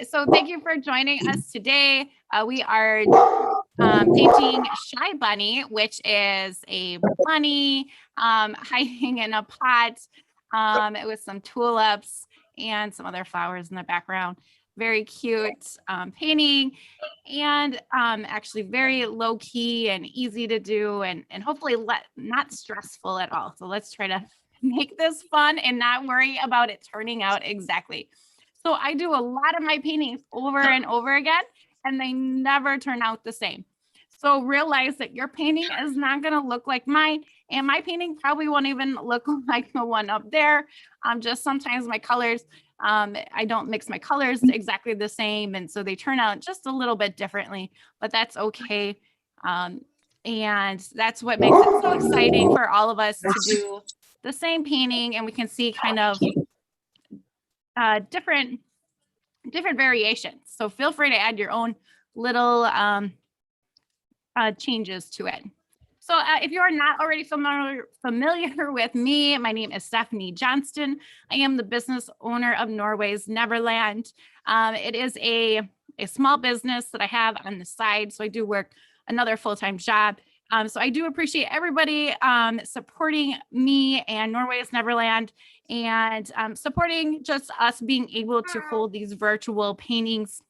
So thank you for joining us today. We are painting Shy Bunny, which is a bunny hiding in a pot with some tulips and some other flowers in the background. Very cute painting, and actually very low key and easy to do, and hopefully not stressful at all. So let's try to make this fun and not worry about it turning out exactly. So I do a lot of my paintings over and over again, and they never turn out the same. So realize that your painting is not going to look like mine, and my painting probably won't even look like the one up there. Just sometimes my colors, I don't mix my colors exactly the same, and so they turn out just a little bit differently, but that's okay. And that's what makes it so exciting for all of us to do the same painting, and we can see kind of different variations. So feel free to add your own little changes to it. So if you are not already familiar with me, my name is Stephanie Johnston. I am the business owner of Norway's Neverland. It is a small business that I have on the side, so I do work another full-time job. So I do appreciate everybody supporting me and Norway's Neverland, and supporting just us being able to hold these virtual paintings.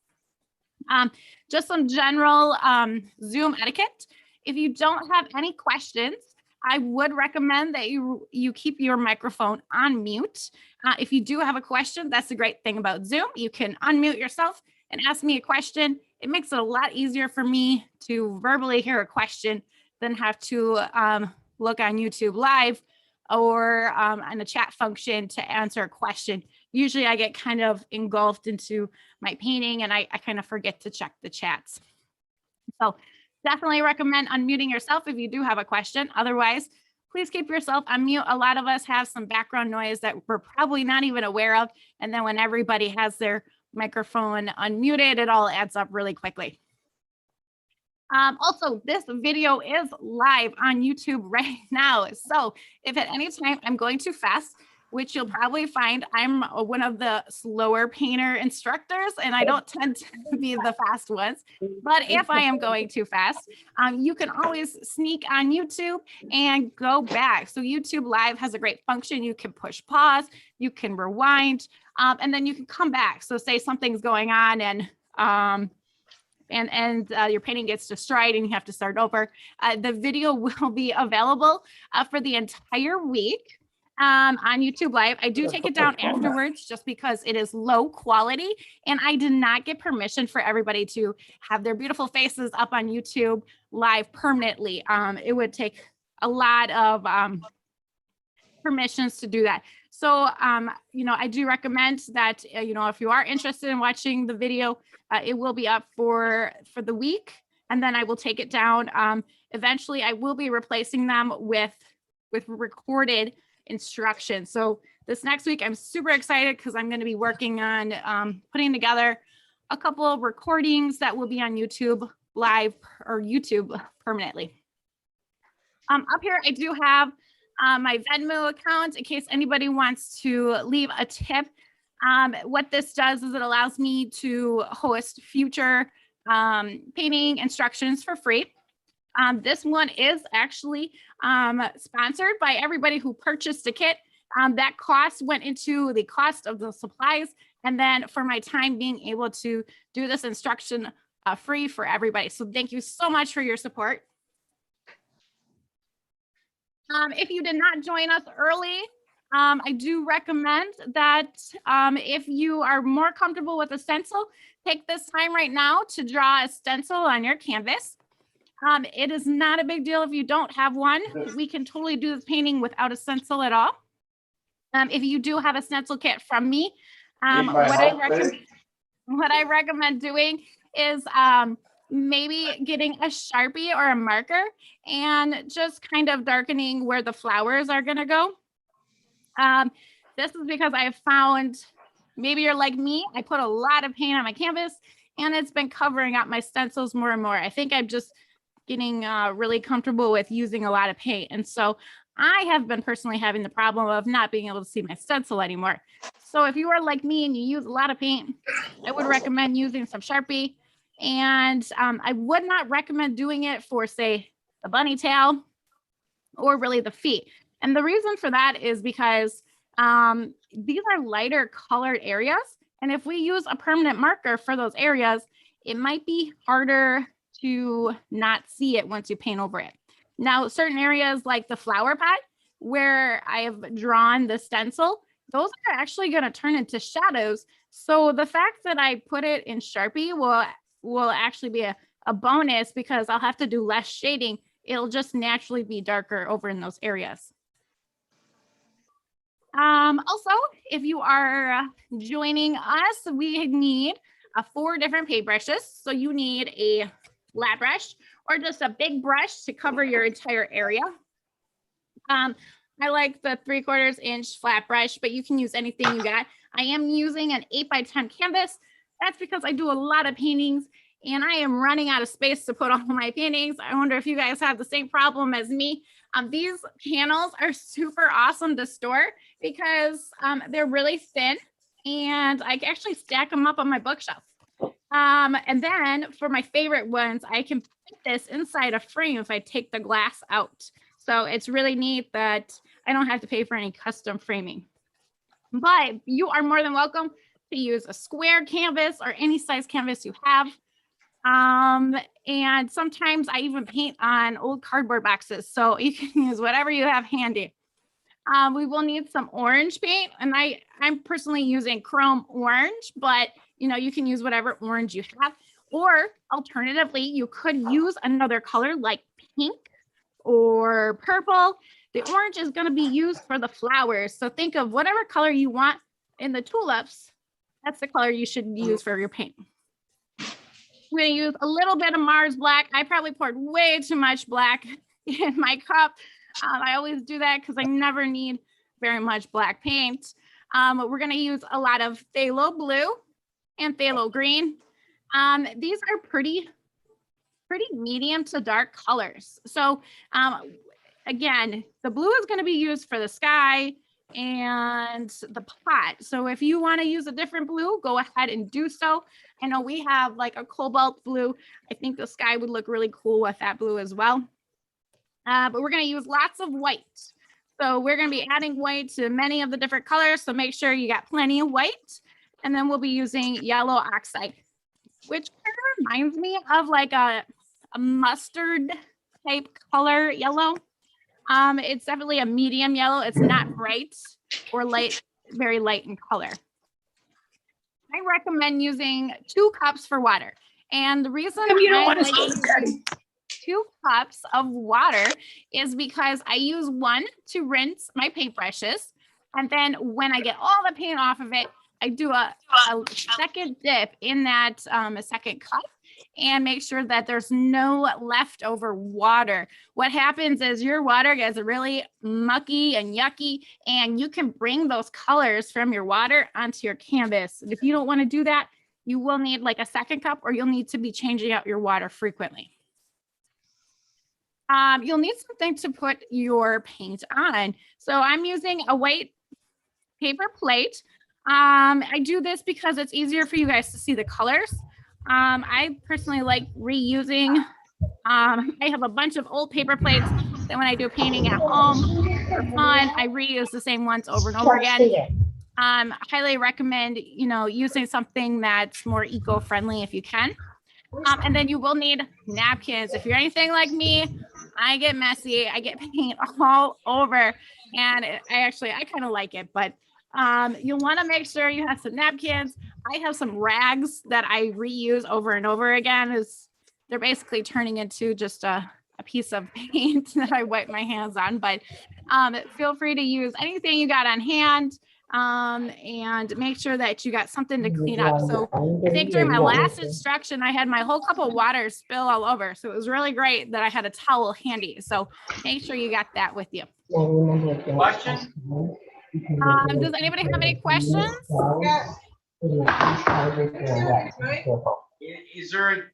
Just some general Zoom etiquette. If you don't have any questions, I would recommend that you keep your microphone on mute. If you do have a question, that's the great thing about Zoom. You can unmute yourself and ask me a question. It makes it a lot easier for me to verbally hear a question than have to look on YouTube Live or on the chat function to answer a question. Usually I get kind of engulfed into my painting and I kind of forget to check the chats. So definitely recommend unmuting yourself if you do have a question. Otherwise, please keep yourself on mute. A lot of us have some background noise that we're probably not even aware of. And then when everybody has their microphone unmuted, it all adds up really quickly. Also, this video is live on YouTube right now. So if at any time I'm going too fast, which you'll probably find I'm one of the slower painter instructors, and I don't tend to be the fast ones. But if I am going too fast, you can always sneak on YouTube and go back. So YouTube Live has a great function. You can push pause, you can rewind, and then you can come back. So say something's going on and your painting gets destroyed and you have to start over. The video will be available for the entire week on YouTube Live. I do take it down afterwards just because it is low quality, and I did not get permission for everybody to have their beautiful faces up on YouTube Live permanently. It would take a lot of permissions to do that. So, I do recommend that, if you are interested in watching the video, it will be up for the week, and then I will take it down. Eventually, I will be replacing them with recorded instructions. So this next week, I'm super excited because I'm going to be working on putting together a couple of recordings that will be on YouTube Live or YouTube permanently. Up here, I do have my Venmo account in case anybody wants to leave a tip. What this does is it allows me to host future painting instructions for free. This one is actually sponsored by everybody who purchased a kit. That cost went into the cost of the supplies, and then for my time being able to do this instruction free for everybody. So thank you so much for your support. If you did not join us early, I do recommend that if you are more comfortable with a stencil, take this time right now to draw a stencil on your canvas. It is not a big deal if you don't have one. We can totally do this painting without a stencil at all. If you do have a stencil kit from me, what I recommend doing is maybe getting a Sharpie or a marker and just kind of darkening where the flowers are going to go. This is because I have found, maybe you're like me, I put a lot of paint on my canvas and it's been covering up my stencils more and more. I think I'm just getting really comfortable with using a lot of paint. And so I have been personally having the problem of not being able to see my stencil anymore. So if you are like me and you use a lot of paint, I would recommend using some Sharpie. And I would not recommend doing it for, say, the bunny tail or really the feet. And the reason for that is because these are lighter colored areas. And if we use a permanent marker for those areas, it might be harder to not see it once you paint over it. Now, certain areas like the flower pot, where I have drawn the stencil, those are actually going to turn into shadows. So the fact that I put it in Sharpie will actually be a bonus because I'll have to do less shading. It'll just naturally be darker over in those areas. Also, if you are joining us, we need 4 different paintbrushes. So you need a flat brush or just a big brush to cover your entire area. I like the 3/4 inch flat brush, but you can use anything you got. I am using an 8x10 canvas. That's because I do a lot of paintings and I am running out of space to put all my paintings. I wonder if you guys have the same problem as me. These panels are super awesome to store because they're really thin and I can actually stack them up on my bookshelf. And then for my favorite ones, I can put this inside a frame if I take the glass out. So it's really neat that I don't have to pay for any custom framing. But you are more than welcome to use a square canvas or any size canvas you have. And sometimes I even paint on old cardboard boxes. So you can use whatever you have handy. We will need some orange paint, and I'm personally using chrome orange, but you can use whatever orange you have, or alternatively, you could use another color like pink or purple. The orange is going to be used for the flowers. So think of whatever color you want in the tulips. That's the color you should use for your paint. I'm going to use a little bit of Mars black. I probably poured way too much black in my cup. I always do that because I never need very much black paint. We're going to use a lot of phthalo blue and phthalo green. These are pretty medium to dark colors. So again, the blue is going to be used for the sky and the pot. So if you want to use a different blue, go ahead and do so. I know we have like a cobalt blue. I think the sky would look really cool with that blue as well. But we're going to use lots of white. So we're going to be adding white to many of the different colors. So make sure you got plenty of white. And then we'll be using yellow oxide, which kind of reminds me of like a mustard type color yellow. It's definitely a medium yellow. It's not bright or light, very light in color. I recommend using 2 cups for water. And the reason I like using 2 cups of water is because I use 1 to rinse my paintbrushes. And then when I get all the paint off of it, I do a second dip in that second cup and make sure that there's no leftover water. What happens is your water gets really mucky and yucky, and you can bring those colors from your water onto your canvas. If you don't want to do that, you will need like a second cup, or you'll need to be changing out your water frequently. You'll need something to put your paint on. So I'm using a white paper plate. I do this because it's easier for you guys to see the colors. I personally like reusing. I have a bunch of old paper plates that when I do painting at home for fun, I reuse the same ones over and over again. Highly recommend, using something that's more eco-friendly if you can. And then you will need napkins. If you're anything like me, I get messy. I get paint all over, and I kind of like it, but you'll want to make sure you have some napkins. I have some rags that I reuse over and over again. They're basically turning into just a piece of paint that I wipe my hands on, but feel free to use anything you got on hand. And make sure that you got something to clean up. So I think during my last instruction, I had my whole cup of water spill all over. So it was really great that I had a towel handy. So make sure you got that with you. Question? Does anybody have any questions? Is there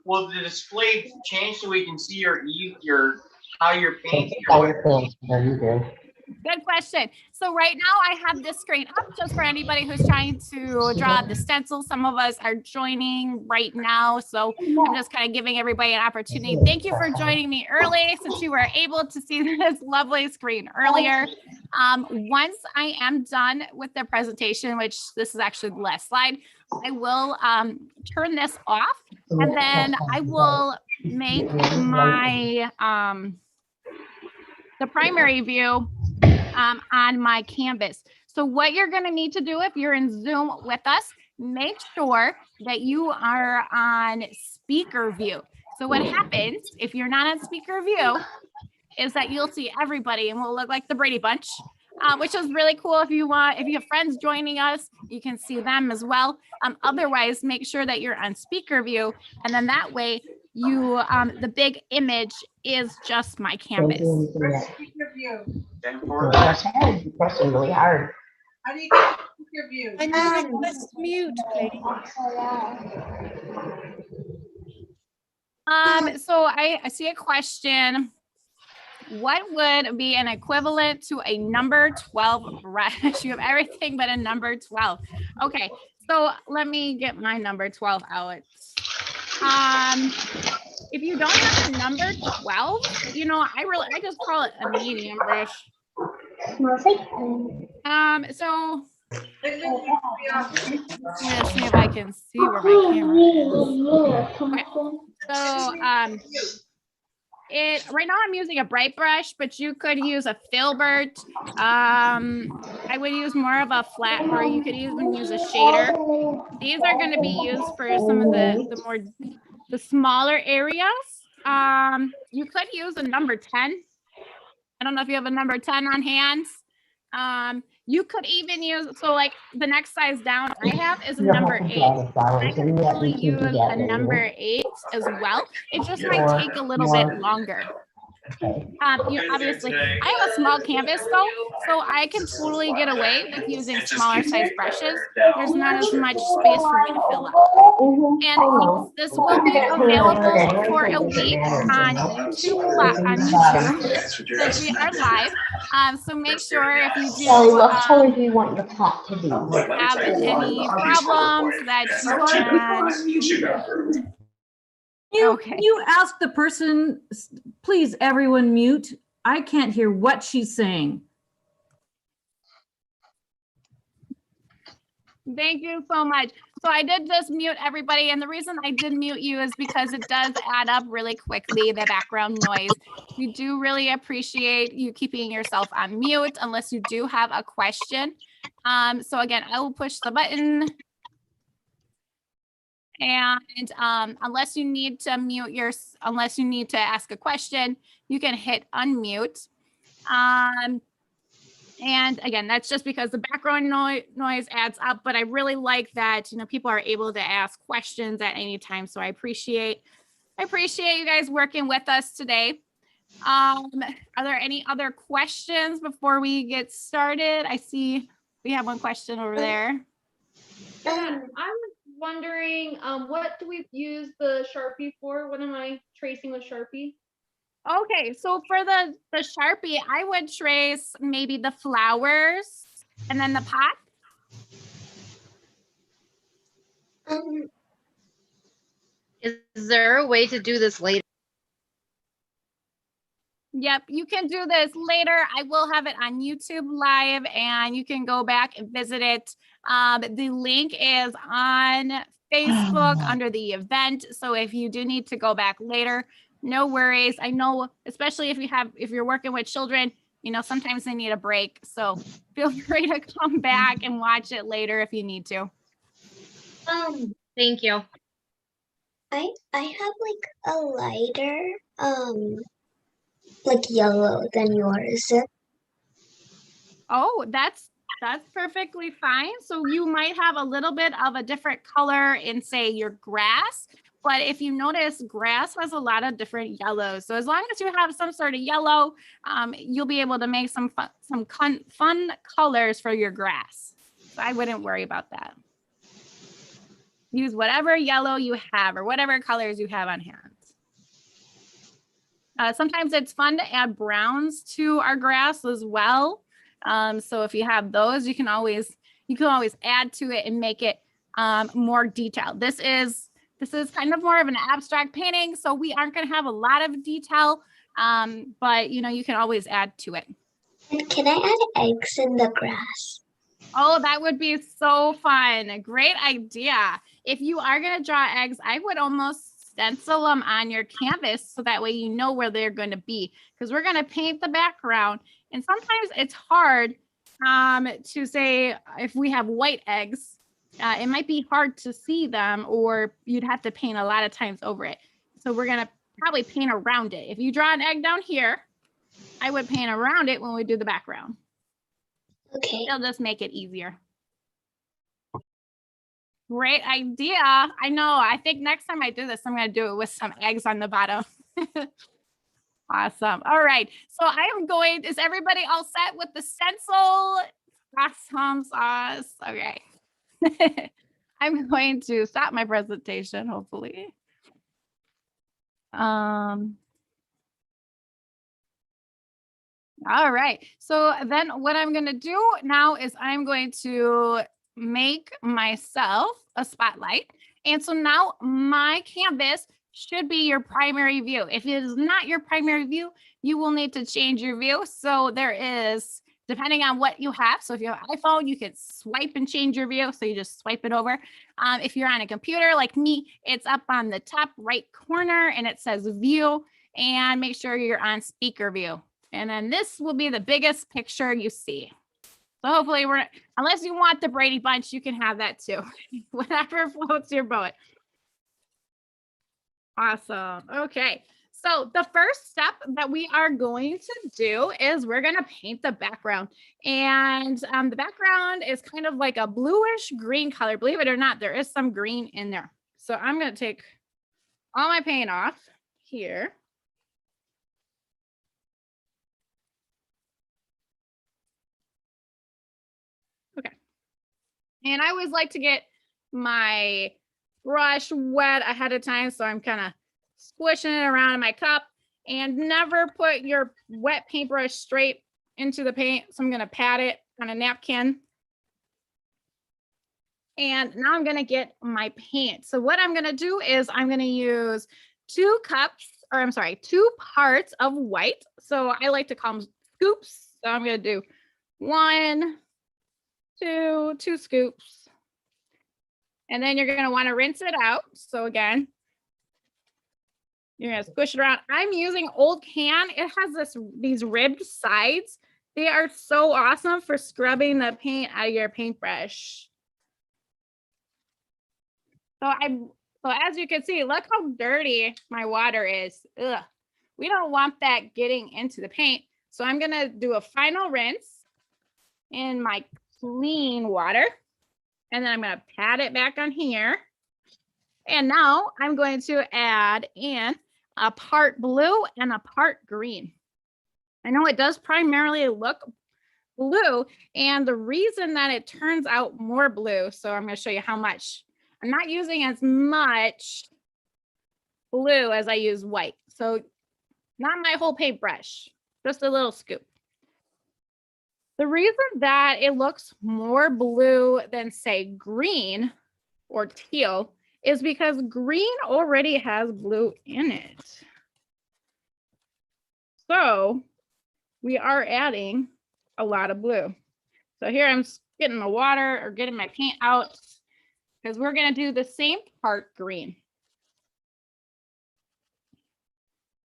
will the display change so we can see your how you're So painting pick your out wood. your plans, whatever you do. Good question. So right now I have this screen up just for anybody who's trying to draw the stencil. Some of us are joining right now, so I'm just kind of giving everybody an opportunity. Thank you for joining me early since you were able to see this lovely screen earlier. Once I am done with the presentation, which this is actually the last slide, I will turn this off, and then I will make my the primary view on my canvas. So what you're going to need to do if you're in Zoom with us, make sure that you are on speaker view. So what happens if you're not on speaker view is that you'll see everybody and we'll look like the Brady Bunch, which is really cool. If you have friends joining us, you can see them as well. Otherwise, make sure that you're on speaker view, and then that way you the big image is just my canvas. Speaker view. Press hard. You're pressing really hard. How do you get speaker view? I need to request mute, please. So I see a question. What would be an equivalent to a number 12 brush? You have everything but a number 12. Okay, so let me get my number 12 out. If you don't have a number 12, you know, I just call it a medium brush. So I'm gonna see if I can see where my camera is. Okay. So right now I'm using a bright brush, but you could use a filbert. I would use more of a flat, or you could even use a shader. These are going to be used for some of the smaller areas. You could use a number 10. I don't know if you have a number 10 on hand. You could even use, so like the next size down I have is a number 8. I could probably use a number 8 as well. It just might take a little bit longer. Obviously, I have a small canvas though, so I can totally get away with using smaller size brushes. There's not as much space for me to fill up. And this will be available for a week on YouTube, since we are live. So make sure if you do What color do you want your pot to be? have any problems that you can. You ask the person, please everyone mute. I can't hear what she's saying. Thank you so much. So I did just mute everybody, and the reason I did mute you is because it does add up really quickly, the background noise. We do really appreciate you keeping yourself on mute unless you do have a question. So again, I will push the button. And unless you need to unless you need to ask a question, you can hit unmute. And again, that's just because the background noise adds up, but I really like that, you know, people are able to ask questions at any time. So I appreciate you guys working with us today. Are there any other questions before we get started? I see we have one question over there. I'm wondering, what do we use the Sharpie for? What am I tracing with Sharpie? Okay, so for the Sharpie, I would trace maybe the flowers and then the pot. Is there a way to do this later? Yep, you can do this later. I will have it on YouTube Live and you can go back and visit it. The link is on Facebook under the event. So if you do need to go back later, no worries. I know, especially if you're working with children, you know, sometimes they need a break. So feel free to come back and watch it later if you need to. Thank you. I have like a lighter, like yellow than yours. Oh, that's perfectly fine. So you might have a little bit of a different color in, say, your grass. But if you notice, grass has a lot of different yellows. So as long as you have some sort of yellow, you'll be able to make some fun colors for your grass. So I wouldn't worry about that. Use whatever yellow you have or whatever colors you have on hand. Sometimes it's fun to add browns to our grass as well. So if you have those, you can always add to it and make it more detailed. This is kind of more of an abstract painting, so we aren't going to have a lot of detail, but you can always add to it. And can I add eggs in the grass? Oh, that would be so fun. Great idea. If you are going to draw eggs, I would almost stencil them on your canvas so that way you know where they're going to be, because we're going to paint the background. And sometimes it's hard to say if we have white eggs, it might be hard to see them, or you'd have to paint a lot of times over it. So we're going to probably paint around it. If you draw an egg down here, I would paint around it when we do the background. Okay. It'll just make it easier. Great idea. I know. I think next time I do this, I'm going to do it with some eggs on the bottom. Awesome. All right. So is everybody all set with the stencil? Awesome sauce. Okay. I'm going to stop my presentation, hopefully. All right. So then what I'm going to do now is I'm going to make myself a spotlight. And so now my canvas should be your primary view. If it is not your primary view, you will need to change your view. So there is, depending on what you have. So if you have an iPhone, you can swipe and change your view. So you just swipe it over. If you're on a computer like me, it's up on the top right corner and it says view, and make sure you're on speaker view. And then this will be the biggest picture you see. So hopefully unless you want the Brady Bunch, you can have that too. Whatever floats your boat. Awesome. Okay. So the first step that we are going to do is we're going to paint the background. And the background is kind of like a bluish green color. Believe it or not, there is some green in there. So I'm going to take all my paint off here. Okay. And I always like to get my brush wet ahead of time. So I'm kind of squishing it around in my cup, and never put your wet paintbrush straight into the paint. So I'm going to pat it on a napkin. And now I'm going to get my paint. So what I'm going to do is I'm going to use 2 parts of white. So I like to call them scoops. So I'm going to do 1, 2 scoops. And then you're going to want to rinse it out. So again, you're going to squish it around. I'm using old can. It has these ribbed sides. They are so awesome for scrubbing the paint out of your paintbrush. So as you can see, look how dirty my water is. Ugh. We don't want that getting into the paint. So I'm going to do a final rinse in my clean water. And then I'm going to pat it back on here. And now I'm going to add in a part blue and a part green. I know it does primarily look blue, and the reason that it turns out more blue, so I'm going to show you how much. I'm not using as much blue as I use white. So not my whole paintbrush, just a little scoop. The reason that it looks more blue than, say, green or teal is because green already has blue in it. So we are adding a lot of blue. So here I'm getting the water or getting my paint out because we're going to do the same part green.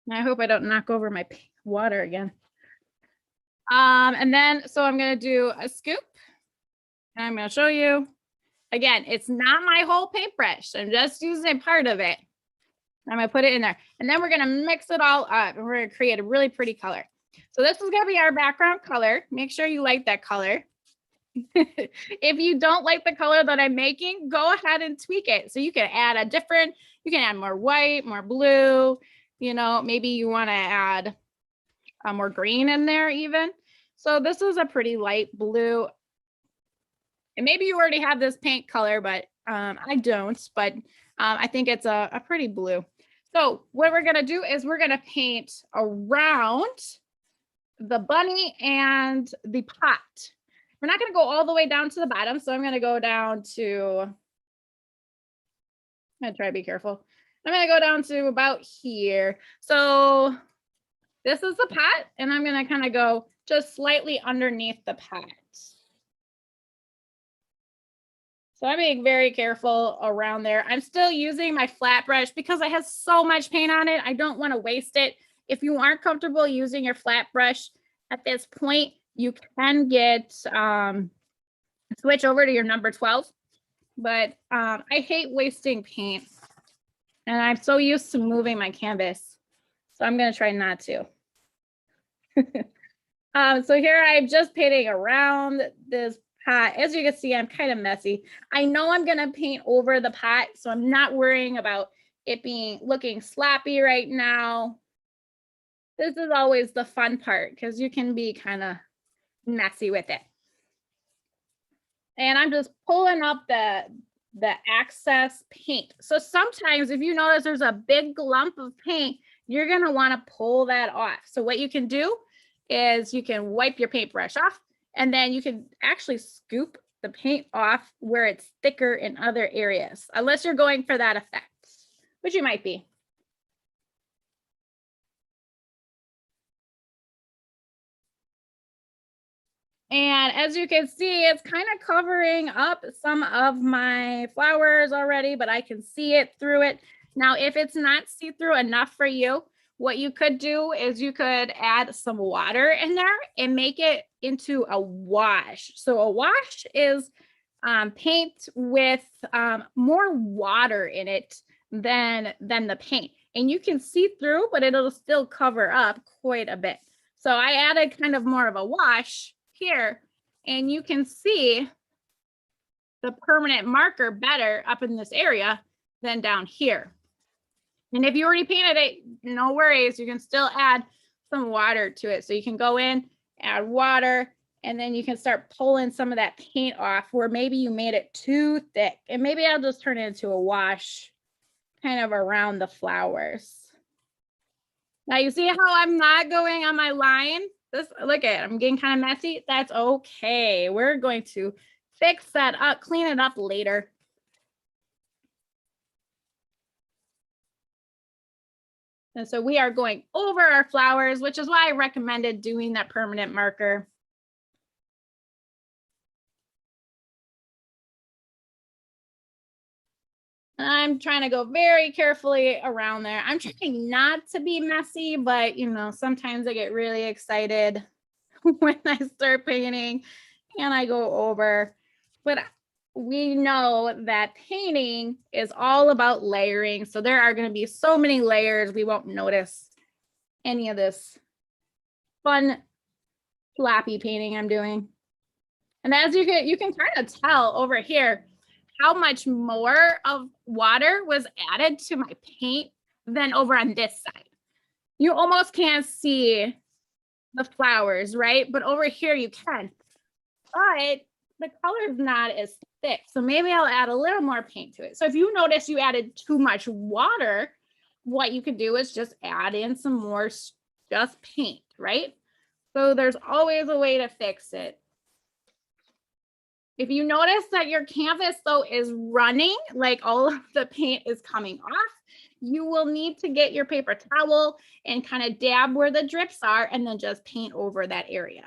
And I hope I don't knock over my water again. And then, so I'm going to do a scoop, and I'm going to show you. Again, it's not my whole paintbrush. I'm just using part of it. I'm going to put it in there, and then we're going to mix it all up, and we're going to create a really pretty color. So this is going to be our background color. Make sure you like that color. If you don't like the color that I'm making, go ahead and tweak it. So you can add you can add more white, more blue, maybe you want to add more green in there even. So this is a pretty light blue. And maybe you already have this paint color, but I don't, but I think it's a pretty blue. So what we're gonna do is we're gonna paint around the bunny and the pot. We're not gonna go all the way down to the bottom. So I'm gonna go down to, I'm gonna try to be careful. I'm gonna go down to about here. So this is the pot, and I'm gonna kind of go just slightly underneath the pot. So I'm being very careful around there. I'm still using my flat brush because I have so much paint on it. I don't want to waste it. If you aren't comfortable using your flat brush at this point, you can get switch over to your number 12. But I hate wasting paint, and I'm so used to moving my canvas. So I'm going to try not to. So here I'm just painting around this pot. As you can see, I'm kind of messy. I know I'm going to paint over the pot, so I'm not worrying about it looking sloppy right now. This is always the fun part because you can be kind of messy with it. And I'm just pulling up the excess paint. So sometimes if you notice there's a big lump of paint, you're going to want to pull that off. So what you can do is you can wipe your paintbrush off, and then you can actually scoop the paint off where it's thicker in other areas, unless you're going for that effect, which you might be. And as you can see, it's kind of covering up some of my flowers already, but I can see it through it. Now, if it's not see-through enough for you, what you could do is you could add some water in there and make it into a wash. So a wash is paint with more water in it than the paint. And you can see through, but it'll still cover up quite a bit. So I added kind of more of a wash here, and you can see the permanent marker better up in this area than down here. And if you already painted it, no worries, you can still add some water to it. So you can go in, add water, and then you can start pulling some of that paint off where maybe you made it too thick. And maybe I'll just turn it into a wash kind of around the flowers. Now you see how I'm not going on my line? Look at it, I'm getting kind of messy. That's okay. We're going to fix that up, clean it up later. And so we are going over our flowers, which is why I recommended doing that permanent marker. I'm trying to go very carefully around there. I'm trying not to be messy, but you know, sometimes I get really excited when I start painting and I go over. But we know that painting is all about layering. So there are going to be so many layers, we won't notice any of this fun floppy painting I'm doing. And as you can kind of tell over here how much more of water was added to my paint than over on this side. You almost can't see the flowers, right? But over here you can. But the color is not as thick. So maybe I'll add a little more paint to it. So if you notice you added too much water, what you could do is just add in some more just paint, right? So there's always a way to fix it. If you notice that your canvas though is running, like all of the paint is coming off, you will need to get your paper towel and kind of dab where the drips are and then just paint over that area.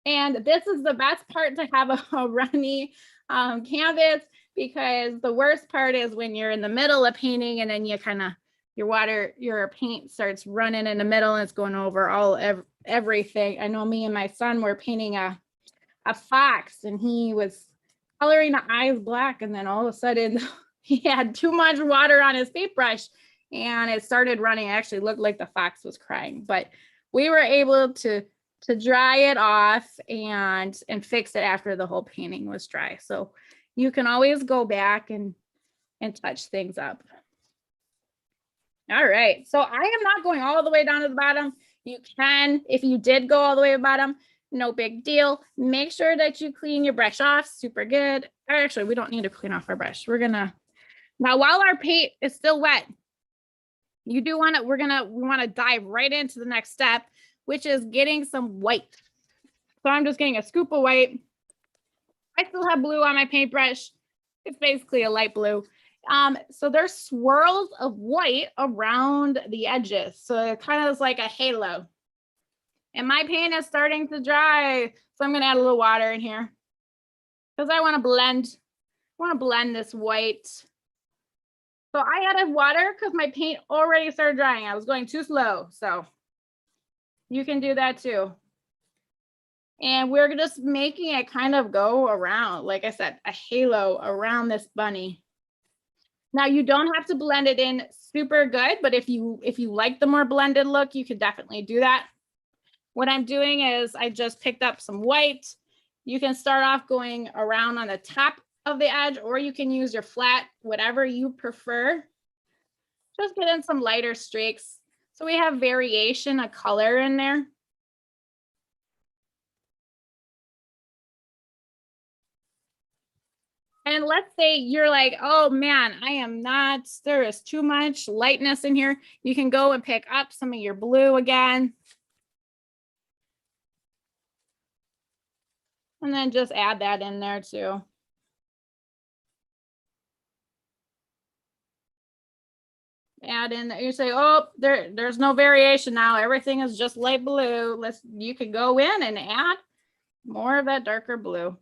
And this is the best part to have a runny canvas, because the worst part is when you're in the middle of painting and then you kind of, your paint starts running in the middle and it's going over everything. I know me and my son were painting a fox, and he was coloring the eyes black, and then all of a sudden he had too much water on his paintbrush and it started running. It actually looked like the fox was crying, but we were able to dry it off and fix it after the whole painting was dry. So you can always go back and touch things up. All right, so I am not going all the way down to the bottom. You can, if you did go all the way to the bottom, No big deal. Make sure that you clean your brush off. Super good. Actually, we don't need to clean off our brush. We're gonna, now while our paint is still wet, you do want to, we want to dive right into the next step, which is getting some white. So I'm just getting a scoop of white. I still have blue on my paintbrush. It's basically a light blue. So there's swirls of white around the edges. So it kind of is like a halo. And my paint is starting to dry. So I'm gonna add a little water in here because I want to blend this white. So I added water because my paint already started drying. I was going too slow. So you can do that too. And we're just making it kind of go around, like I said, a halo around this bunny. Now you don't have to blend it in super good, but if you like the more blended look, you could definitely do that. What I'm doing is I just picked up some white. You can start off going around on the top of the edge, or you can use your flat, whatever you prefer. Just get in some lighter streaks. So we have variation of color in there. And let's say you're like, oh man, there is too much lightness in here. You can go and pick up some of your blue again. And then just add that in there too. Add in that you say, oh, there's no variation now. Everything is just light blue. You could go in and add more of that darker blue.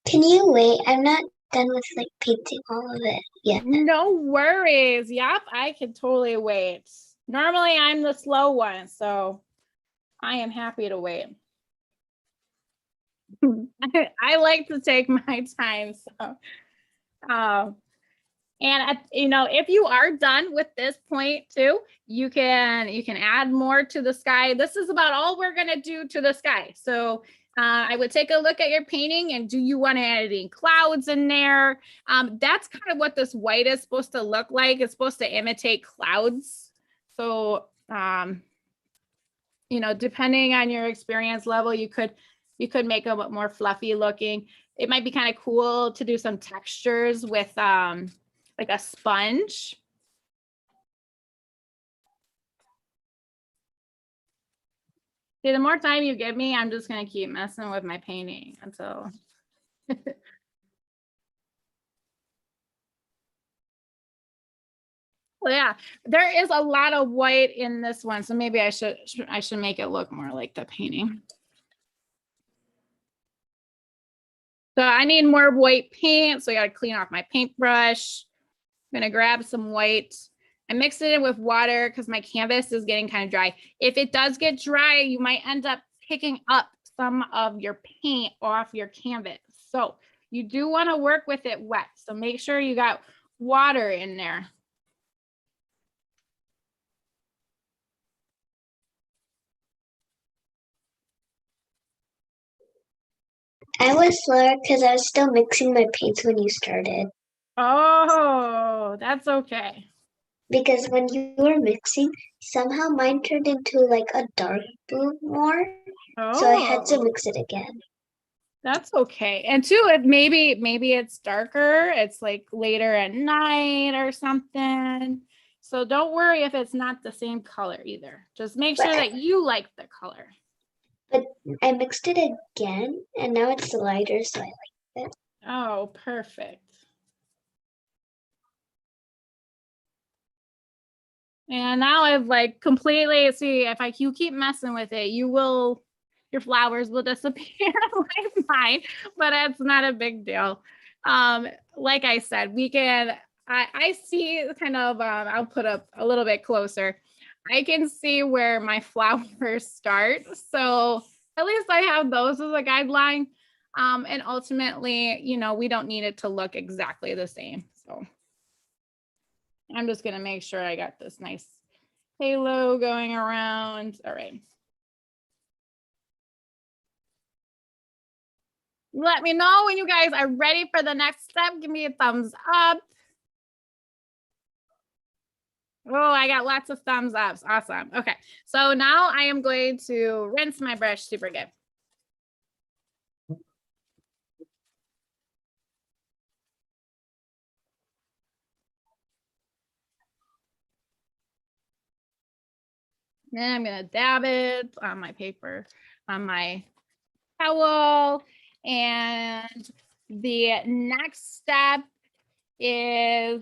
Can you wait? I'm not done with like painting all of it yet. No worries. Yep, I can totally wait. Normally I'm the slow one, so I am happy to wait. I like to take my time. So, and if you are done with this point too, you can add more to the sky. This is about all we're gonna do to the sky. So I would take a look at your painting and do you want to add any clouds in there? That's kind of what this white is supposed to look like. It's supposed to imitate clouds. So, depending on your experience level, you could make them more fluffy looking. It might be kind of cool to do some textures with like a sponge. See, the more time you give me, I'm just gonna keep messing with my painting until. Well, yeah, there is a lot of white in this one, so maybe I should make it look more like the painting. So I need more white paint, so I got to clean off my paintbrush. I'm gonna grab some white. I mixed it in with water because my canvas is getting kind of dry. If it does get dry, you might end up picking up some of your paint off your canvas. So you do want to work with it wet. So make sure you got water in there. I was slower because I was still mixing my paints when you started. Oh, that's okay. Because when you were mixing, somehow mine turned into like a dark blue more. Oh, so I had to mix it again. That's okay. And too, if maybe it's darker, it's like later at night or something. So don't worry if it's not the same color either. Just make sure that you like the color. But I mixed it again and now it's lighter, so I like it. Oh, perfect. And now I've like completely, see, if you keep messing with it, your flowers will disappear like mine, but it's not a big deal. Like I said, I see kind of, I'll put up a little bit closer. I can see where my flowers start. So at least I have those as a guideline. And ultimately, we don't need it to look exactly the same. So I'm just going to make sure I got this nice halo going around. All right. Let me know when you guys are ready for the next step. Give me a thumbs up. Oh, I got lots of thumbs ups. Awesome. Okay. So now I am going to rinse my brush super good. Then I'm going to dab it on my paper, on my towel. And the next step is,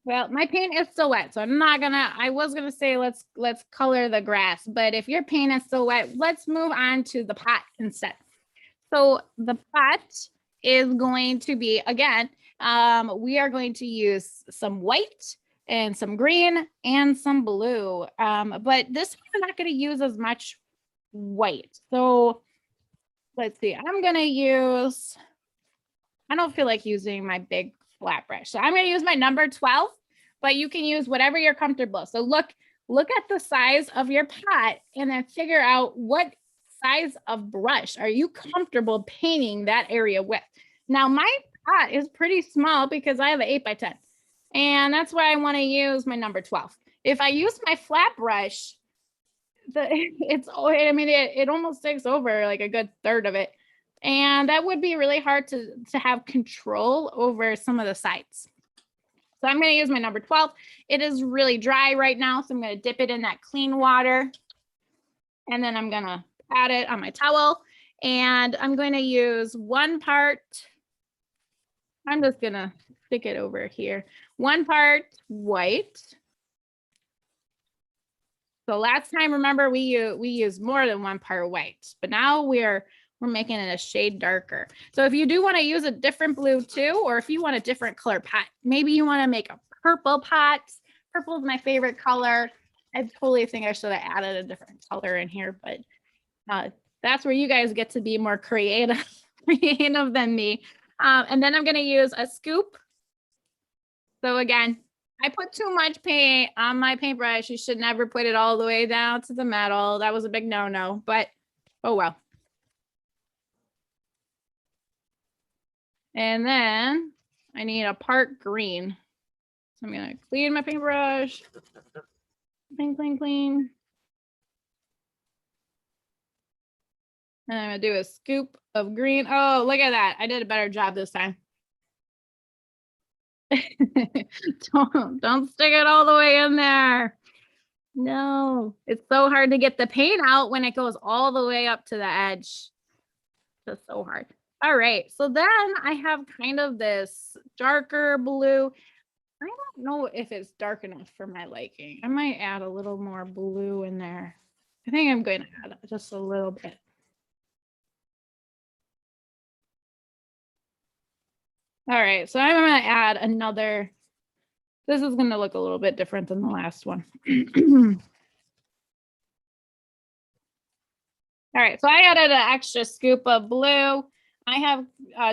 well, my paint is still wet, so I'm not gonna, I was gonna say let's color the grass, but if your paint is still wet, let's move on to the pot instead. So the pot is going to be, again, we are going to use some white and some green and some blue. But this one I'm not gonna use as much white. So let's see, I'm gonna use, I don't feel like using my big flat brush. So I'm going to use my number 12, but you can use whatever you're comfortable. So look at the size of your pot and then figure out what size of brush are you comfortable painting that area with. Now my pot is pretty small because I have an 8x10 and that's why I want to use my number 12. If I use my flat brush, it almost takes over like a good third of it. And that would be really hard to have control over some of the sides. So I'm going to use my number 12. It is really dry right now, so I'm going to dip it in that clean water. And then I'm going to add it on my towel. And I'm going to use 1 part. I'm just going to stick it over here. 1 part white. So last time, remember, we used more than 1 part white, but now we're making it a shade darker. So if you do want to use a different blue too, or if you want a different color pot, maybe you want to make a purple pot. Purple is my favorite color. I totally think I should have added a different color in here, but that's where you guys get to be more creative than me. And then I'm going to use a scoop. So again, I put too much paint on my paintbrush. You should never put it all the way down to the metal. That was a big no-no, but oh well. And then I need a part green. So I'm gonna clean my paintbrush. Clean, clean, clean. And I'm gonna do a scoop of green. Oh, look at that. I did a better job this time. Don't stick it all the way in there. No, it's so hard to get the paint out when it goes all the way up to the edge. Just so hard. All right, so then I have kind of this darker blue. I don't know if it's dark enough for my liking. I might add a little more blue in there. I think I'm going to add just a little bit. All right, so I'm going to add another. This is going to look a little bit different than the last one. All right, so I added an extra scoop of blue. I have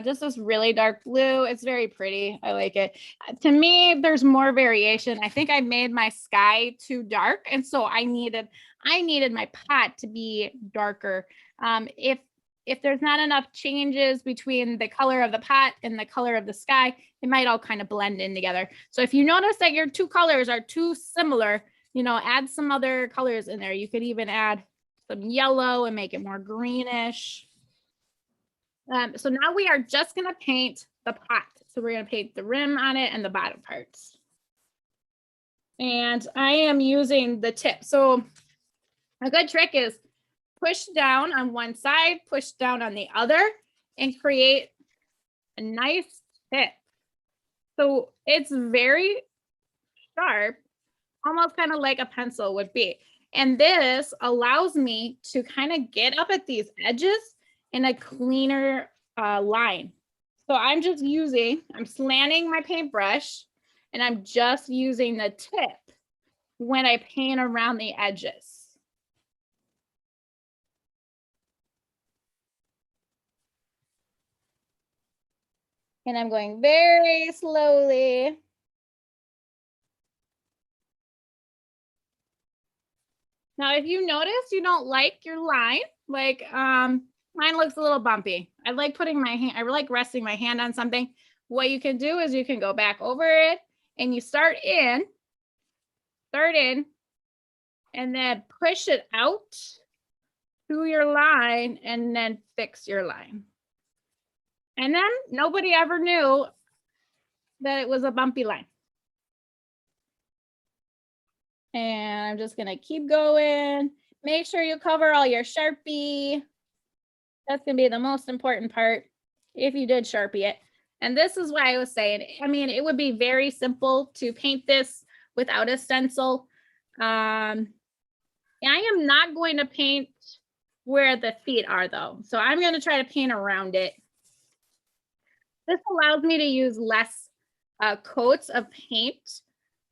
just this really dark blue. It's very pretty. I like it. To me, there's more variation. I think I made my sky too dark, and so I needed my pot to be darker. If there's not enough changes between the color of the pot and the color of the sky, it might all kind of blend in together. So if you notice that your 2 colors are too similar, you know, add some other colors in there. You could even add some yellow and make it more greenish. So now we are just going to paint the pot. So we're going to paint the rim on it and the bottom parts. And I am using the tip. So a good trick is push down on one side, push down on the other, and create a nice tip. So it's very sharp, almost kind of like a pencil would be. And this allows me to kind of get up at these edges in a cleaner line. So I'm slanting my paintbrush and I'm just using the tip when I paint around the edges. And I'm going very slowly. Now, if you notice you don't like your line, like mine looks a little bumpy. I like resting my hand on something. What you can do is you can go back over it and you start in, and then push it out to your line and then fix your line. And then nobody ever knew that it was a bumpy line. And I'm just gonna keep going. Make sure you cover all your Sharpie. That's gonna be the most important part if you did Sharpie it. And this is why I was saying, I mean, it would be very simple to paint this without a stencil. I am not going to paint where the feet are though. So I'm going to try to paint around it. This allows me to use less coats of paint.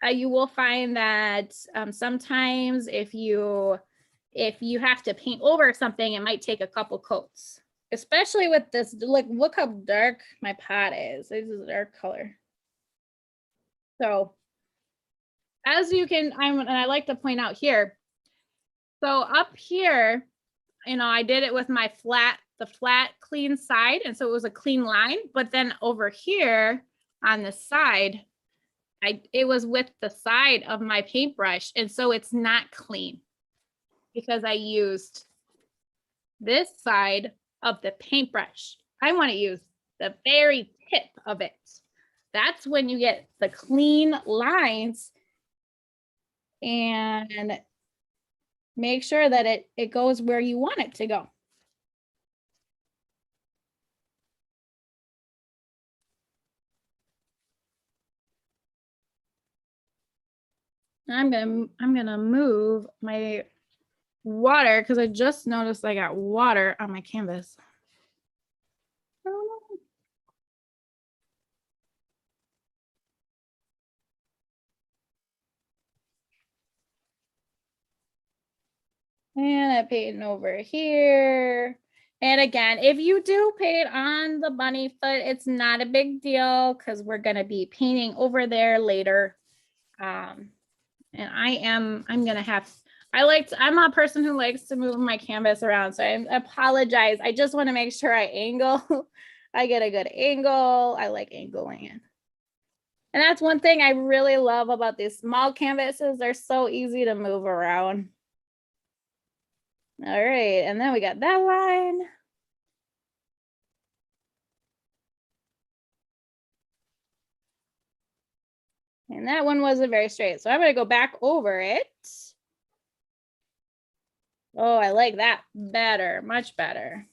You will find that sometimes if you have to paint over something, it might take a couple coats, especially with this. Look how dark my pot is. This is a dark color. So as you can, and I like to point out here, so up here, I did it with my the flat clean side. And so it was a clean line, but then over here on the side, it was with the side of my paintbrush. And so it's not clean because I used this side of the paintbrush. I want to use the very tip of it. That's when you get the clean lines, and make sure that it goes where you want it to go. I'm gonna move my water because I just noticed I got water on my canvas. And I paint over here. And again, if you do paint on the bunny foot, it's not a big deal because we're going to be painting over there later. And I'm a person who likes to move my canvas around. So I apologize. I just want to make sure I angle. I get a good angle. I like angling it. And that's one thing I really love about these small canvases. They're so easy to move around. All right, and then we got that line. And that one wasn't very straight. So I'm going to go back over it. Oh, I like that better, much better.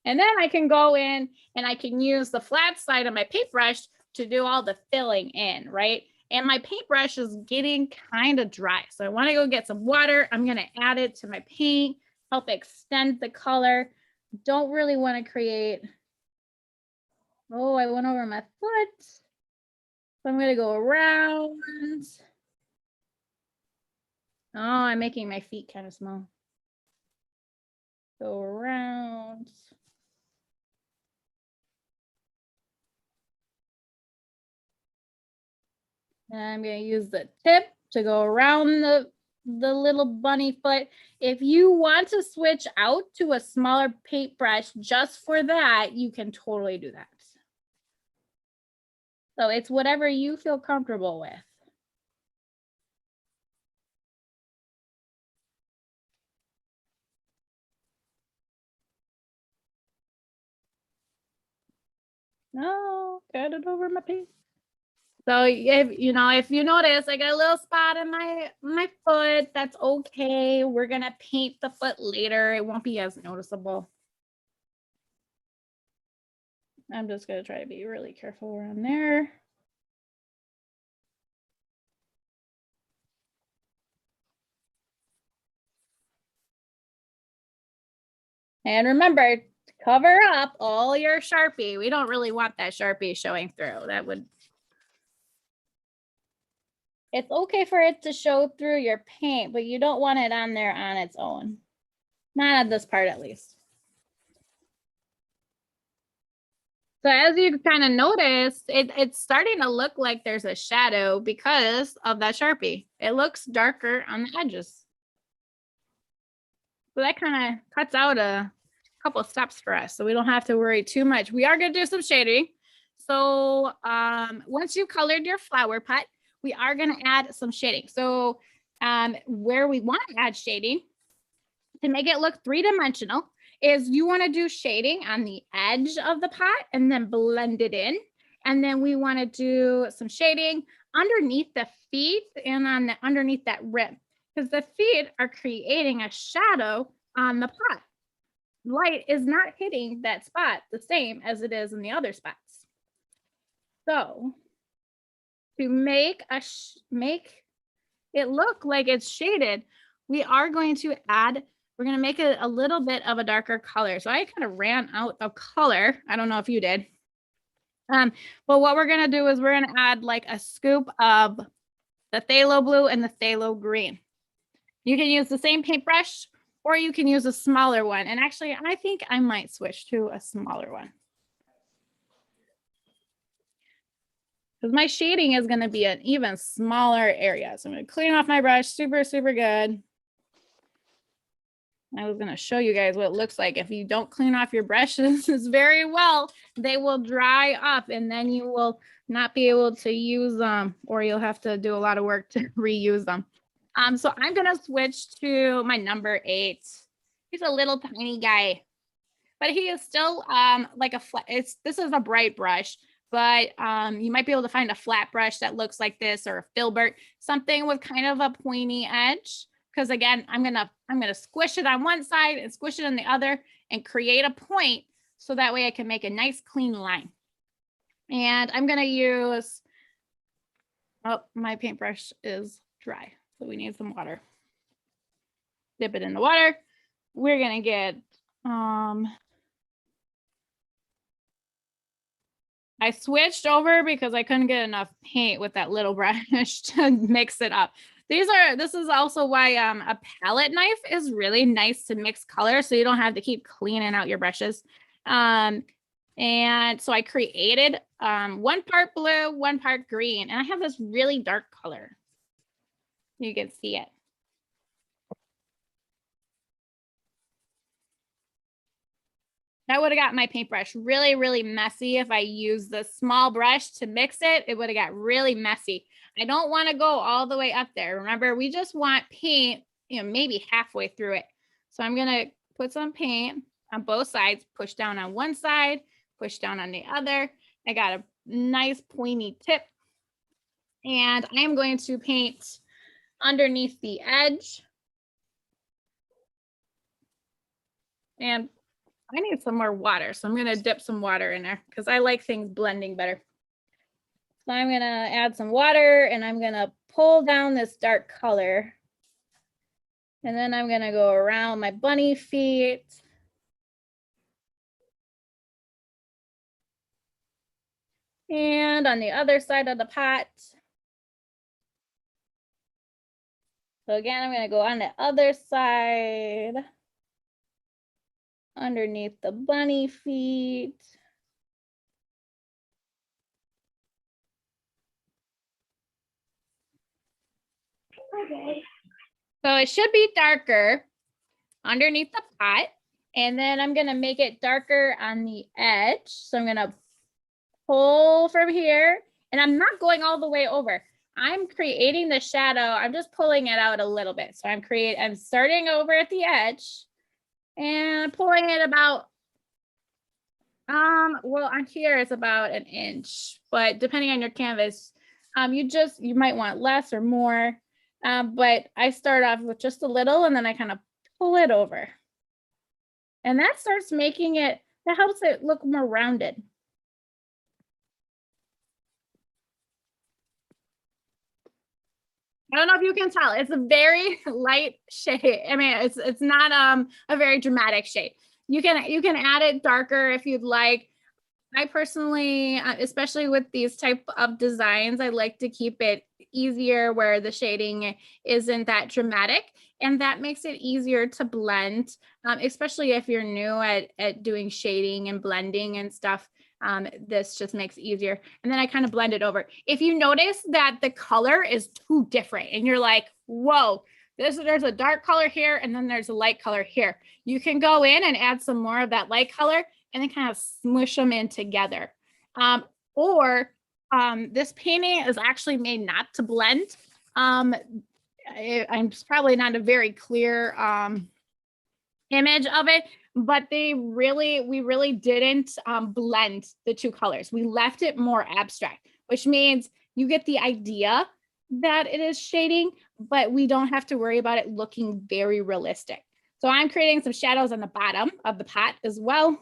And then I can go in and I can use the flat side of my paintbrush to do all the filling in, right? And my paintbrush is getting kind of dry. So I want to go get some water. I'm going to add it to my paint, help extend the color. Don't really want to create. Oh, I went over my foot. So I'm going to go around. Oh, I'm making my feet kind of small. Go around. And I'm going to use the tip to go around the little bunny foot. If you want to switch out to a smaller paintbrush just for that, you can totally do that. So it's whatever you feel comfortable with. No, got it over my paint. So if you notice I got a little spot in my foot, that's okay. We're gonna paint the foot later. It won't be as noticeable. I'm just gonna try to be really careful around there. And remember, cover up all your Sharpie. We don't really want that Sharpie showing through. It's okay for it to show through your paint, but you don't want it on there on its own. Not on this part, at least. So as you kind of noticed, it's starting to look like there's a shadow because of that Sharpie. It looks darker on the edges. So that kind of cuts out a couple steps for us. So we don't have to worry too much. We are going to do some shading. So once you've colored your flower pot, we are going to add some shading. So where we want to add shading to make it look three-dimensional is you want to do shading on the edge of the pot and then blend it in. And then we want to do some shading underneath the feet and on the underneath that rim, because the feet are creating a shadow on the pot. Light is not hitting that spot the same as it is in the other spots. So to make it look like it's shaded, we are going to add, we're going to make it a little bit of a darker color. So I kind of ran out of color. I don't know if you did. But what we're going to do is we're going to add like a scoop of the phthalo blue and the phthalo green. You can use the same paintbrush or you can use a smaller one. And actually, I think I might switch to a smaller one, because my shading is going to be an even smaller area. So I'm going to clean off my brush super, super good. I was going to show you guys what it looks like if you don't clean off your brushes very well. They will dry up and then you will not be able to use them, or you'll have to do a lot of work to reuse them. So I'm going to switch to my number 8. He's a little tiny guy, but he is still like a flat. This is a bright brush, but you might be able to find a flat brush that looks like this, or a filbert, something with kind of a pointy edge. Because again, I'm gonna squish it on one side and squish it on the other and create a point, so that way I can make a nice clean line. And I'm gonna use, oh, my paintbrush is dry, so we need some water. Dip it in the water. We're gonna get, I switched over because I couldn't get enough paint with that little brush to mix it up. This is also why a palette knife is really nice to mix color, so you don't have to keep cleaning out your brushes. And so I created 1 part blue, 1 part green, and I have this really dark color. You can see it. That would have got my paintbrush really, really messy if I used the small brush to mix it. It would have got really messy. I don't want to go all the way up there. Remember, we just want paint, maybe halfway through it. So I'm going to put some paint on both sides, push down on one side, push down on the other. I got a nice pointy tip. And I am going to paint underneath the edge. And I need some more water, so I'm going to dip some water in there because I like things blending better. So I'm going to add some water and I'm going to pull down this dark color. And then I'm going to go around my bunny feet. And on the other side of the pot. So again, I'm going to go on the other side. Underneath the bunny feet. Okay. So it should be darker underneath the pot. And then I'm going to make it darker on the edge. So I'm going to pull from here. And I'm not going all the way over. I'm creating the shadow. I'm just pulling it out a little bit. So I'm starting over at the edge. And pulling it about, well, on here it's about 1 inch, but depending on your canvas, you might want less or more. But I start off with just a little and then I kind of pull it over. And that starts making it, that helps it look more rounded. I don't know if you can tell, it's a very light shade. I mean, it's not a very dramatic shade. You can add it darker if you'd like. I personally, especially with these type of designs, I like to keep it easier where the shading isn't that dramatic, and that makes it easier to blend, especially if you're new at doing shading and blending and stuff. This just makes it easier. And then I kind of blend it over. If you notice that the color is too different and you're like, whoa, there's a dark color here and then there's a light color here, you can go in and add some more of that light color and then kind of smush them in together. or this painting is actually made not to blend. I'm probably not a very clear image of it, but we really didn't blend the two colors. We left it more abstract, which means you get the idea that it is shading, but we don't have to worry about it looking very realistic. So I'm creating some shadows on the bottom of the pot as well.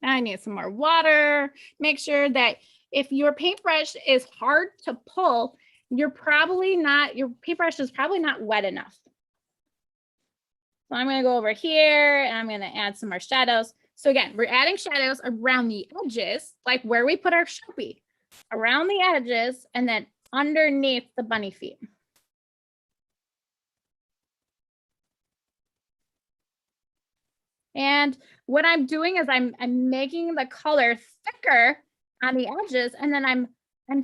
I need some more water. Make sure that if your paintbrush is hard to pull, your paintbrush is probably not wet enough. So I'm gonna go over here and I'm gonna add some more shadows. So again, we're adding shadows around the edges, like where we put our Sharpie, around the edges, and then underneath the bunny feet. And what I'm doing is I'm making the color thicker on the edges, and then I'm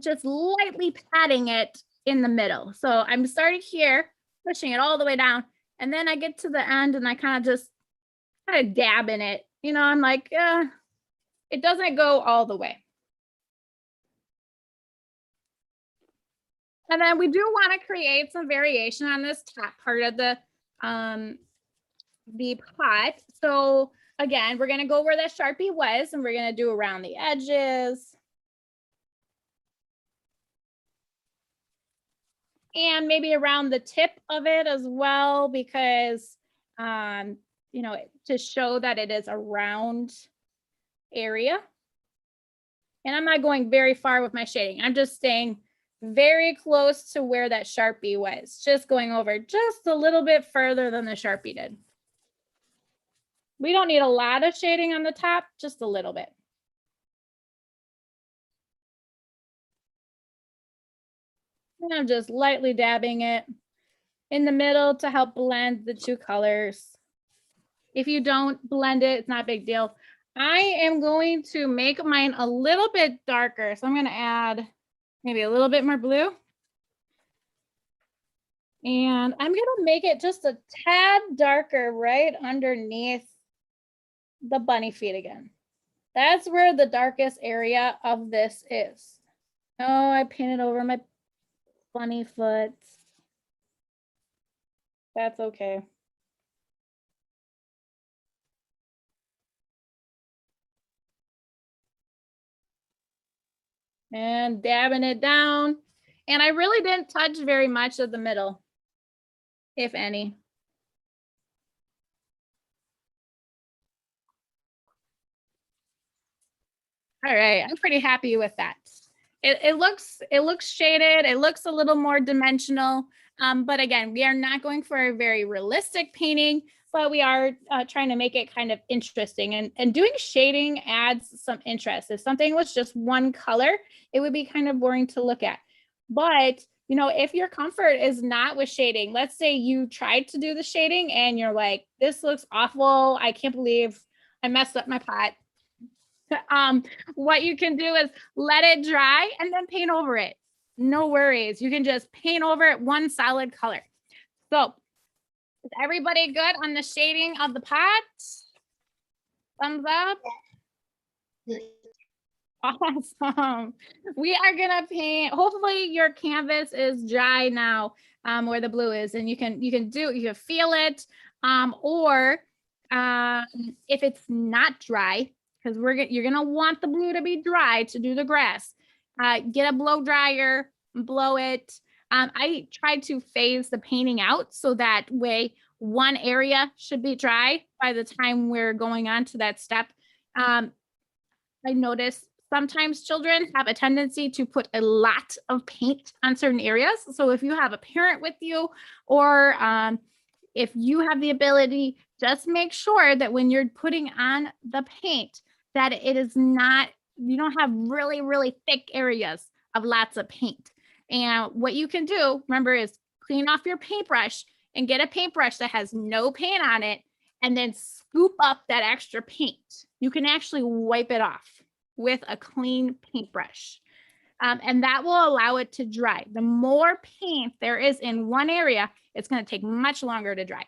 just lightly patting it in the middle. So I'm starting here, pushing it all the way down, and then I get to the end and I kind of dab in it. You know, I'm like, it doesn't go all the way. And then we do want to create some variation on this top part of the pot. So again, we're going to go where that Sharpie was, and we're going to do around the edges. And maybe around the tip of it as well, because, you know, to show that it is a round area. And I'm not going very far with my shading. I'm just staying very close to where that Sharpie was, just going over just a little bit further than the Sharpie did. We don't need a lot of shading on the top, just a little bit. And I'm just lightly dabbing it in the middle to help blend the two colors. If you don't blend it, it's not a big deal. I am going to make mine a little bit darker. So I'm going to add maybe a little bit more blue. And I'm going to make it just a tad darker right underneath the bunny feet again. That's where the darkest area of this is. Oh, I painted over my bunny foot. That's okay. And dabbing it down. And I really didn't touch very much of the middle, if any. All right, I'm pretty happy with that. It looks shaded. It looks a little more dimensional. But again, we are not going for a very realistic painting, but we are trying to make it kind of interesting. And doing shading adds some interest. If something was just one color, it would be kind of boring to look at. But you know, if your comfort is not with shading, let's say you tried to do the shading and you're like, this looks awful. I can't believe I messed up my pot. What you can do is let it dry and then paint over it. No worries. You can just paint over it one solid color. So is everybody good on the shading of the pot? Thumbs up. Awesome. We are gonna paint. Hopefully your canvas is dry now, where the blue is, and you can feel it. Or if it's not dry, because you're gonna want the blue to be dry to do the grass. Get a blow dryer, blow it. I tried to phase the painting out so that way one area should be dry by the time we're going on to that step. I noticed sometimes children have a tendency to put a lot of paint on certain areas. So if you have a parent with you, or if you have the ability, just make sure that when you're putting on the paint, that it is not, you don't have really, really thick areas of lots of paint. And what you can do, remember, is clean off your paintbrush and get a paintbrush that has no paint on it, and then scoop up that extra paint. You can actually wipe it off with a clean paintbrush. And that will allow it to dry. The more paint there is in one area, it's going to take much longer to dry.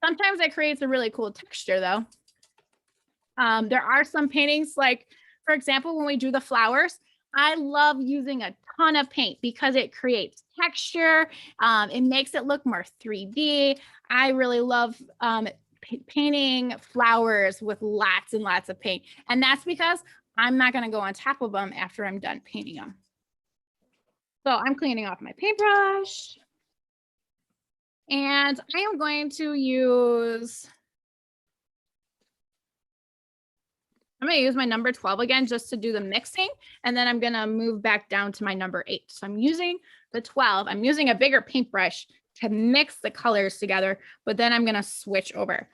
Sometimes it creates a really cool texture though. There are some paintings like, for example, when we do the flowers, I love using a ton of paint because it creates texture. It makes it look more 3D. I really love painting flowers with lots and lots of paint. And that's because I'm not going to go on top of them after I'm done painting them. So I'm cleaning off my paintbrush. And I am going to use, I'm going to use my number 12 again, just to do the mixing. And then I'm going to move back down to my number 8. So I'm using the 12. I'm using a bigger paintbrush to mix the colors together, but then I'm going to switch over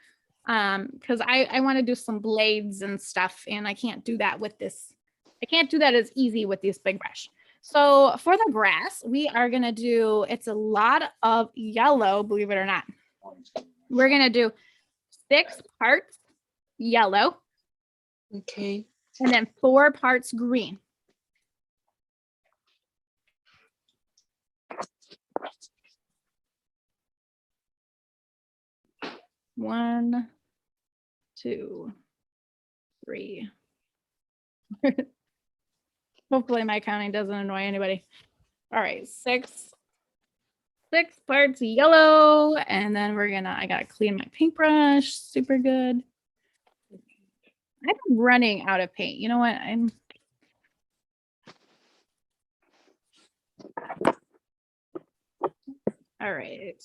because I want to do some blades and stuff. And I can't do that with this. I can't do that as easy with this big brush. So for the grass, we are going to do, it's a lot of yellow, believe it or not. We're going to do 6 parts yellow. Okay. And then 4 parts green. One, 2, 3. Hopefully my counting doesn't annoy anybody. All right, 6 parts yellow, and then I gotta clean my paintbrush super good. I'm running out of paint. You know what? All right.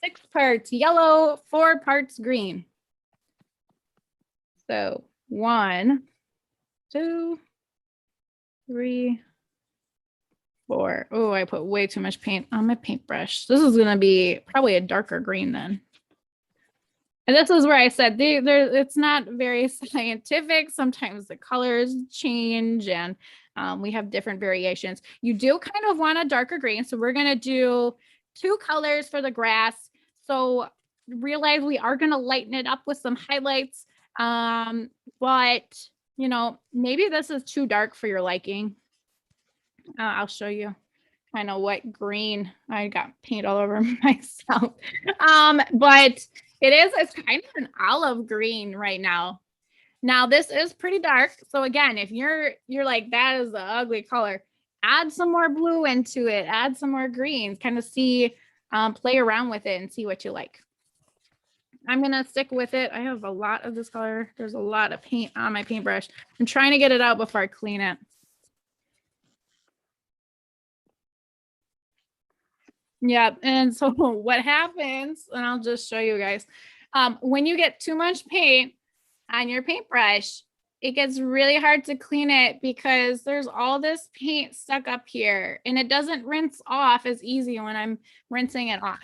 6 parts yellow, 4 parts green. So 1, 2, 3, 4. Oh, I put way too much paint on my paintbrush. This is gonna be probably a darker green then. And this is where I said it's not very scientific. Sometimes the colors change and we have different variations. You do kind of want a darker green. So we're gonna do 2 colors for the grass. So realize we are gonna lighten it up with some highlights. But you know, maybe this is too dark for your liking. I'll show you kind of what green. I got paint all over myself. But it's kind of an olive green right now. Now this is pretty dark. So again, if you're like, that is the ugly color, add some more blue into it, add some more green, kind of see, play around with it and see what you like. I'm gonna stick with it. I have a lot of this color. There's a lot of paint on my paintbrush. I'm trying to get it out before I clean it. Yep. And so what happens, and I'll just show you guys, when you get too much paint on your paintbrush, it gets really hard to clean it because there's all this paint stuck up here and it doesn't rinse off as easy when I'm rinsing it off.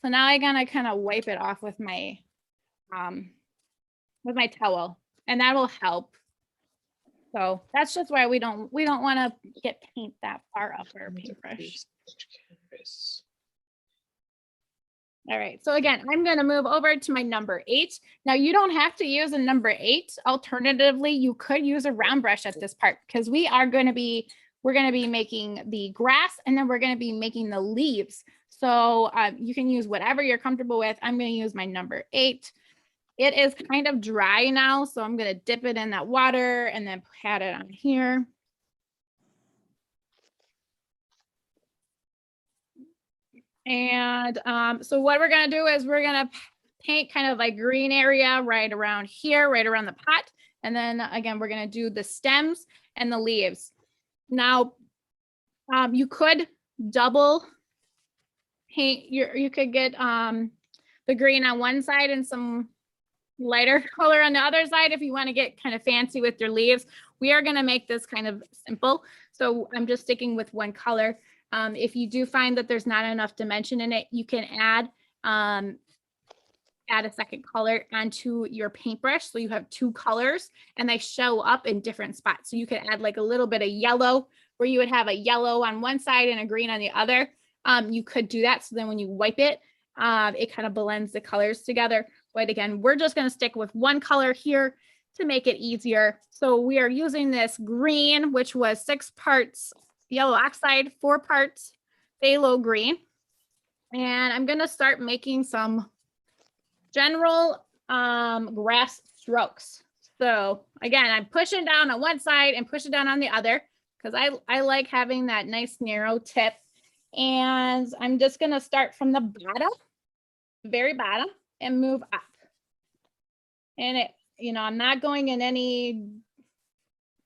So now I gotta kind of wipe it off with my towel, and that will help. So that's just why we don't want to get paint that far up our paintbrush. All right, so again, I'm going to move over to my number 8. Now you don't have to use a number 8. Alternatively, you could use a round brush at this part because we're going to be making the grass and then we're going to be making the leaves. So you can use whatever you're comfortable with. I'm going to use my number 8. It is kind of dry now, so I'm going to dip it in that water and then pat it on here. And so what we're going to do is we're going to paint kind of like green area right around here, right around the pot. And then again, we're going to do the stems and the leaves. Now, you could double paint, you could get the green on one side and some lighter color on the other side if you want to get kind of fancy with your leaves. We are going to make this kind of simple. So I'm just sticking with one color. If you do find that there's not enough dimension in it, you can add a second color onto your paintbrush. So you have 2 colors and they show up in different spots. So you could add like a little bit of yellow where you would have a yellow on one side and a green on the other. You could do that. So then when you wipe it, it kind of blends the colors together. But again, we're just going to stick with one color here to make it easier. So we are using this green, which was 6 parts yellow oxide, 4 parts phthalo green. And I'm going to start making some general grass strokes. So again, I'm pushing down on one side and pushing down on the other because I like having that nice narrow tip. And I'm just gonna start from the bottom, very bottom, and move up. And it, you know, I'm not going in any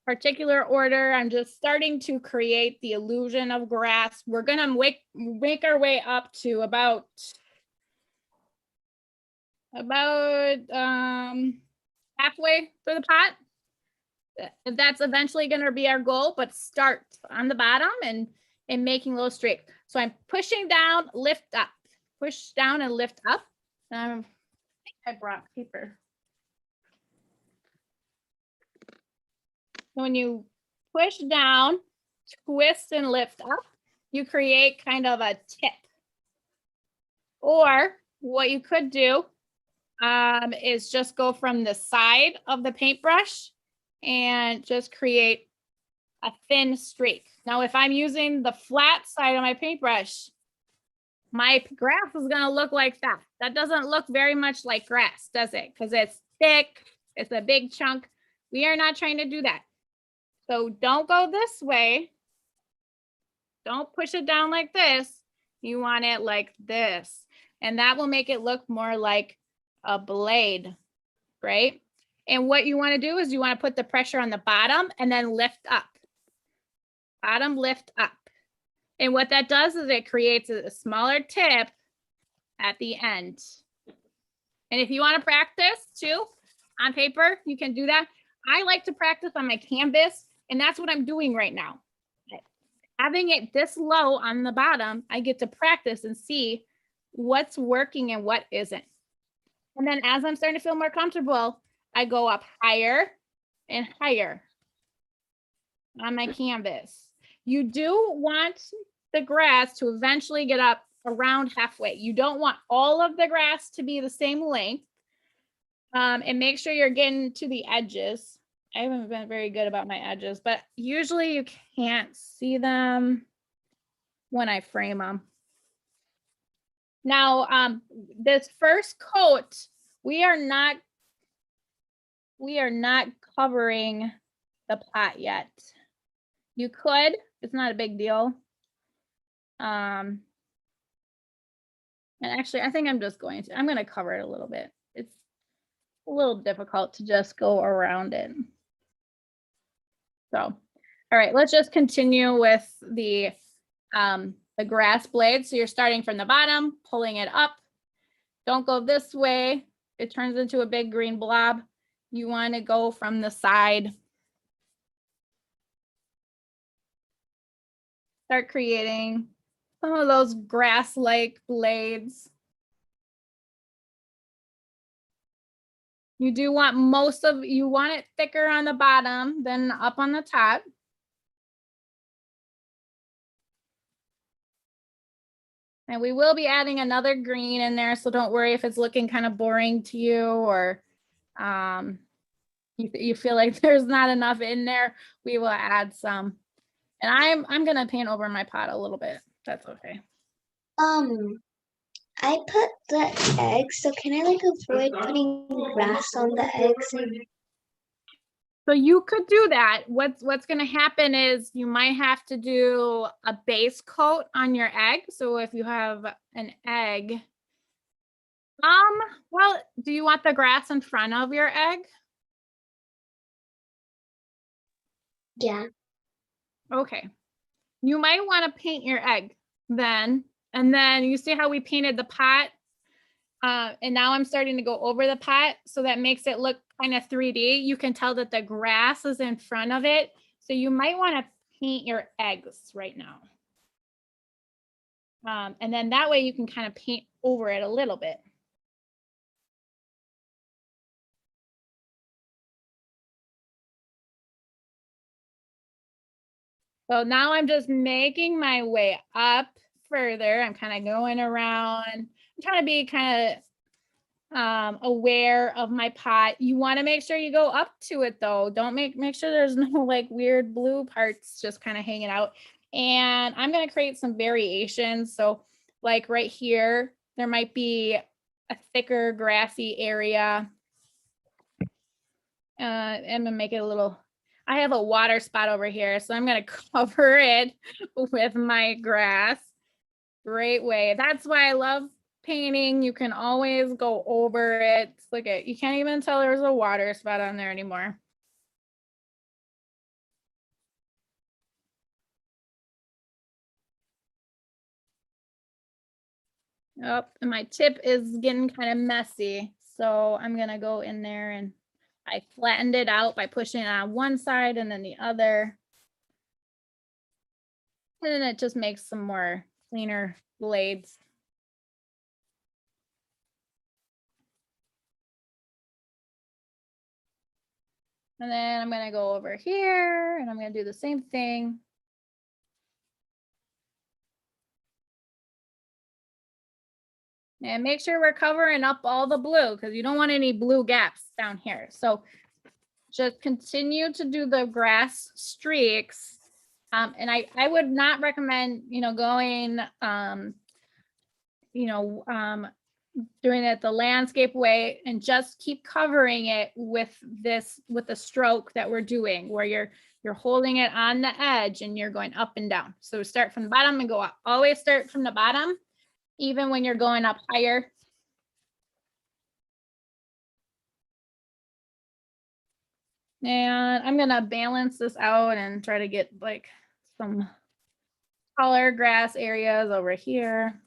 particular order. I'm just starting to create the illusion of grass. We're gonna make our way up to about halfway through the pot. That's eventually going to be our goal, but start on the bottom and making those streaks. So I'm pushing down, lift up, push down and lift up. I think I brought paper. When you push down, twist and lift up, you create kind of a tip. Or what you could do is just go from the side of the paintbrush and just create a thin streak. Now, if I'm using the flat side of my paintbrush, my grass is gonna look like that. That doesn't look very much like grass, does it? Because it's thick, it's a big chunk. We are not trying to do that. So don't go this way. Don't push it down like this. You want it like this. And that will make it look more like a blade, right? And what you want to do is you want to put the pressure on the bottom and then lift up. Bottom, lift up. And what that does is it creates a smaller tip at the end. And if you want to practice too on paper, you can do that. I like to practice on my canvas, and that's what I'm doing right now. Having it this low on the bottom, I get to practice and see what's working and what isn't. And then as I'm starting to feel more comfortable, I go up higher and higher on my canvas. You do want the grass to eventually get up around halfway. You don't want all of the grass to be the same length. And make sure you're getting to the edges. I haven't been very good about my edges, but usually you can't see them when I frame them. Now, this first coat, we are not covering the pot yet. You could, it's not a big deal. And actually, I think I'm going to cover it a little bit. It's a little difficult to just go around it. So, all right, let's just continue with the grass blade. So you're starting from the bottom, pulling it up. Don't go this way. It turns into a big green blob. You want to go from the side. Start creating some of those grass-like blades. You do want you want it thicker on the bottom than up on the top. And we will be adding another green in there, so don't worry if it's looking kind of boring to you or you feel like there's not enough in there. We will add some. And I'm gonna paint over my pot a little bit. That's okay. I put the eggs, so can I like avoid putting grass on the eggs? So you could do that. What's going to happen is you might have to do a base coat on your egg. So if you have an egg, well, do you want the grass in front of your egg? Yeah. Okay. You might want to paint your egg then. And then you see how we painted the pot? And now I'm starting to go over the pot. So that makes it look kind of 3D. You can tell that the grass is in front of it. So you might want to paint your eggs right now. And then that way you can kind of paint over it a little bit. So now I'm just making my way up further. I'm kind of going around. I'm trying to be kind of aware of my pot. You want to make sure you go up to it though. Don't make sure there's no like weird blue parts just kind of hanging out. And I'm going to create some variations. So like right here, there might be a thicker grassy area. I'm gonna make it a little, I have a water spot over here, so I'm gonna cover it with my grass. Great way. That's why I love painting. You can always go over it. Look at, you can't even tell there's a water spot on there anymore. Oh, and my tip is getting kind of messy. So I'm gonna go in there and I flattened it out by pushing it on one side and then the other. And then it just makes some more cleaner blades. And then I'm gonna go over here and I'm gonna do the same thing. And make sure we're covering up all the blue because you don't want any blue gaps down here. So just continue to do the grass streaks. And I would not recommend, going, doing it the landscape way, and just keep covering it with the stroke that we're doing, where you're holding it on the edge and you're going up and down. So start from the bottom and go up. Always start from the bottom, even when you're going up higher. And I'm gonna balance this out and try to get like some taller grass areas over here.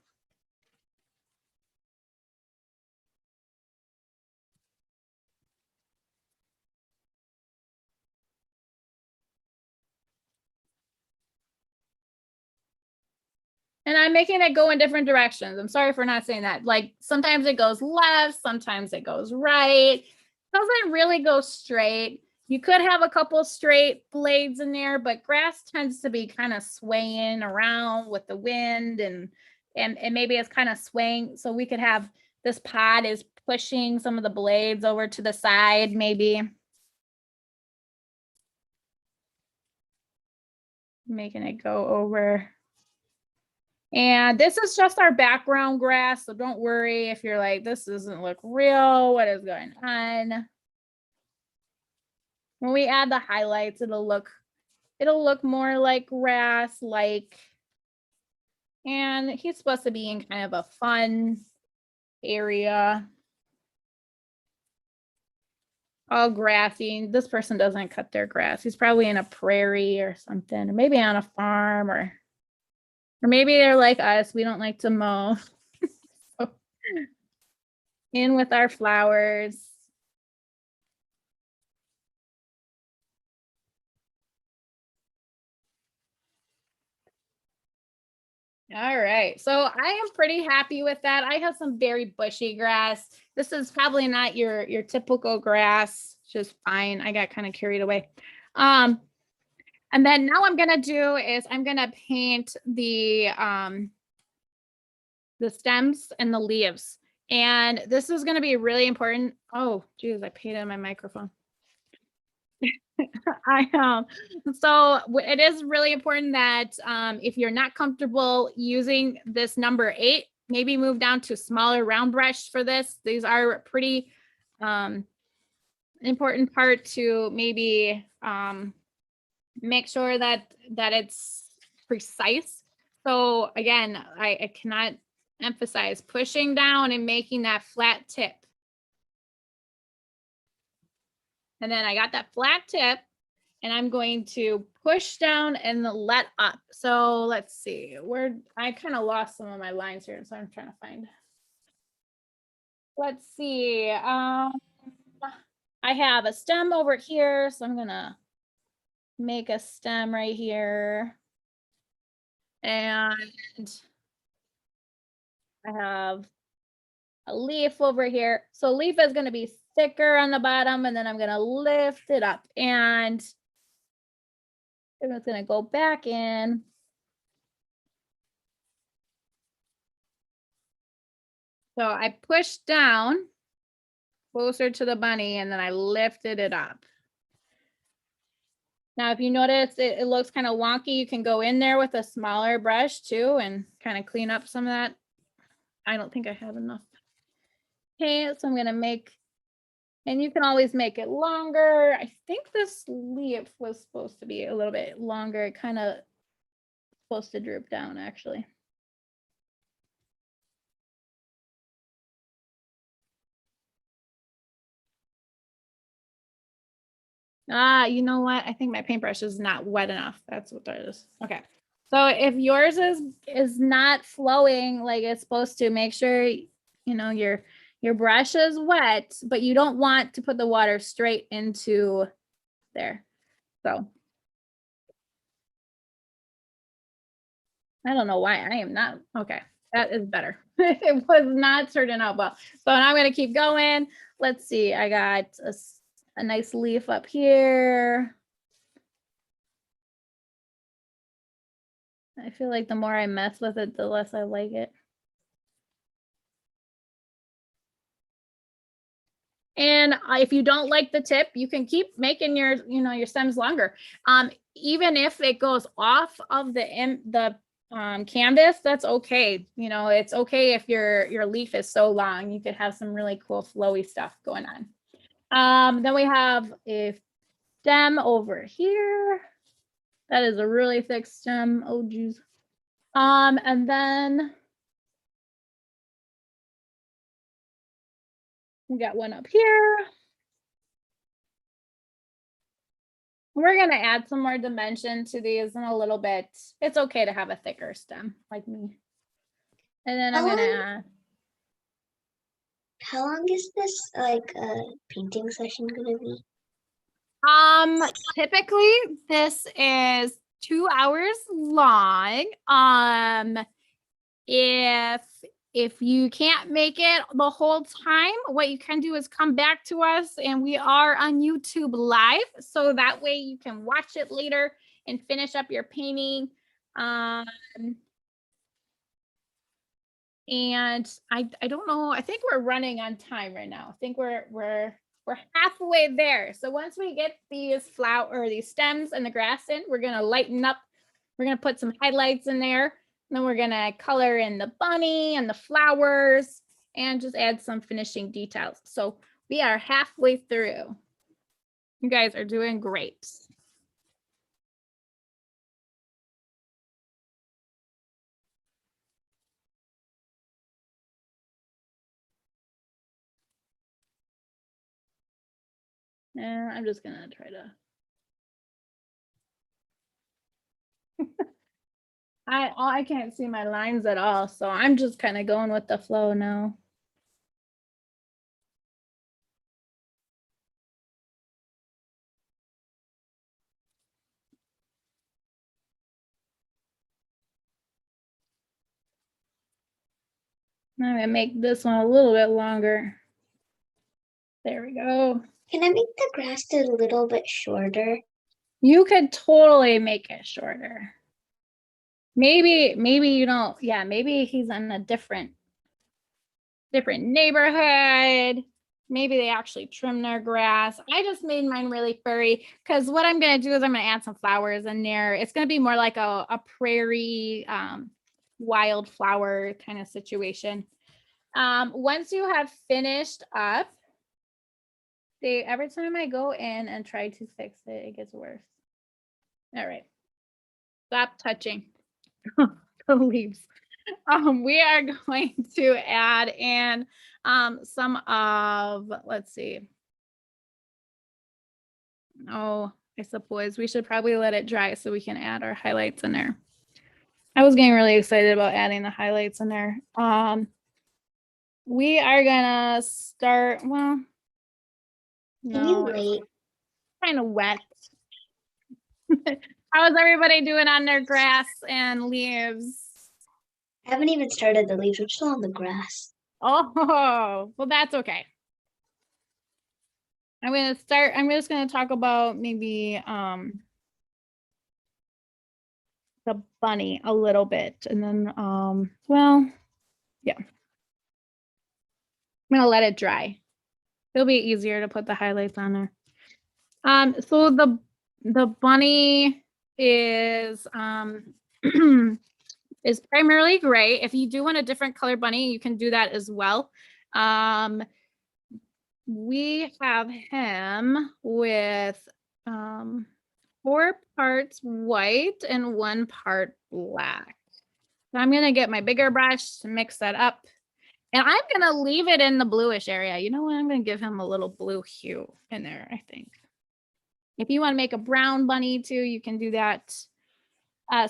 And I'm making it go in different directions. I'm sorry for not saying that. Like sometimes it goes left, sometimes it goes right. It doesn't really go straight. You could have a couple straight blades in there, but grass tends to be kind of swaying around with the wind and maybe it's kind of swaying. So we could have this pod is pushing some of the blades over to the side, maybe. Making it go over. And this is just our background grass, so don't worry if you're like, this doesn't look real, what is going on? When we add the highlights, it'll look more like grass, and he's supposed to be in kind of a fun area. All grassy. This person doesn't cut their grass. He's probably in a prairie or something, or maybe on a farm, or maybe they're like us, we don't like to mow. So, in with our flowers. All right, so I am pretty happy with that. I have some very bushy grass. This is probably not your typical grass, just fine. I got kind of carried away. And then now I'm gonna do is I'm gonna paint the stems and the leaves. And this is gonna be really important. Oh, geez, I painted my microphone. So it is really important that if you're not comfortable using this number 8, maybe move down to smaller round brush for this. These are pretty important part to maybe make sure that it's precise. So again, I cannot emphasize pushing down and making that flat tip. And then I got that flat tip and I'm going to push down and let up. So let's see where I kind of lost some of my lines here. So I'm trying to find. Let's see. I have a stem over here. So I'm going to make a stem right here. And I have a leaf over here. So leaf is going to be thicker on the bottom, and then I'm going to lift it up, and it's going to go back in. So I pushed down closer to the bunny, and then I lifted it up. Now, if you notice it looks kind of wonky, you can go in there with a smaller brush too and kind of clean up some of that. I don't think I have enough paint. So I'm gonna make, and you can always make it longer. I think this leaf was supposed to be a little bit longer. It kind of supposed to droop down actually. You know what? I think my paintbrush is not wet enough. That's what that is. Okay. So if yours is not flowing like it's supposed to, make sure you know your brush is wet, but you don't want to put the water straight into there. So I don't know why I am not okay. That is better. It was not turning out well. So now I'm gonna keep going. Let's see. I got a nice leaf up here. I feel like the more I mess with it, the less I like it. And if you don't like the tip, you can keep making your, you know, your stems longer. Even if it goes off of the canvas, that's okay. You know, it's okay if your leaf is so long. You could have some really cool flowy stuff going on. Then we have a stem over here. That is a really thick stem. Oh, geez. And then we got one up here. We're going to add some more dimension to these in a little bit. It's okay to have a thicker stem like me. And then I'm going to add. How long is this like painting session gonna be? Typically this is 2 hours long. If you can't make it the whole time, what you can do is come back to us, and we are on YouTube live. So that way you can watch it later and finish up your painting. And I don't know, I think we're running on time right now. I think we're halfway there. So once we get these these stems and the grass in, we're gonna lighten up. We're gonna put some highlights in there. And then we're gonna color in the bunny and the flowers and just add some finishing details. So we are halfway through. You guys are doing great. And I'm just gonna try to. I can't see my lines at all, so I'm just kind of going with the flow now. I'm gonna make this one a little bit longer. There we go. Can I make the grass a little bit shorter? You could totally make it shorter. Maybe you don't. Yeah, maybe he's in a different neighborhood. Maybe they actually trim their grass. I just made mine really furry because what I'm gonna do is I'm gonna add some flowers in there. It's gonna be more like a prairie wildflower kind of situation. Once you have finished up, see, every time I go in and try to fix it, it gets worse. All right, stop touching the leaves. We are going to add in some of, let's see. Oh, I suppose we should probably let it dry so we can add our highlights in there. I was getting really excited about adding the highlights in there. We are gonna start, well, no, it's kind of wet. How is everybody doing on their grass and leaves? I haven't even started the leaves. I'm still on the grass. Oh, well, that's okay. I'm just gonna talk about maybe the bunny a little bit, and then well, yeah. I'm gonna let it dry. It'll be easier to put the highlights on there. So the bunny is is primarily gray. If you do want a different color bunny, you can do that as well. We have him with 4 parts white and 1 part black. So I'm gonna get my bigger brush to mix that up. And I'm gonna leave it in the bluish area. You know what? I'm gonna give him a little blue hue in there, I think. If you want to make a brown bunny too, you can do that.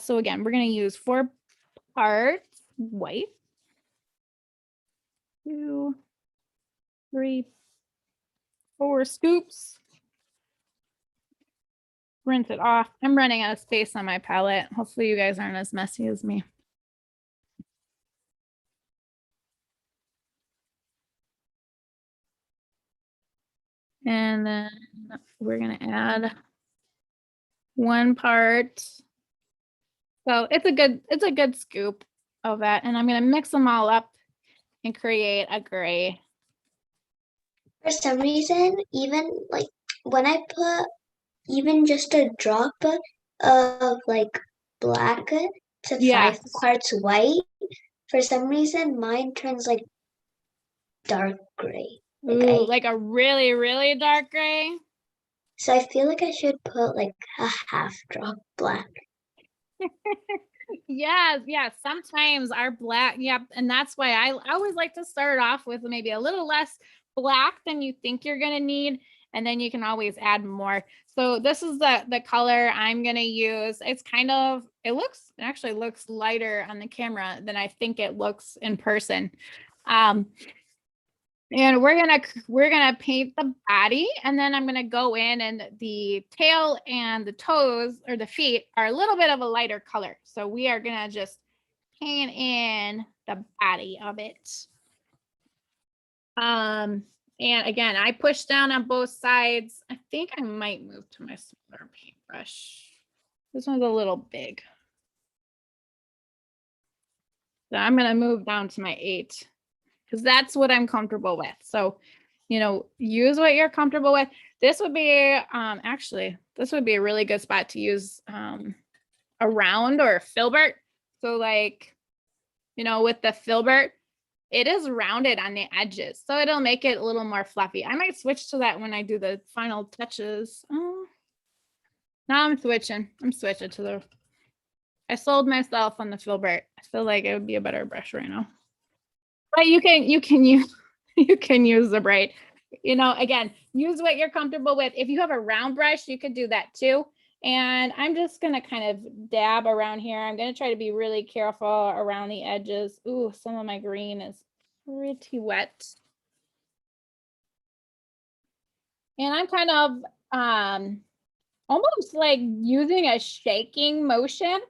So again, we're gonna use 4 parts white. 2, 3, 4 scoops. Rinse it off. I'm running out of space on my palette. Hopefully you guys aren't as messy as me. And then we're gonna add 1 part. So it's a good scoop of that. And I'm gonna mix them all up and create a gray. For some reason, even like when I put even just a drop of like black to Yeah. 5 parts white, for some reason mine turns like dark gray. Ooh, like a really, really dark gray. So I feel like I should put like a half drop black. Yes, yes. Sometimes our black, yep. And that's why I always like to start off with maybe a little less black than you think you're gonna need. And then you can always add more. So this is the color I'm gonna use. It's kind of, it actually looks lighter on the camera than I think it looks in person. And we're gonna paint the body, and then I'm gonna go in, and the tail and the toes or the feet are a little bit of a lighter color. So we are gonna just paint in the body of it. And again, I push down on both sides. I think I might move to my smaller paintbrush. This one's a little big. So I'm gonna move down to my 8. Because that's what I'm comfortable with. So, you know, use what you're comfortable with. This would be, actually, this would be a really good spot to use a round or a filbert. So like, you know, with the filbert, it is rounded on the edges. So it'll make it a little more fluffy. I might switch to that when I do the final touches. Oh, now I'm switching to the, I sold myself on the filbert. I feel like it would be a better brush right now. But you can use the bright, you know, again, use what you're comfortable with. If you have a round brush, you could do that too. And I'm just going to kind of dab around here. I'm going to try to be really careful around the edges. Ooh, some of my green is pretty wet. And I'm kind of almost like using a shaking motion.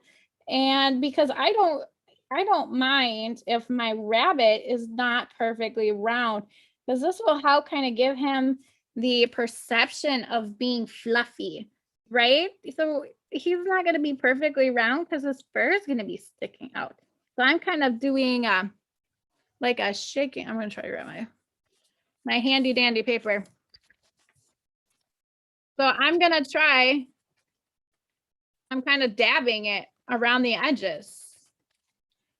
And because I don't mind if my rabbit is not perfectly round, because this will help kind of give him the perception of being fluffy, right? So he's not going to be perfectly round because his fur is going to be sticking out. So I'm kind of doing like a shaking. I'm going to try to grab my handy dandy paper. So I'm going to try, I'm kind of dabbing it around the edges.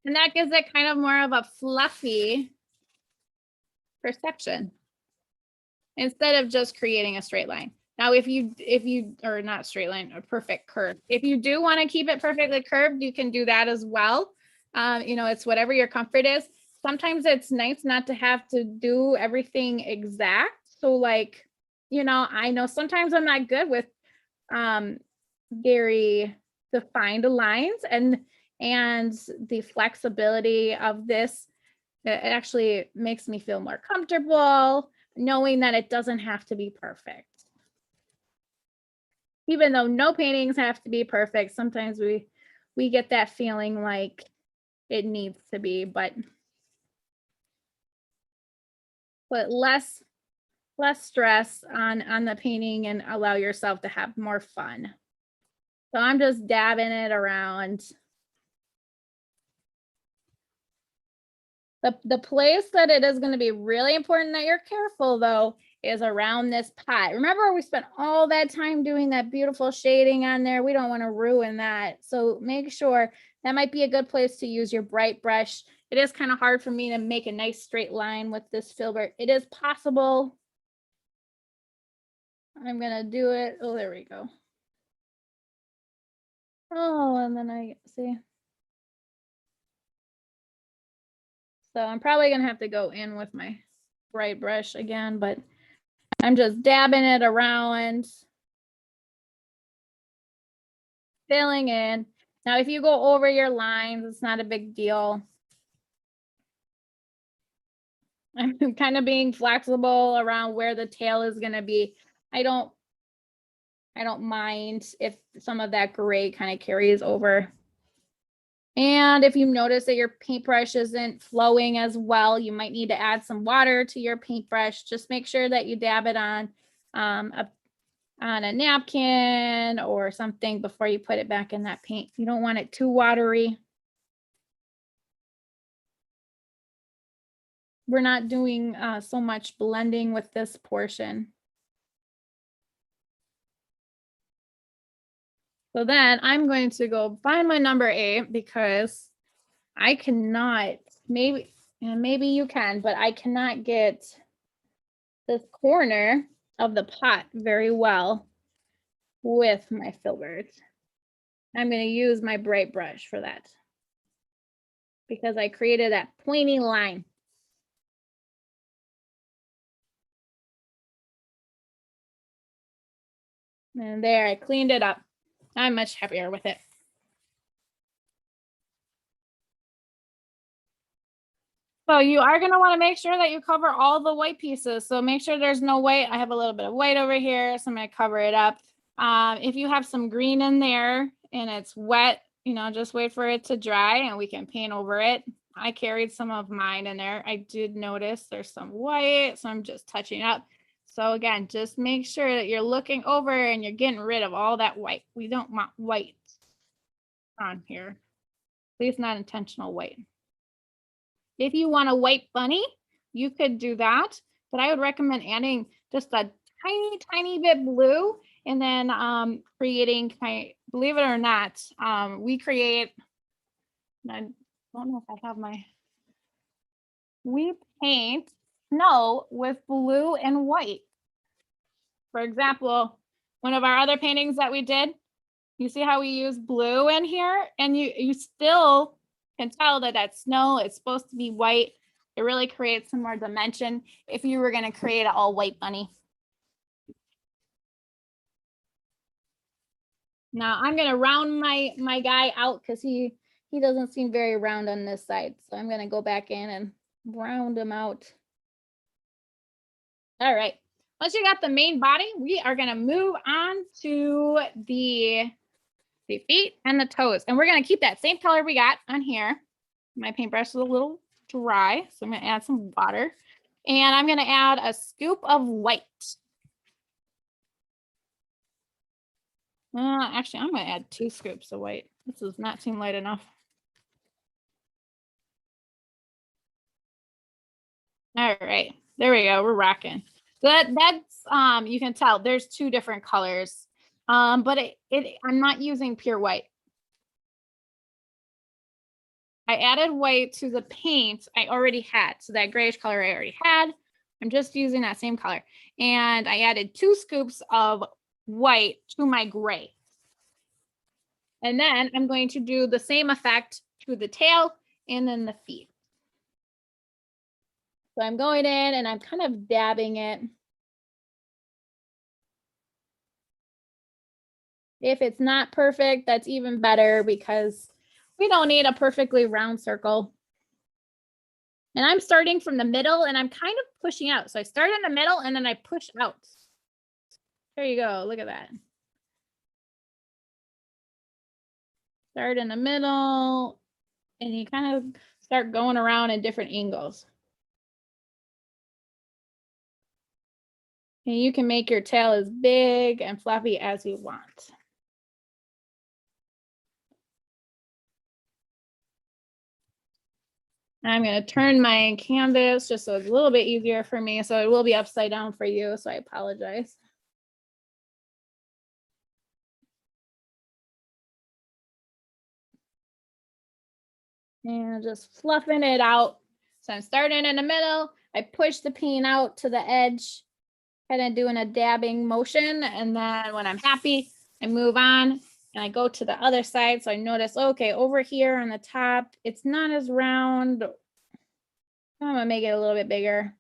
And that gives it kind of more of a fluffy perception instead of just creating a straight line. Now, if you, or not straight line, a perfect curve. If you do want to keep it perfectly curved, you can do that as well. You know, it's whatever your comfort is. Sometimes it's nice not to have to do everything exact. So like, you know, I know sometimes I'm not good with very defined lines, and the flexibility of this, it actually makes me feel more comfortable knowing that it doesn't have to be perfect. Even though no paintings have to be perfect, sometimes we get that feeling like it needs to be, but less stress on the painting and allow yourself to have more fun. So I'm just dabbing it around. The place that it is going to be really important that you're careful though is around this pot. Remember, we spent all that time doing that beautiful shading on there. We don't want to ruin that. So make sure that might be a good place to use your bright brush. it is kind of hard for me to make a nice straight line with this filbert. It is possible. I'm gonna do it. Oh, there we go. Oh, and then I see. So I'm probably gonna have to go in with my bright brush again, but I'm just dabbing it around, filling in. Now, if you go over your lines, it's not a big deal. I'm kind of being flexible around where the tail is gonna be. I don't mind if some of that gray kind of carries over. And if you notice that your paintbrush isn't flowing as well, you might need to add some water to your paintbrush. Just make sure that you dab it on a napkin or something before you put it back in that paint. You don't want it too watery. We're not doing so much blending with this portion. So then I'm going to go find my number 8 because I cannot, maybe you can, but I cannot get this corner of the pot very well with my filbert. I'm going to use my bright brush for that because I created that pointy line. And there, I cleaned it up. I'm much happier with it. So you are going to want to make sure that you cover all the white pieces. So make sure there's no white. I have a little bit of white over here, so I'm going to cover it up. If you have some green in there and it's wet, you know, just wait for it to dry and we can paint over it. I carried some of mine in there. I did notice there's some white, so I'm just touching up. So again, just make sure that you're looking over and you're getting rid of all that white. We don't want white on here, at least not intentional white. If you want a white bunny, you could do that, but I would recommend adding just a tiny bit blue and then creating, believe it or not, we create, I don't know if I have my, we paint snow with blue and white. For example, one of our other paintings that we did, you see how we use blue in here, and you still can tell that that's snow. It's supposed to be white. It really creates some more dimension if you were going to create an all white bunny. Now I'm going to round my guy out because he doesn't seem very round on this side. So I'm going to go back in and round him out. All right. Once you got the main body, we are going to move on to the feet and the toes. And we're going to keep that same color we got on here. My paintbrush is a little dry, so I'm going to add some water. And I'm going to add a scoop of white. Actually, I'm going to add 2 scoops of white. This does not seem light enough. All right, there we go. We're rocking. So that's you can tell there's 2 different colors, but I'm not using pure white. I added white to the paint I already had. So that grayish color I already had, I'm just using that same color. And I added 2 scoops of white to my gray. And then I'm going to do the same effect to the tail and then the feet. So I'm going in and I'm kind of dabbing it. If it's not perfect, that's even better because we don't need a perfectly round circle. And I'm starting from the middle and I'm kind of pushing out. So I start in the middle and then I push out. There you go. Look at that. Start in the middle and you kind of start going around in different angles. And you can make your tail as big and fluffy as you want. I'm going to turn my canvas just so it's a little bit easier for me. So it will be upside down for you. So I apologize. And just fluffing it out. So I'm starting in the middle. I push the paint out to the edge, kind of doing a dabbing motion. And then when I'm happy, I move on and I go to the other side. So I notice, okay, over here on the top, it's not as round. I'm gonna make it a little bit bigger.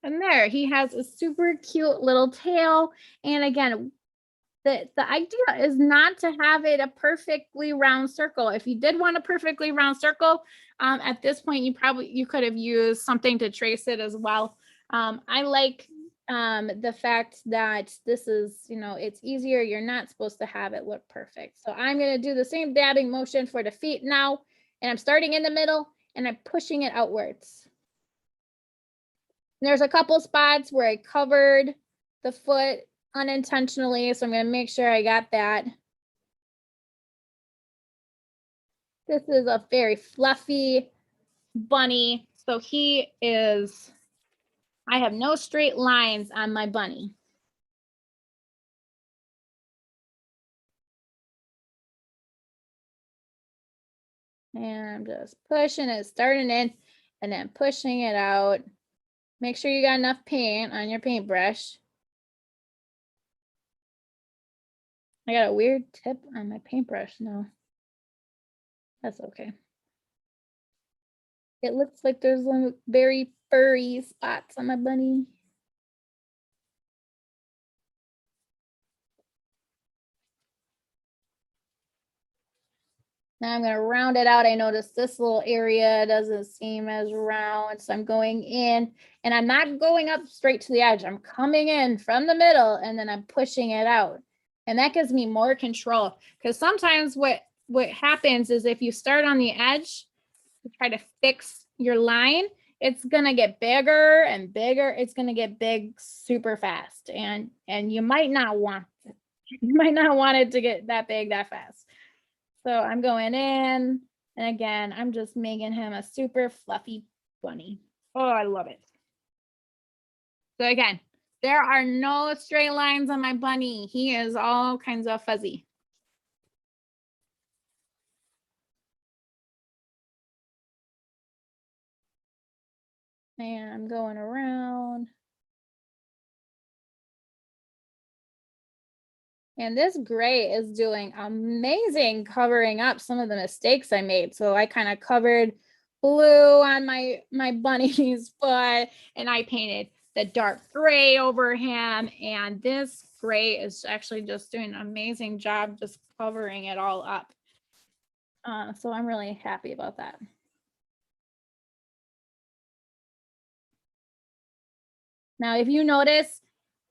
And there, he has a super cute little tail. And again, the idea is not to have it a perfectly round circle. If you did want a perfectly round circle, at this point, you could have used something to trace it as well. I like the fact that this is, it's easier. You're not supposed to have it look perfect. So I'm going to do the same dabbing motion for the feet now. And I'm starting in the middle and I'm pushing it outwards. And there's a couple spots where I covered the foot unintentionally, so I'm going to make sure I got that. This is a very fluffy bunny. So I have no straight lines on my bunny. And I'm just pushing it, starting in, and then pushing it out. Make sure you got enough paint on your paintbrush. I got a weird tip on my paintbrush now. That's okay. It looks like there's some very furry spots on my bunny. Now I'm going to round it out. I notice this little area doesn't seem as round. So I'm going in and I'm not going up straight to the edge. I'm coming in from the middle and then I'm pushing it out. And that gives me more control, because sometimes what happens is if you start on the edge to try to fix your line, it's going to get bigger and bigger. It's going to get big super fast. And you might not want it. You might not want it to get that big that fast. So I'm going in, and again, I'm just making him a super fluffy bunny. Oh, I love it. So again, there are no straight lines on my bunny. He is all kinds of fuzzy. And I'm going around. And this gray is doing amazing covering up some of the mistakes I made. So I kind of covered blue on my bunny's foot, and I painted the dark gray over him. And this gray is actually just doing an amazing job just covering it all up. So I'm really happy about that. Now, if you notice,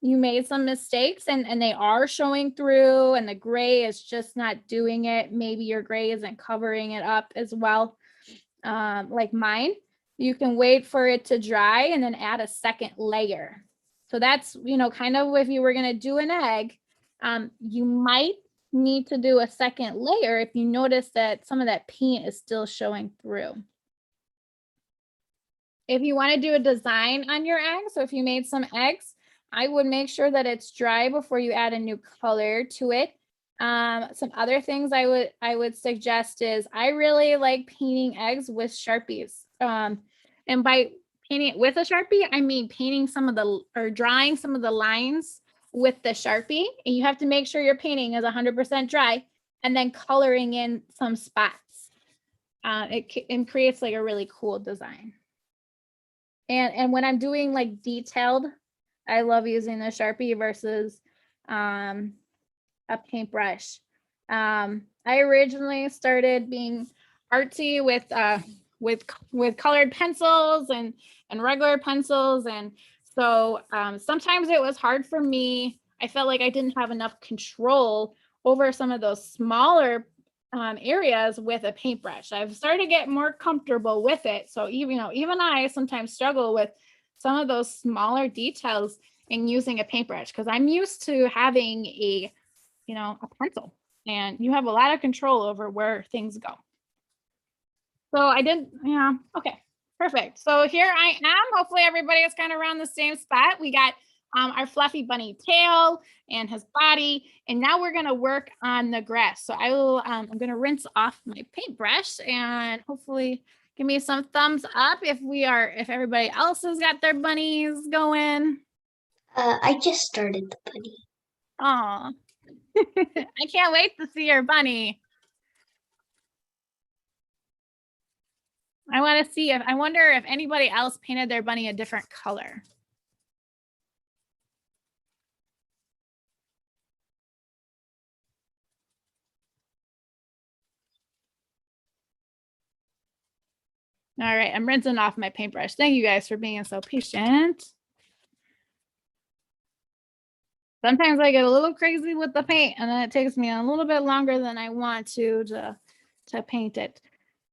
you made some mistakes and they are showing through, and the gray is just not doing it. Maybe your gray isn't covering it up as well, like mine. You can wait for it to dry and then add a second layer. So that's, kind of if you were going to do an egg, you might need to do a second layer if you notice that some of that paint is still showing through. If you want to do a design on your egg, so if you made some eggs, I would make sure that it's dry before you add a new color to it. Some other things I would suggest is I really like painting eggs with Sharpies. And by painting it with a Sharpie, I mean painting drawing some of the lines with the Sharpie. And you have to make sure your painting is 100% dry, and then coloring in some spots. It creates like a really cool design. And when I'm doing like detailed, I love using the Sharpie versus a paintbrush. I originally started being artsy with colored pencils and regular pencils, and so sometimes it was hard for me. I felt like I didn't have enough control over some of those smaller areas with a paintbrush. I've started to get more comfortable with it. So even I sometimes struggle with some of those smaller details in using a paintbrush, because I'm used to having a pencil, and you have a lot of control over where things go. So okay, perfect. So here I am. Hopefully everybody is kind of around the same spot. We got our fluffy bunny tail and his body. And now we're gonna work on the grass. So I'm gonna rinse off my paintbrush and hopefully give me some thumbs up if everybody else has got their bunnies going. I just started the bunny. Aw. I can't wait to see your bunny. I wonder if anybody else painted their bunny a different color. All right, I'm rinsing off my paintbrush. Thank you guys for being so patient. Sometimes I get a little crazy with the paint and then it takes me a little bit longer than I want to paint it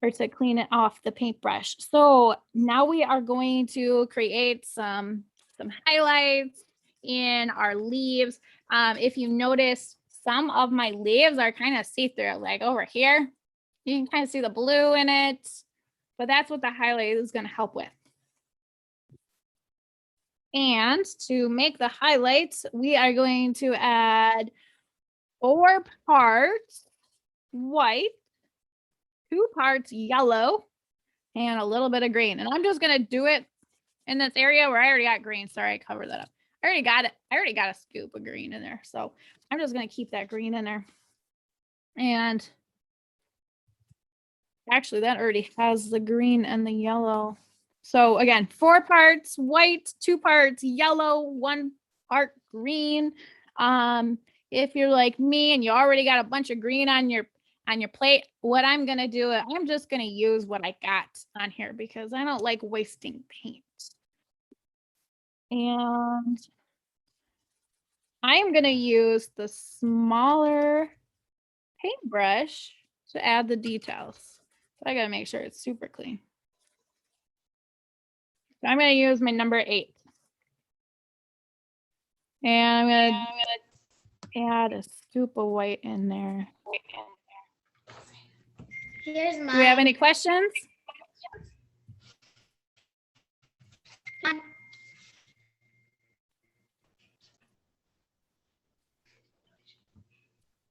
or to clean it off the paintbrush. So now we are going to create some highlights in our leaves. If you notice, some of my leaves are kind of see-through, like over here. You can kind of see the blue in it, but that's what the highlight is going to help with. And to make the highlights, we are going to add 4 parts white, 2 parts yellow, and a little bit of green. And I'm just going to do it in this area where I already got green. Sorry, I covered that up. I already got it. I already got a scoop of green in there. So I'm just going to keep that green in there. And actually, that already has the green and the yellow. So again, 4 parts white, 2 parts yellow, 1 part green. If you're like me and you already got a bunch of green on your plate, what I'm gonna do, I'm just gonna use what I got on here because I don't like wasting paint. And I'm gonna use the smaller paintbrush to add the details. So I gotta make sure it's super clean. So I'm going to use my number 8. And I'm going to add a scoop of white in there. Here's Do we have any questions?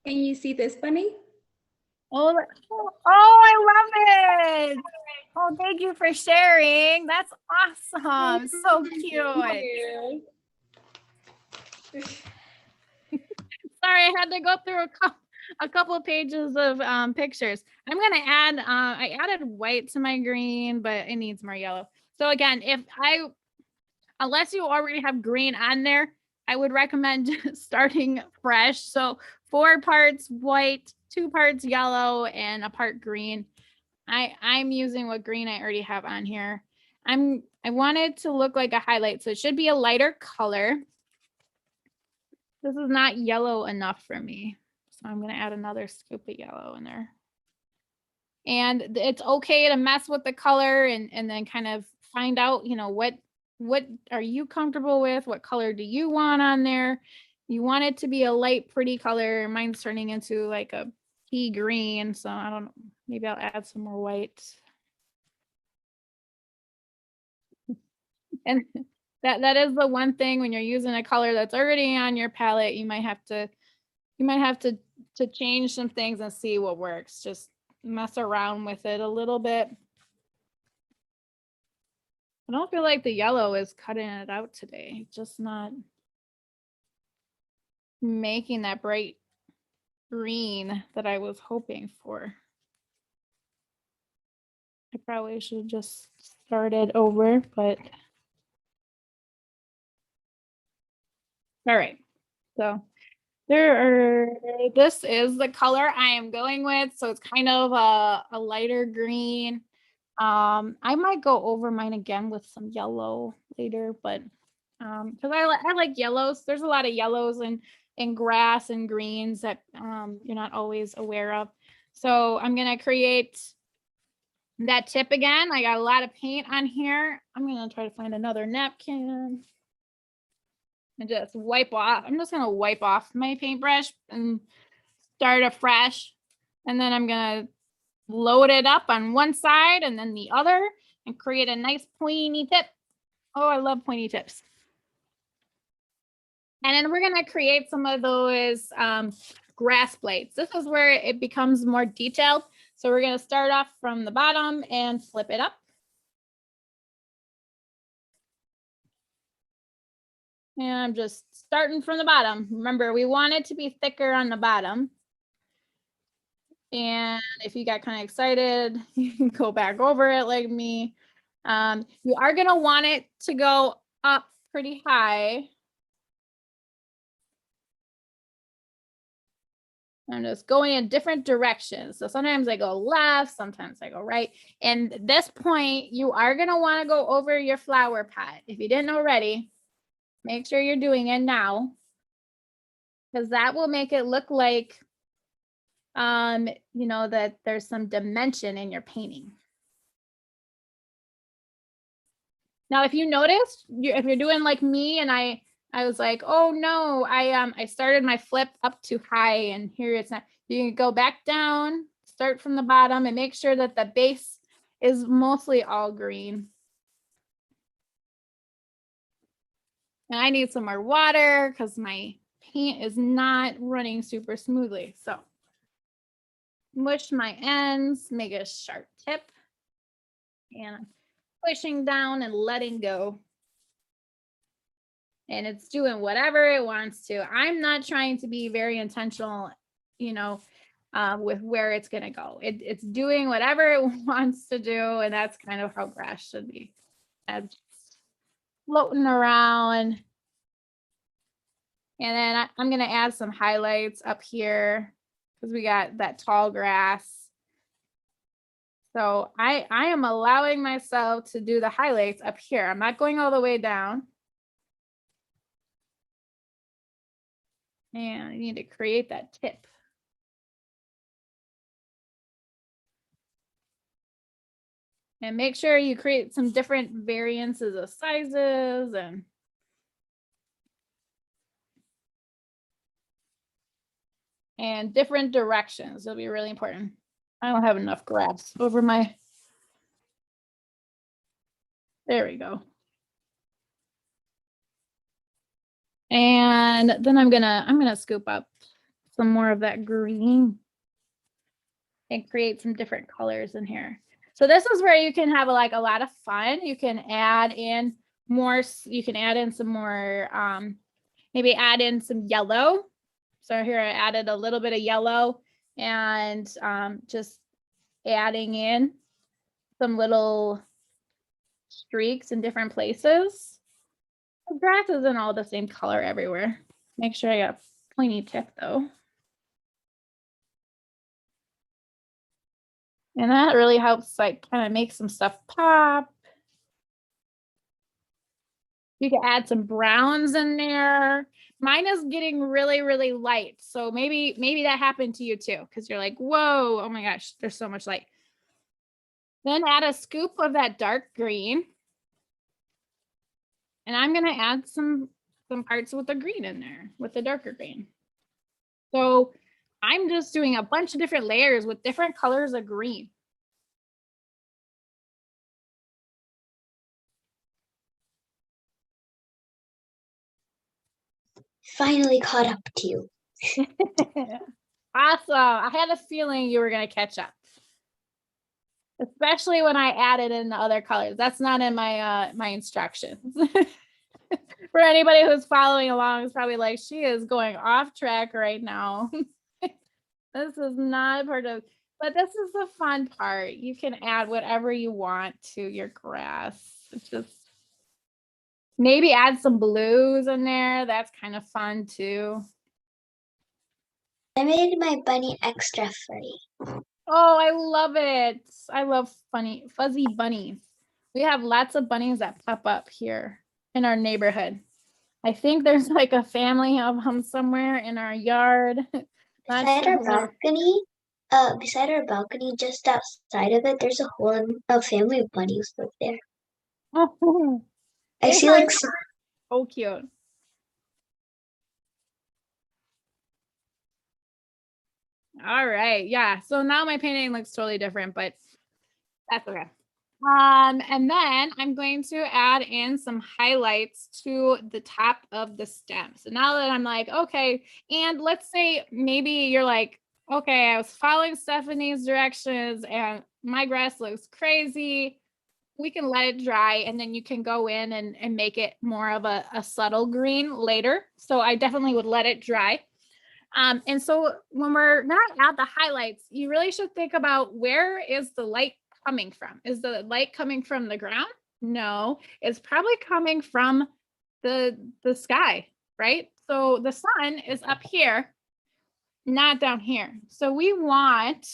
Can you see this bunny? Oh, I love it. Oh, thank you for sharing. That's awesome. So cute. Sorry, I had to go through a couple of pages of pictures. I'm gonna add, I added white to my green, but it needs more yellow. So again, unless you already have green on there, I would recommend starting fresh. So 4 parts white, 2 parts yellow, and a part green. I'm using what green I already have on here. I want it to look like a highlight, so it should be a lighter color. This is not yellow enough for me, so I'm going to add another scoop of yellow in there. And it's okay to mess with the color and then kind of find out, you know, what are you comfortable with? What color do you want on there? You want it to be a light, pretty color. Mine's turning into like a pea green, so I don't know. Maybe I'll add some more white. And that is the one thing when you're using a color that's already on your palette, you might have to change some things and see what works. Just mess around with it a little bit. I don't feel like the yellow is cutting it out today. Just not making that bright green that I was hoping for. I probably should have just started over, but all right. So this is the color I am going with. So it's kind of a lighter green. I might go over mine again with some yellow later, but because I like yellows. There's a lot of yellows in grass and greens that you're not always aware of. So I'm gonna create that tip again. I got a lot of paint on here. I'm gonna try to find another napkin and just wipe off. I'm just gonna wipe off my paintbrush and start afresh. And then I'm gonna load it up on one side and then the other and create a nice pointy tip. Oh, I love pointy tips. And then we're going to create some of those grass blades. This is where it becomes more detailed. So we're going to start off from the bottom and flip it up. And I'm just starting from the bottom. Remember, we want it to be thicker on the bottom. And if you got kind of excited, you can go back over it like me. You are going to want it to go up pretty high. I'm just going in different directions. So sometimes I go left, sometimes I go right. And at this point, you are going to want to go over your flower pot. If you didn't already, make sure you're doing it now, because that will make it look like, you know, that there's some dimension in your painting. Now, if you notice, if you're doing like me and I was like, oh no, I started my flip up too high and here it's not. You can go back down, start from the bottom and make sure that the base is mostly all green. And I need some more water because my paint is not running super smoothly. So mush my ends, make a sharp tip. And I'm pushing down and letting go. And it's doing whatever it wants to. I'm not trying to be very intentional, you know, with where it's going to go. It's doing whatever it wants to do. And that's kind of how grass should be. It's floating around. And then I'm going to add some highlights up here because we got that tall grass. So I am allowing myself to do the highlights up here. I'm not going all the way down. And I need to create that tip. And make sure you create some different variances of sizes and different directions. It'll be really important. I don't have enough grass over my, there we go. And then I'm gonna scoop up some more of that green and create some different colors in here. So this is where you can have like a lot of fun. You can add in more, you can add in some more, maybe add in some yellow. So here I added a little bit of yellow and just adding in some little streaks in different places. The grass isn't all the same color everywhere. Make sure I got a pointy tip though. And that really helps like kind of make some stuff pop. You can add some browns in there. Mine is getting really, really light. So maybe that happened to you too, because you're like, whoa, oh my gosh, there's so much light. Then add a scoop of that dark green. And I'm going to add some parts with the green in there, with the darker green. So I'm just doing a bunch of different layers with different colors of green. Finally caught up to you. Awesome. I had a feeling you were going to catch up. Especially when I added in the other colors. That's not in my my instructions. For anybody who's following along, it's probably like, she is going off track right now. This is not part of, but this is the fun part. You can add whatever you want to your grass. It's just, maybe add some blues in there. That's kind of fun too. I made my bunny extra furry. Oh, I love it. I love fuzzy bunnies. We have lots of bunnies that pop up here in our neighborhood. I think there's like a family of them somewhere in our yard. Beside our balcony, just outside of it, there's a family of bunnies live there. Oh, I see like so cute. All right. Yeah. So now my painting looks totally different, but that's okay. And then I'm going to add in some highlights to the top of the stem. So now that I'm like, okay, and let's say maybe you're like, okay, I was following Stephanie's directions and my grass looks crazy. We can let it dry and then you can go in and make it more of a subtle green later. So I definitely would let it dry. And so when we're gonna add the highlights, you really should think about where is the light coming from? Is the light coming from the ground? No, it's probably coming from the sky, right? So the sun is up here, not down here. So we want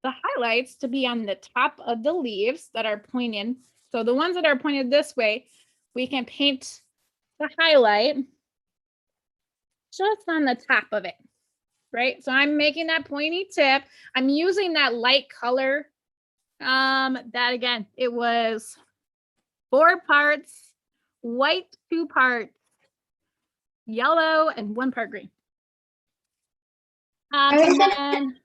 the highlights to be on the top of the leaves that are pointed. So the ones that are pointed this way, we can paint the highlight just on the top of it, right? So I'm making that pointy tip. I'm using that light color. That again, it was 4 parts white, 2 parts yellow, and 1 part green. And then,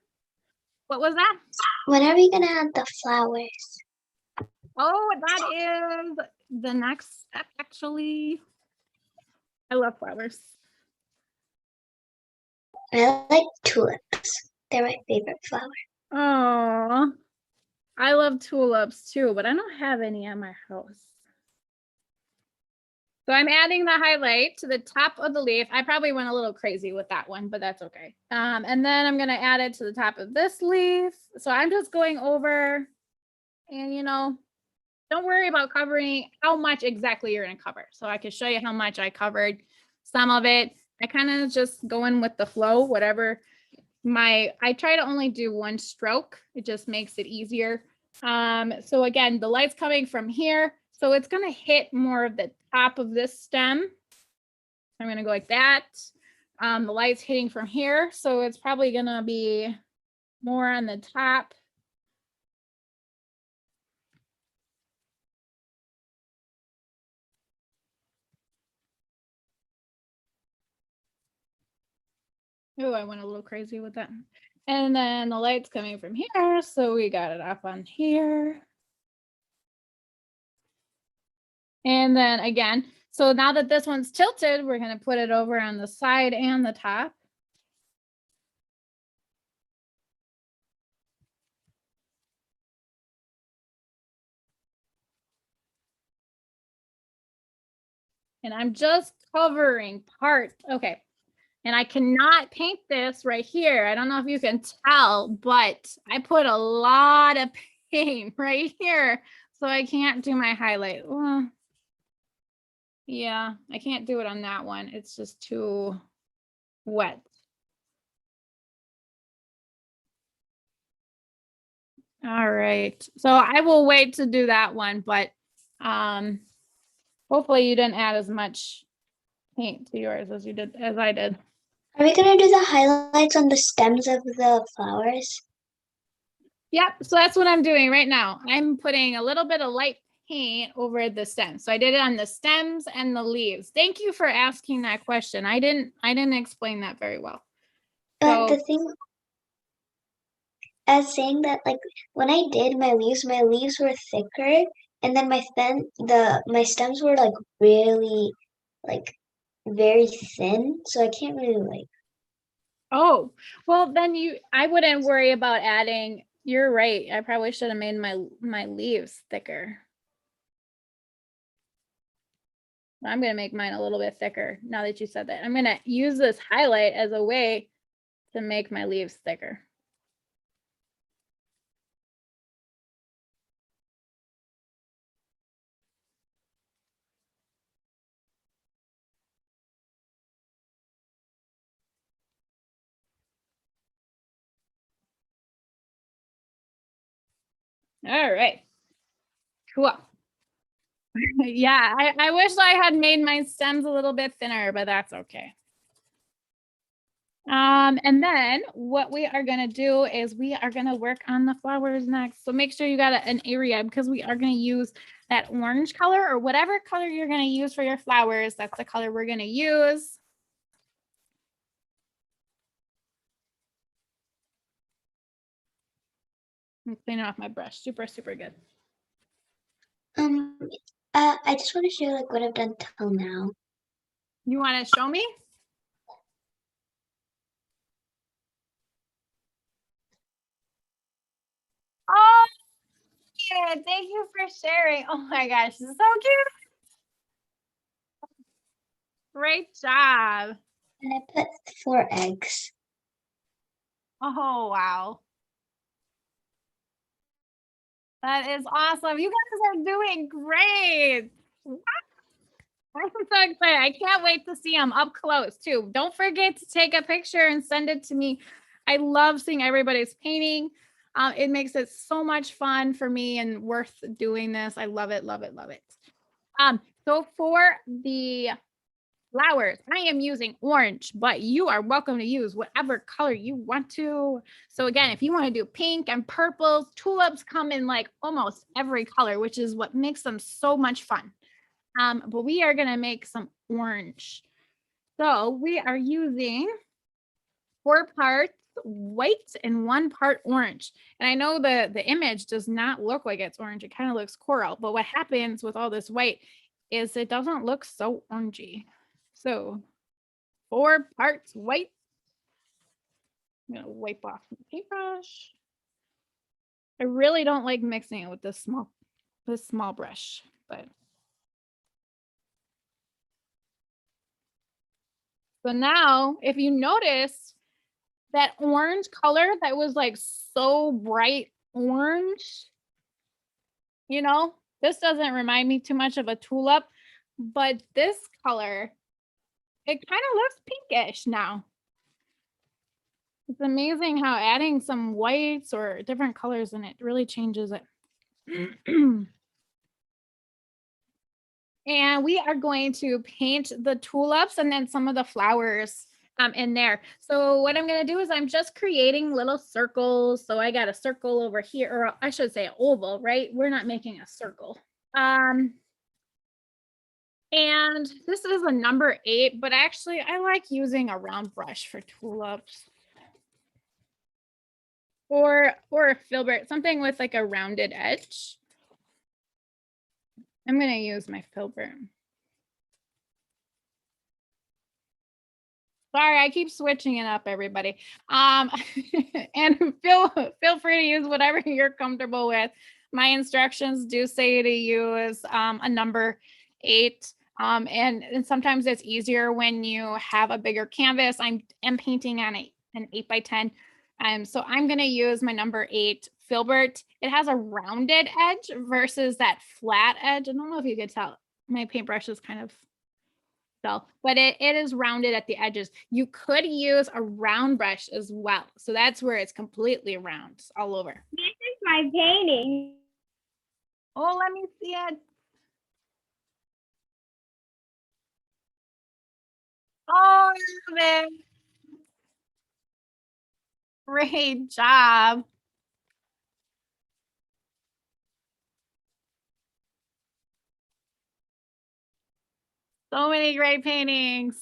what was that? When are we gonna add the flowers? Oh, that is the next step, actually. I love flowers. I like tulips. They're my favorite flower. Oh, I love tulips too, but I don't have any at my house. So I'm adding the highlight to the top of the leaf. I probably went a little crazy with that one, but that's okay. And then I'm going to add it to the top of this leaf. So I'm just going over and, you know, don't worry about covering how much exactly you're going to cover. So I can show you how much I covered some of it. I kind of just go in with the flow, whatever I try to only do 1 stroke. It just makes it easier. So again, the light's coming from here. So it's going to hit more of the top of this stem. I'm going to go like that. The light's hitting from here. So it's probably going to be more on the top. Oh, I went a little crazy with that. And then the light's coming from here. So we got it up on here. And then again, so now that this one's tilted, we're going to put it over on the side and the top. And I'm just covering part. Okay. And I cannot paint this right here. I don't know if you can tell, but I put a lot of paint right here. So I can't do my highlight. Well, yeah, I can't do it on that one. It's just too wet. All right. So I will wait to do that one, but hopefully you didn't add as much paint to yours as I did. Are we gonna do the highlights on the stems of the flowers? Yep, so that's what I'm doing right now. I'm putting a little bit of light paint over the stems. So I did it on the stems and the leaves. Thank you for asking that question. I didn't explain that very well. But So, the thing, as saying that, like when I did my leaves were thicker, and then my stems were like really, like very thin. So I can't really like. oh, well then I wouldn't worry about adding. You're right. I probably should have made my leaves thicker. I'm going to make mine a little bit thicker now that you said that. I'm going to use this highlight as a way to make my leaves thicker. All right, cool. Yeah, I wish I had made my stems a little bit thinner, but that's okay. And then what we are going to do is we are going to work on the flowers next. So make sure you got an area because we are going to use that orange color or whatever color you're going to use for your flowers. That's the color we're going to use. I'm cleaning off my brush. Super, super good. Um, I just want to share like what I've done till now. You want to show me? Oh, yeah, thank you for sharing. Oh my gosh, this is so cute. Great job. And I put 4 eggs. Oh, wow. That is awesome. You guys are doing great. Wow. I'm so excited. I can't wait to see them up close too. Don't forget to take a picture and send it to me. I love seeing everybody's painting. It makes it so much fun for me and worth doing this. I love it, love it, love it. So for the flowers, I am using orange, but you are welcome to use whatever color you want to. So again, if you want to do pink and purples, tulips come in like almost every color, which is what makes them so much fun. But we are going to make some orange. So we are using 4 parts white and 1 part orange. And I know the image does not look like it's orange. It kind of looks coral. But what happens with all this white is it doesn't look so orangey. So 4 parts white. I'm going to wipe off my paintbrush. I really don't like mixing it with this small brush, but so now, if you notice that orange color that was like so bright orange, you know, this doesn't remind me too much of a tulip, but this color, it kind of looks pinkish now. It's amazing how adding some whites or different colors in it really changes it. And we are going to paint the tulips and then some of the flowers in there. So what I'm going to do is I'm just creating little circles. So I got a circle over here, or I should say oval, right? We're not making a circle. And this is a number 8, but actually I like using a round brush for tulips. Or a filbert, something with like a rounded edge. I'm going to use my filbert. Sorry, I keep switching it up, everybody. And feel free to use whatever you're comfortable with. My instructions do say to use a number 8. And sometimes it's easier when you have a bigger canvas. I'm painting on an 8x10. So I'm going to use my number 8 filbert. It has a rounded edge versus that flat edge. I don't know if you could tell. My paintbrush is kind of dull, but it is rounded at the edges. You could use a round brush as well. So that's where it's completely round all over. This is my painting. Oh, let me see it. Oh, I love it. Great job. So many great paintings.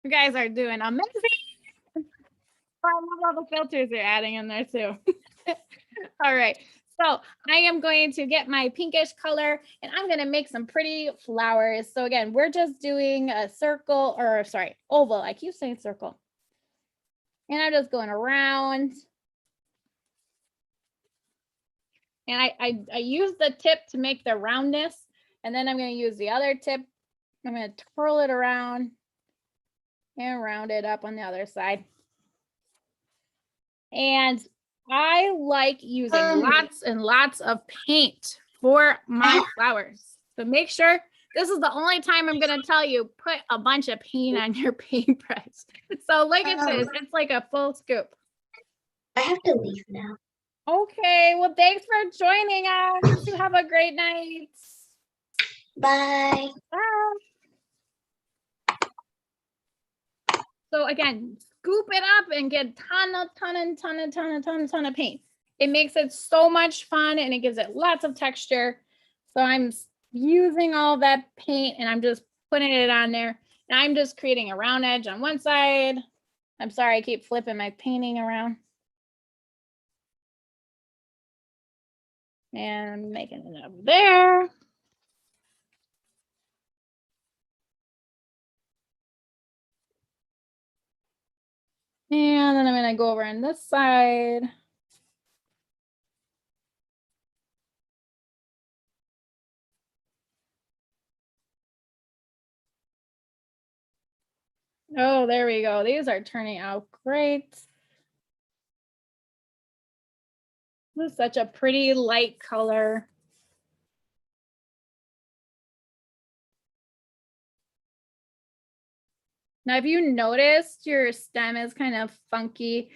You guys are doing amazing. I love all the filters you're adding in there too. All right. So I am going to get my pinkish color and I'm going to make some pretty flowers. So again, we're just doing a circle, or sorry, oval. I keep saying circle. And I'm just going around. And I use the tip to make the roundness. And then I'm going to use the other tip. I'm going to twirl it around and round it up on the other side. And I like using lots and lots of paint for my flowers. So make sure, this is the only time I'm going to tell you, put a bunch of paint on your paintbrush. So look at this, it's like a full scoop. I have to leave now. Okay, well, thanks for joining us. You have a great night. Bye. Bye. So again, scoop it up and get ton of paint. It makes it so much fun and it gives it lots of texture. So I'm using all that paint and I'm just putting it on there. And I'm just creating a round edge on one side. I'm sorry, I keep flipping my painting around. And I'm making it over there. And then I'm gonna go over on this side. Oh, there we go. These are turning out great. This is such a pretty light color. Now, if you noticed, your stem is kind of funky,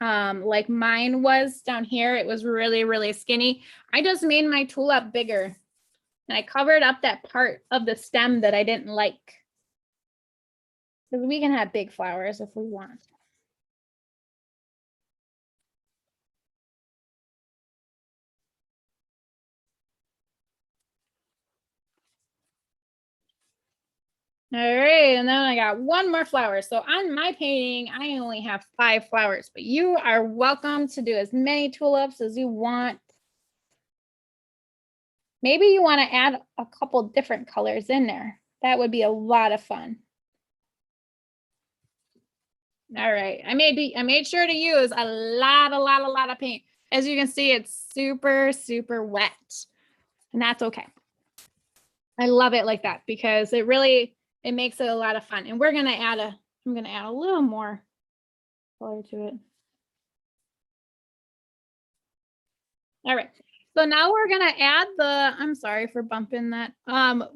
like mine was down here. It was really, really skinny. I just made my tulip bigger and I covered up that part of the stem that I didn't like. Because we can have big flowers if we want. All right, and then I got one more flower. So on my painting, I only have 5 flowers, but you are welcome to do as many tulips as you want. Maybe you want to add a couple different colors in there. That would be a lot of fun. All right, I made sure to use a lot of paint. As you can see, it's super, super wet, and that's okay. I love it like that because it makes it a lot of fun. And I'm gonna add a little more color to it. All right, so now we're gonna add I'm sorry for bumping that.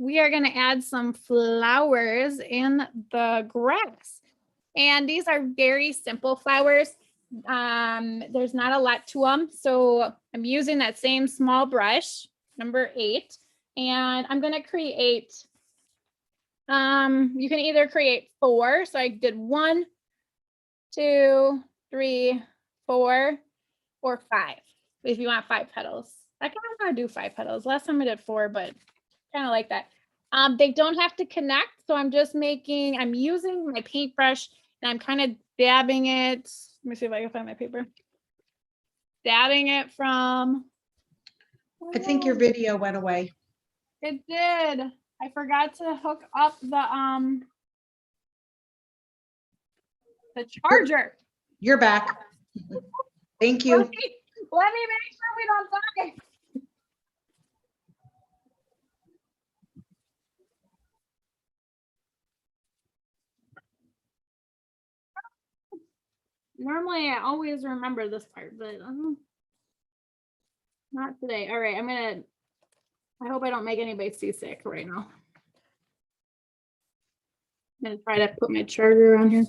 We are gonna add some flowers in the grass. And these are very simple flowers. There's not a lot to them. So I'm using that same small brush, number 8, and I'm gonna create, you can either create 4. So I did 1, 2, 3, 4, or 5. If you want 5 petals. I kind of want to do 5 petals. Last time I did 4, but kind of like that. They don't have to connect. So I'm using my paintbrush and I'm kind of dabbing it. Let me see if I can find my paper. Dabbing it from. I think your video went away. It did. I forgot to hook up the charger. You're back. Thank you. Let me make sure we don't die. Normally, I always remember this part, but not today. All right, I hope I don't make anybody seasick right now. I'm gonna try to put my charger on here.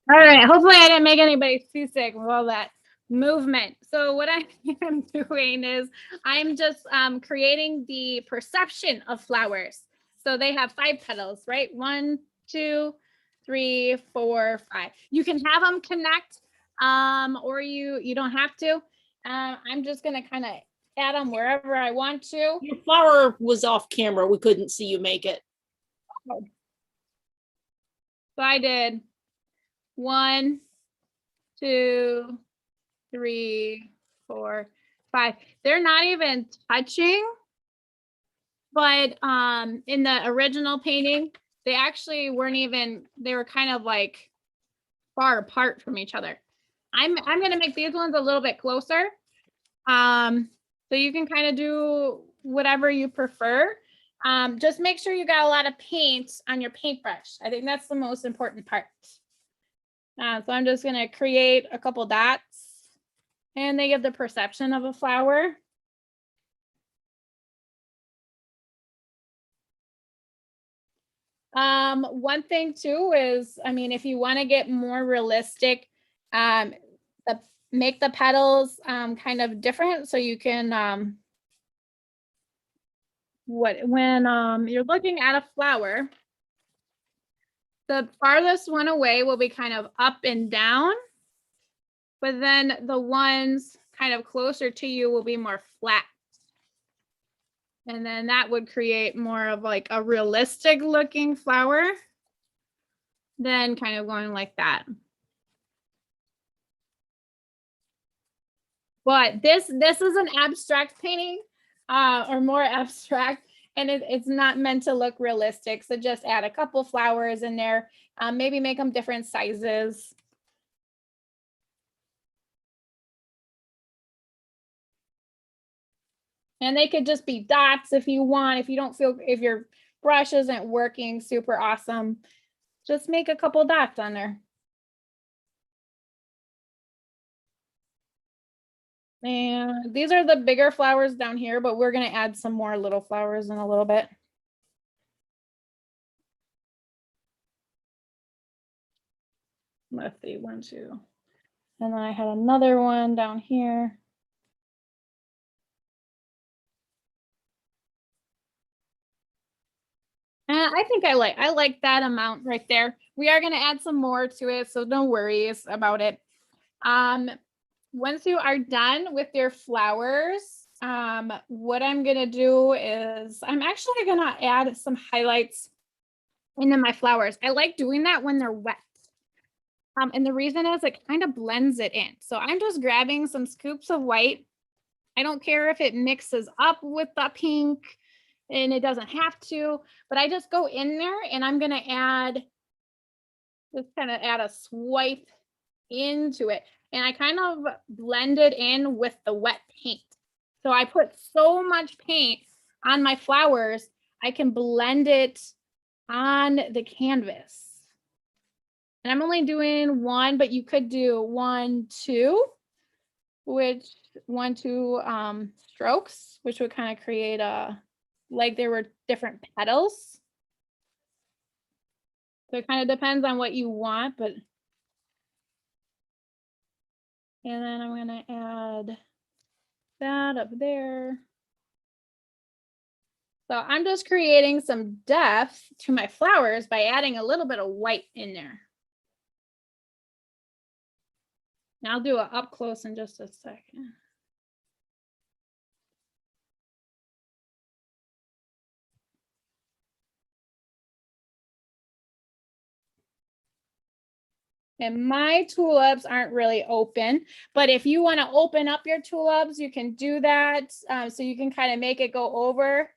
All right, hopefully I didn't make anybody seasick with all that movement. So what I am doing is I'm just creating the perception of flowers. So they have 5 petals, right? 1, 2, 3, 4, 5. You can have them connect, or you don't have to. I'm just gonna kind of add them wherever I want to. Your flower was off camera. We couldn't see you make it. So I did 1, 2, 3, 4, 5. They're not even touching, but in the original painting, they actually weren't even, they were kind of like far apart from each other. I'm gonna make these ones a little bit closer. So you can kind of do whatever you prefer. Just make sure you got a lot of paint on your paintbrush. I think that's the most important part. So I'm just gonna create a couple dots and they give the perception of a flower. One thing too is, I mean, if you want to get more realistic, make the petals kind of different so you can when you're looking at a flower, the farthest one away will be kind of up and down, but then the ones kind of closer to you will be more flat. And then that would create more of like a realistic looking flower than kind of going like that. But this is an abstract painting or more abstract, and it's not meant to look realistic. So just add a couple flowers in there, maybe make them different sizes. And they could just be dots if you want. If you don't feel, if your brush isn't working super awesome, just make a couple dots on there. And these are the bigger flowers down here, but we're going to add some more little flowers in a little bit. Let's see, 1, 2. And then I had another one down here. And I think I like that amount right there. We are going to add some more to it, so no worries about it. Once you are done with your flowers, what I'm going to do is I'm actually going to add some highlights into my flowers. I like doing that when they're wet. And the reason is it kind of blends it in. So I'm just grabbing some scoops of white. I don't care if it mixes up with the pink, and it doesn't have to, but I just go in there and I'm going to just kind of add a swipe into it. And I kind of blend it in with the wet paint. So I put so much paint on my flowers, I can blend it on the canvas. And I'm only doing 1, but you could do 1, 2, which 1, 2 strokes, which would kind of create like there were different petals. So it kind of depends on what you want, but. And then I'm going to add that up there. So I'm just creating some depth to my flowers by adding a little bit of white in there. And I'll do it up close in just a second. And my tulips aren't really open, but if you want to open up your tulips, you can do that. So you can kind of make it go over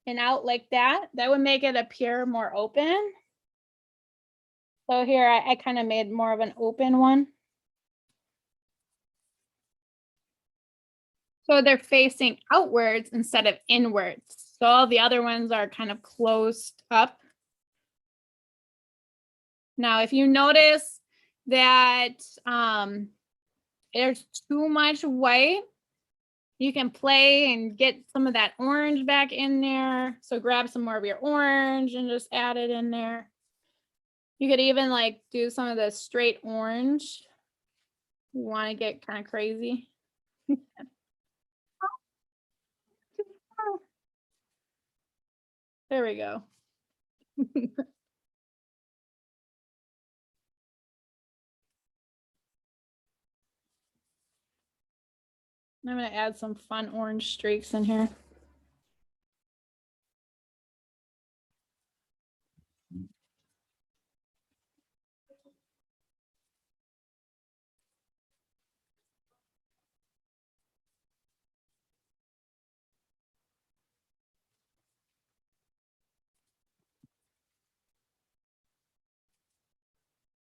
and out like that. That would make it appear more open. So here I kind of made more of an open one. So they're facing outwards instead of inwards. So all the other ones are kind of closed up. Now, if you notice that there's too much white, you can play and get some of that orange back in there. So grab some more of your orange and just add it in there. You could even like do some of the straight orange. You want to get kind of crazy. There we go. I'm going to add some fun orange streaks in here.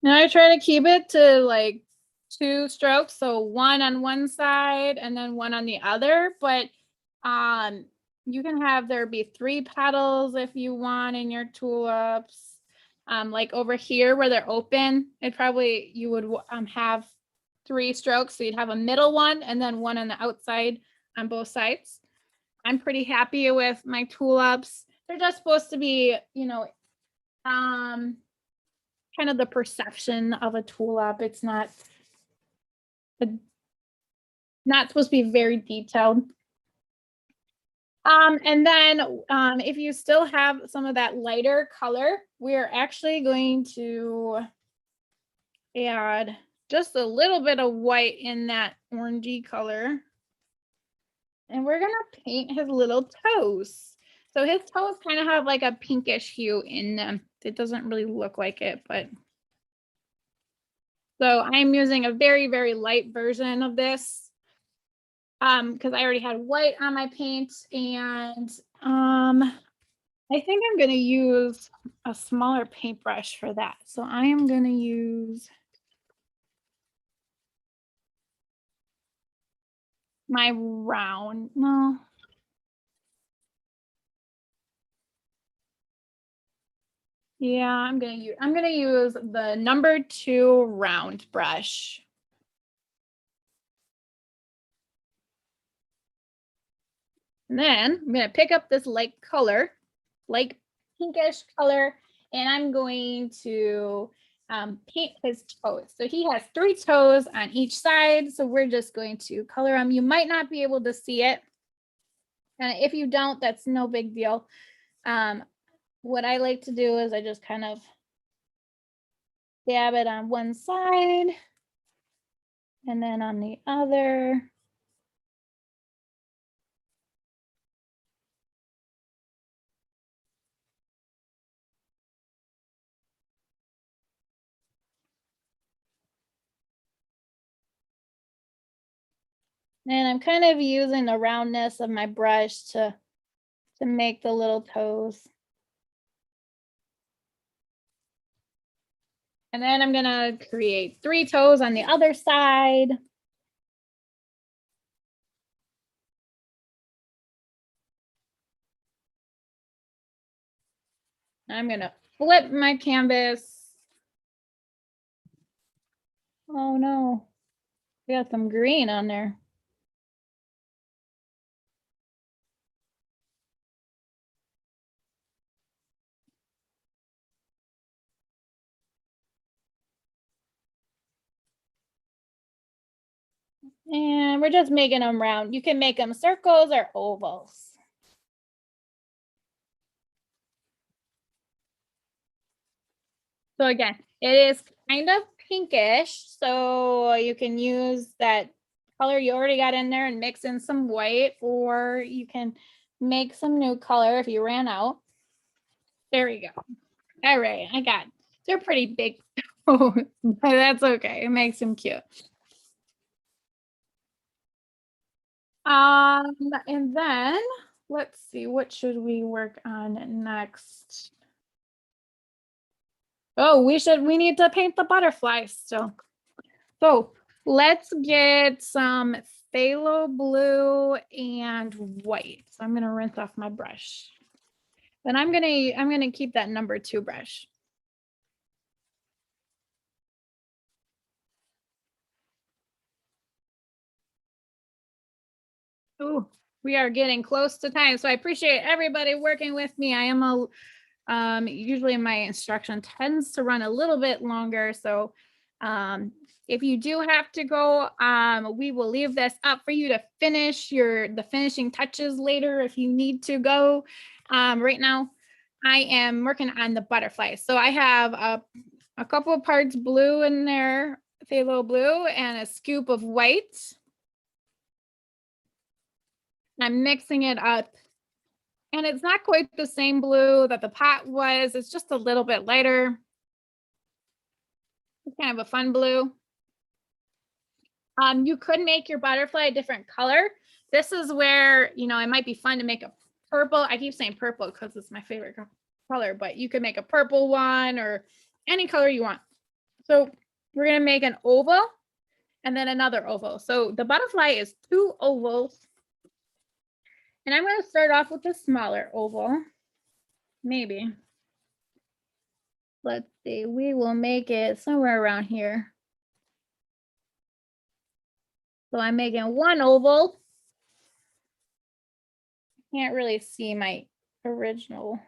Now I try to keep it to like 2 strokes, so 1 on one side and then 1 on the other, but you can have there be 3 petals if you want in your tulips. Like over here where they're open, it probably you would have 3 strokes, so you'd have a middle one and then 1 on the outside on both sides. I'm pretty happy with my tulips. They're just supposed to be, you know, kind of the perception of a tulip. It's not supposed to be very detailed. And then if you still have some of that lighter color, we're actually going to add just a little bit of white in that orangey color. And we're gonna paint his little toes. So his toes kind of have like a pinkish hue in them. It doesn't really look like it, but. So I'm using a very, very light version of this because I already had white on my paint, and I think I'm gonna use a smaller paintbrush for that. So I am gonna use my round, no. Yeah, I'm gonna use the number 2 round brush. And then I'm gonna pick up this light color, like pinkish color, and I'm going to paint his toes. So he has 3 toes on each side. So we're just going to color them. You might not be able to see it. And if you don't, that's no big deal. What I like to do is I just kind of dab it on one side and then on the other. And I'm kind of using the roundness of my brush to make the little toes. And then I'm gonna create 3 toes on the other side. I'm gonna flip my canvas. Oh no, we got some green on there. And we're just making them round. You can make them circles or ovals. So again, it is kind of pinkish, so you can use that color you already got in there and mix in some white, or you can make some new color if you ran out. There we go. All right, I got it. They're pretty big, but that's okay. It makes them cute. And then let's see, what should we work on next? Oh, we need to paint the butterflies still. So let's get some phthalo blue and white. So I'm gonna rinse off my brush. Then I'm gonna keep that number 2 brush. Oh, we are getting close to time. So I appreciate everybody working with me. I am usually my instruction tends to run a little bit longer. So if you do have to go, we will leave this up for you to finish the finishing touches later if you need to go. Right now, I am working on the butterflies. So I have a couple of parts blue in there, phthalo blue, and a scoop of white. I'm mixing it up. And it's not quite the same blue that the pot was. It's just a little bit lighter. It's kind of a fun blue. You could make your butterfly a different color. This is where, it might be fun to make a purple. I keep saying purple because it's my favorite color, but you could make a purple one or any color you want. So we're going to make an oval and then another oval. So the butterfly is 2 ovals. And I'm going to start off with a smaller oval. Maybe. Let's see, we will make it somewhere around here. So I'm making 1 oval. Can't really see my original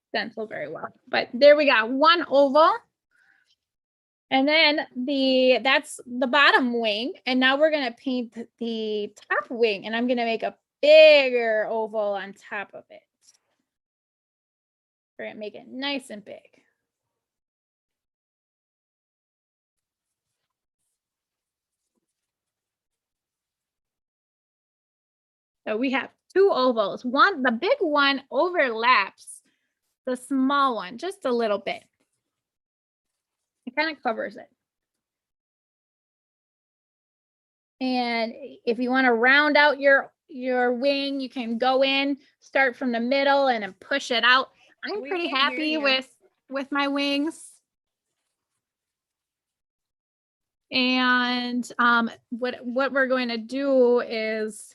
stencil very well, but there we got 1 oval. And then that's the bottom wing. And now we're gonna paint the top wing, and I'm gonna make a bigger oval on top of it. We're gonna make it nice and big. So we have two ovals. One, the big one overlaps the small one just a little bit. It kind of covers it. And if you want to round out your wing, you can go in, start from the middle and then push it out. I'm We pretty can't hear happy you. with my wings. And what we're going to do is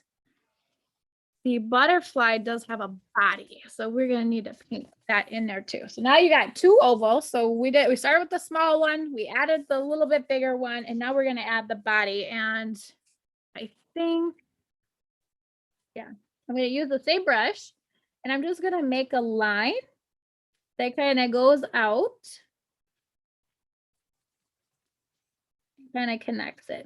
the butterfly does have a body, so we're going to need to paint that in there too. So now you got two ovals. So we started with the small one, we added the little bit bigger one, and now we're going to add the body. And I think, yeah, I'm going to use the same brush, and I'm just going to make a line that kind of goes out, kind of connects it.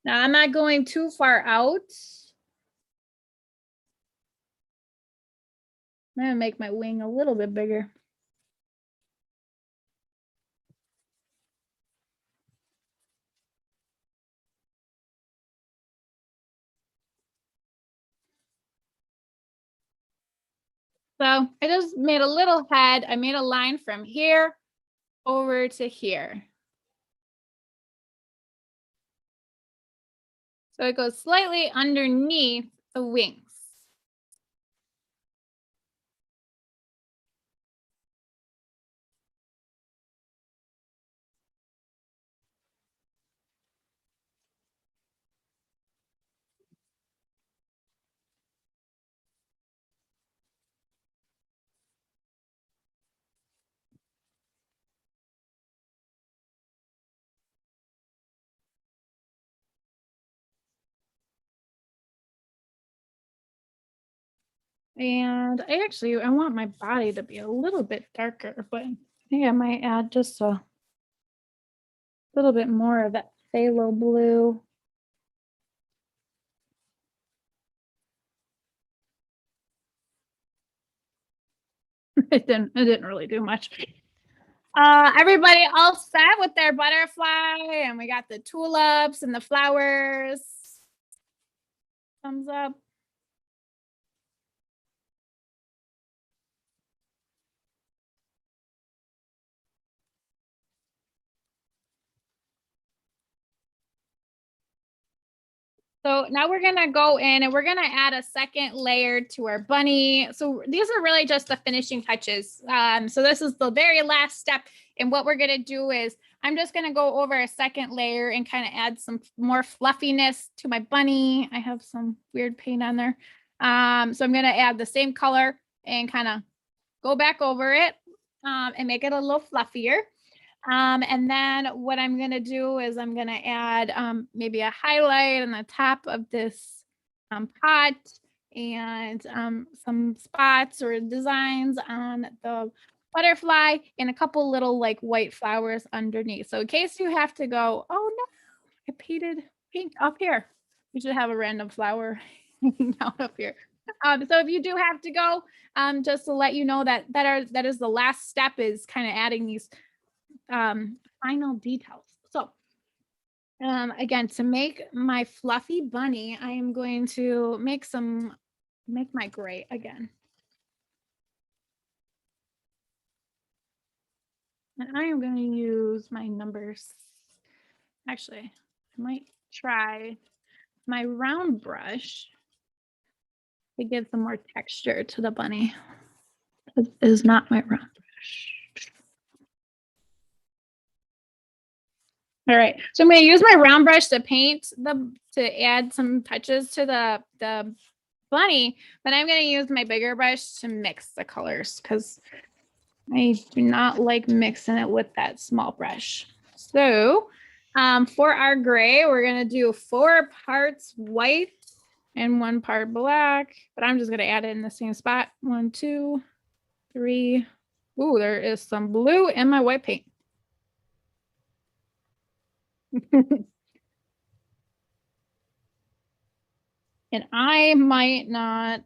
Now I'm not going too far out. I'm gonna make my wing a little bit bigger. So I just made a little head. I made a line from here over to here. So it goes slightly underneath the wings. And I want my body to be a little bit darker, but I think I might add just a little bit more of that phthalo blue. It didn't really do much. Everybody all set with their butterfly, and we got the tulips and the flowers. Thumbs up. So now we're gonna go in and we're gonna add a second layer to our bunny. So these are really just the finishing touches. So this is the very last step. And what we're gonna do is I'm just gonna go over a second layer and kind of add some more fluffiness to my bunny. I have some weird paint on there. So I'm gonna add the same color and kind of go back over it and make it a little fluffier. And then what I'm going to do is I'm going to add maybe a highlight on the top of this pot and some spots or designs on the butterfly and a couple little like white flowers underneath. So in case you have to go, oh no, I painted pink up here. We should have a random flower hanging out up here. So if you do have to go, just to let you know that that is the last step, is kind of adding these final details. So again, to make my fluffy bunny, I am going to make my gray again. And I am going to use my numbers. Actually, I might try my round brush to give some more texture to the bunny. This is not my round brush. All right, so I'm going to use my round brush to paint to add some touches to the bunny, but I'm going to use my bigger brush to mix the colors because I do not like mixing it with that small brush. So for our gray, we're going to do 4 parts white and 1 part black, but I'm just going to add it in the same spot. 1, 2, 3. Ooh, there is some blue in my white paint. And I might not,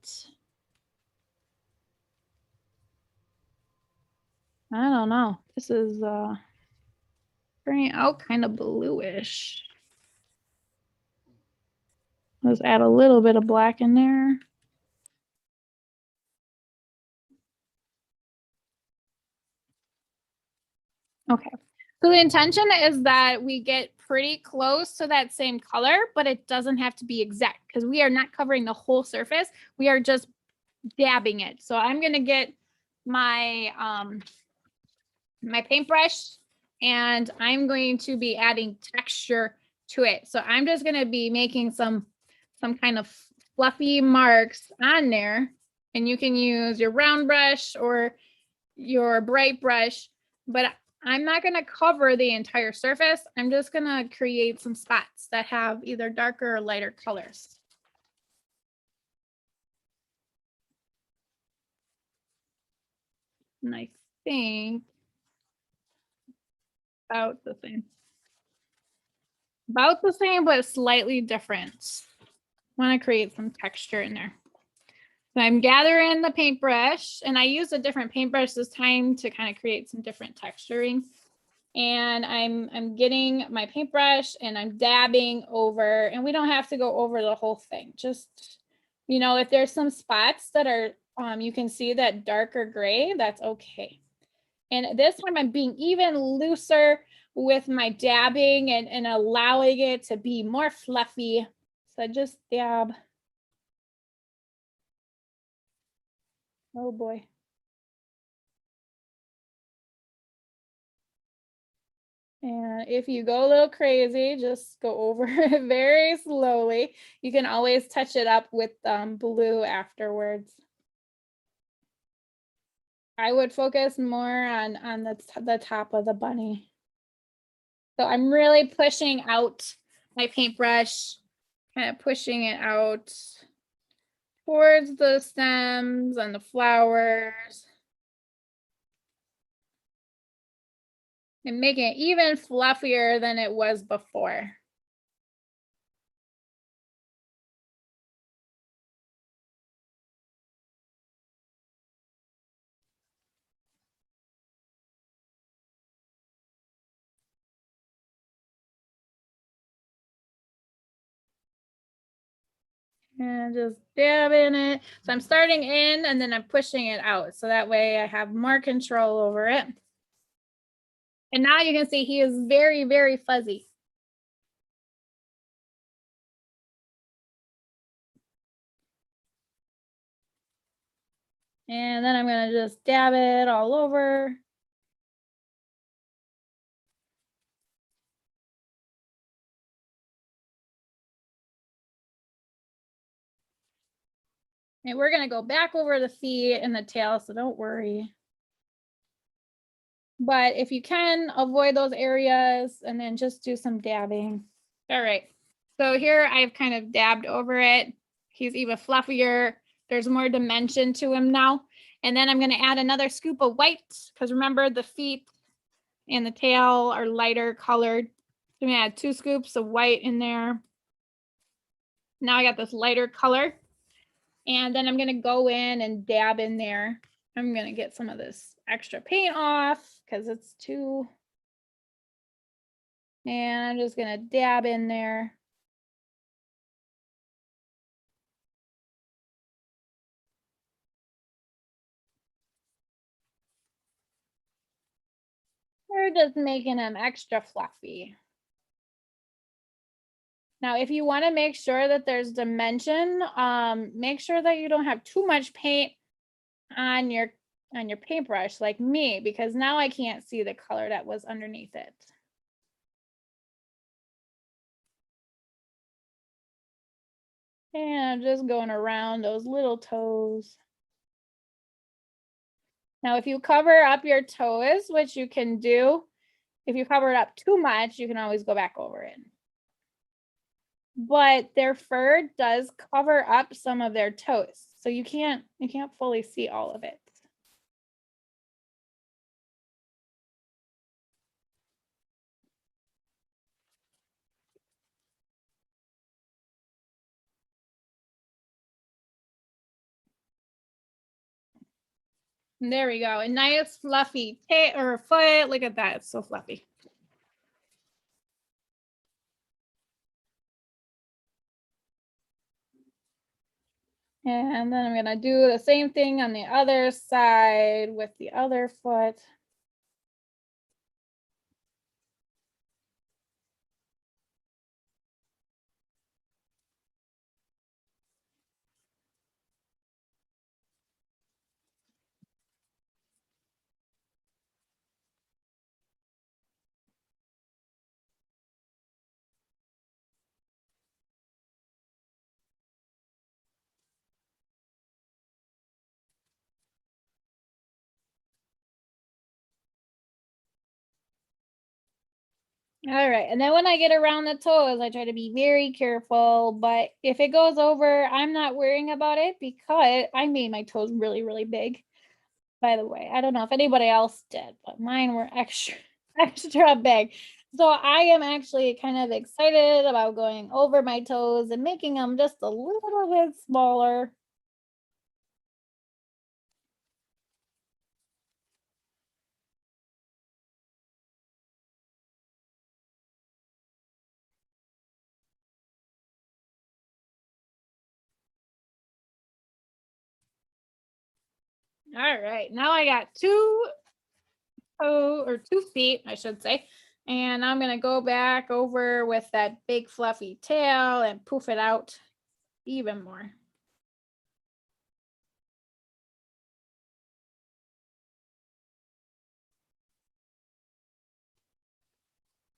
I don't know. This is bring it out kind of bluish. Let's add a little bit of black in there. Okay, so the intention is that we get pretty close to that same color, but it doesn't have to be exact because we are not covering the whole surface. We are just dabbing it. So I'm gonna get my my paintbrush and I'm going to be adding texture to it. So I'm just gonna be making some kind of fluffy marks on there, and you can use your round brush or your bright brush, but I'm not going to cover the entire surface. I'm just going to create some spots that have either darker or lighter colors. And I think about the same. About the same, but slightly different. Want to create some texture in there. So I'm gathering the paintbrush, and I used a different paintbrush this time to kind of create some different texturing. And I'm getting my paintbrush and I'm dabbing over, and we don't have to go over the whole thing. Just, you know, if there's some spots that are, you can see that darker gray, that's okay. And this time I'm being even looser with my dabbing and allowing it to be more fluffy. So I just dab. Oh boy. And if you go a little crazy, just go over it very slowly. You can always touch it up with blue afterwards. I would focus more on the top of the bunny. So I'm really pushing out my paintbrush, kind of pushing it out towards the stems and the flowers. And making it even fluffier than it was before. And just dab in it. So I'm starting in and then I'm pushing it out. So that way I have more control over it. And now you can see he is very, very fuzzy. And then I'm going to just dab it all over. And we're going to go back over the feet and the tail, so don't worry. But if you can, avoid those areas and then just do some dabbing. All right. So here I've kind of dabbed over it. He's even fluffier. There's more dimension to him now. And then I'm going to add another scoop of white because remember the feet and the tail are lighter colored. So I'm going to add 2 scoops of white in there. Now I got this lighter color. And then I'm going to go in and dab in there. I'm going to get some of this extra paint off because it's too. And I'm just going to dab in there. We're just making them extra fluffy. Now, if you want to make sure that there's dimension, make sure that you don't have too much paint on your paintbrush like me, because now I can't see the color that was underneath it. And I'm just going around those little toes. Now, if you cover up your toes, which you can do, if you cover it up too much, you can always go back over it. But their fur does cover up some of their toes, so you can't fully see all of it. And there we go. A nice fluffy tail or foot. Look at that. It's so fluffy. And then I'm gonna do the same thing on the other side with the other foot. All right, and then when I get around the toes, I try to be very careful, but if it goes over, I'm not worrying about it because I made my toes really, really big. By the way, I don't know if anybody else did, but mine were extra, extra big. So I am actually kind of excited about going over my toes and making them just a little bit smaller. All right, now I got two feet, I should say. And I'm gonna go back over with that big fluffy tail and poof it out even more.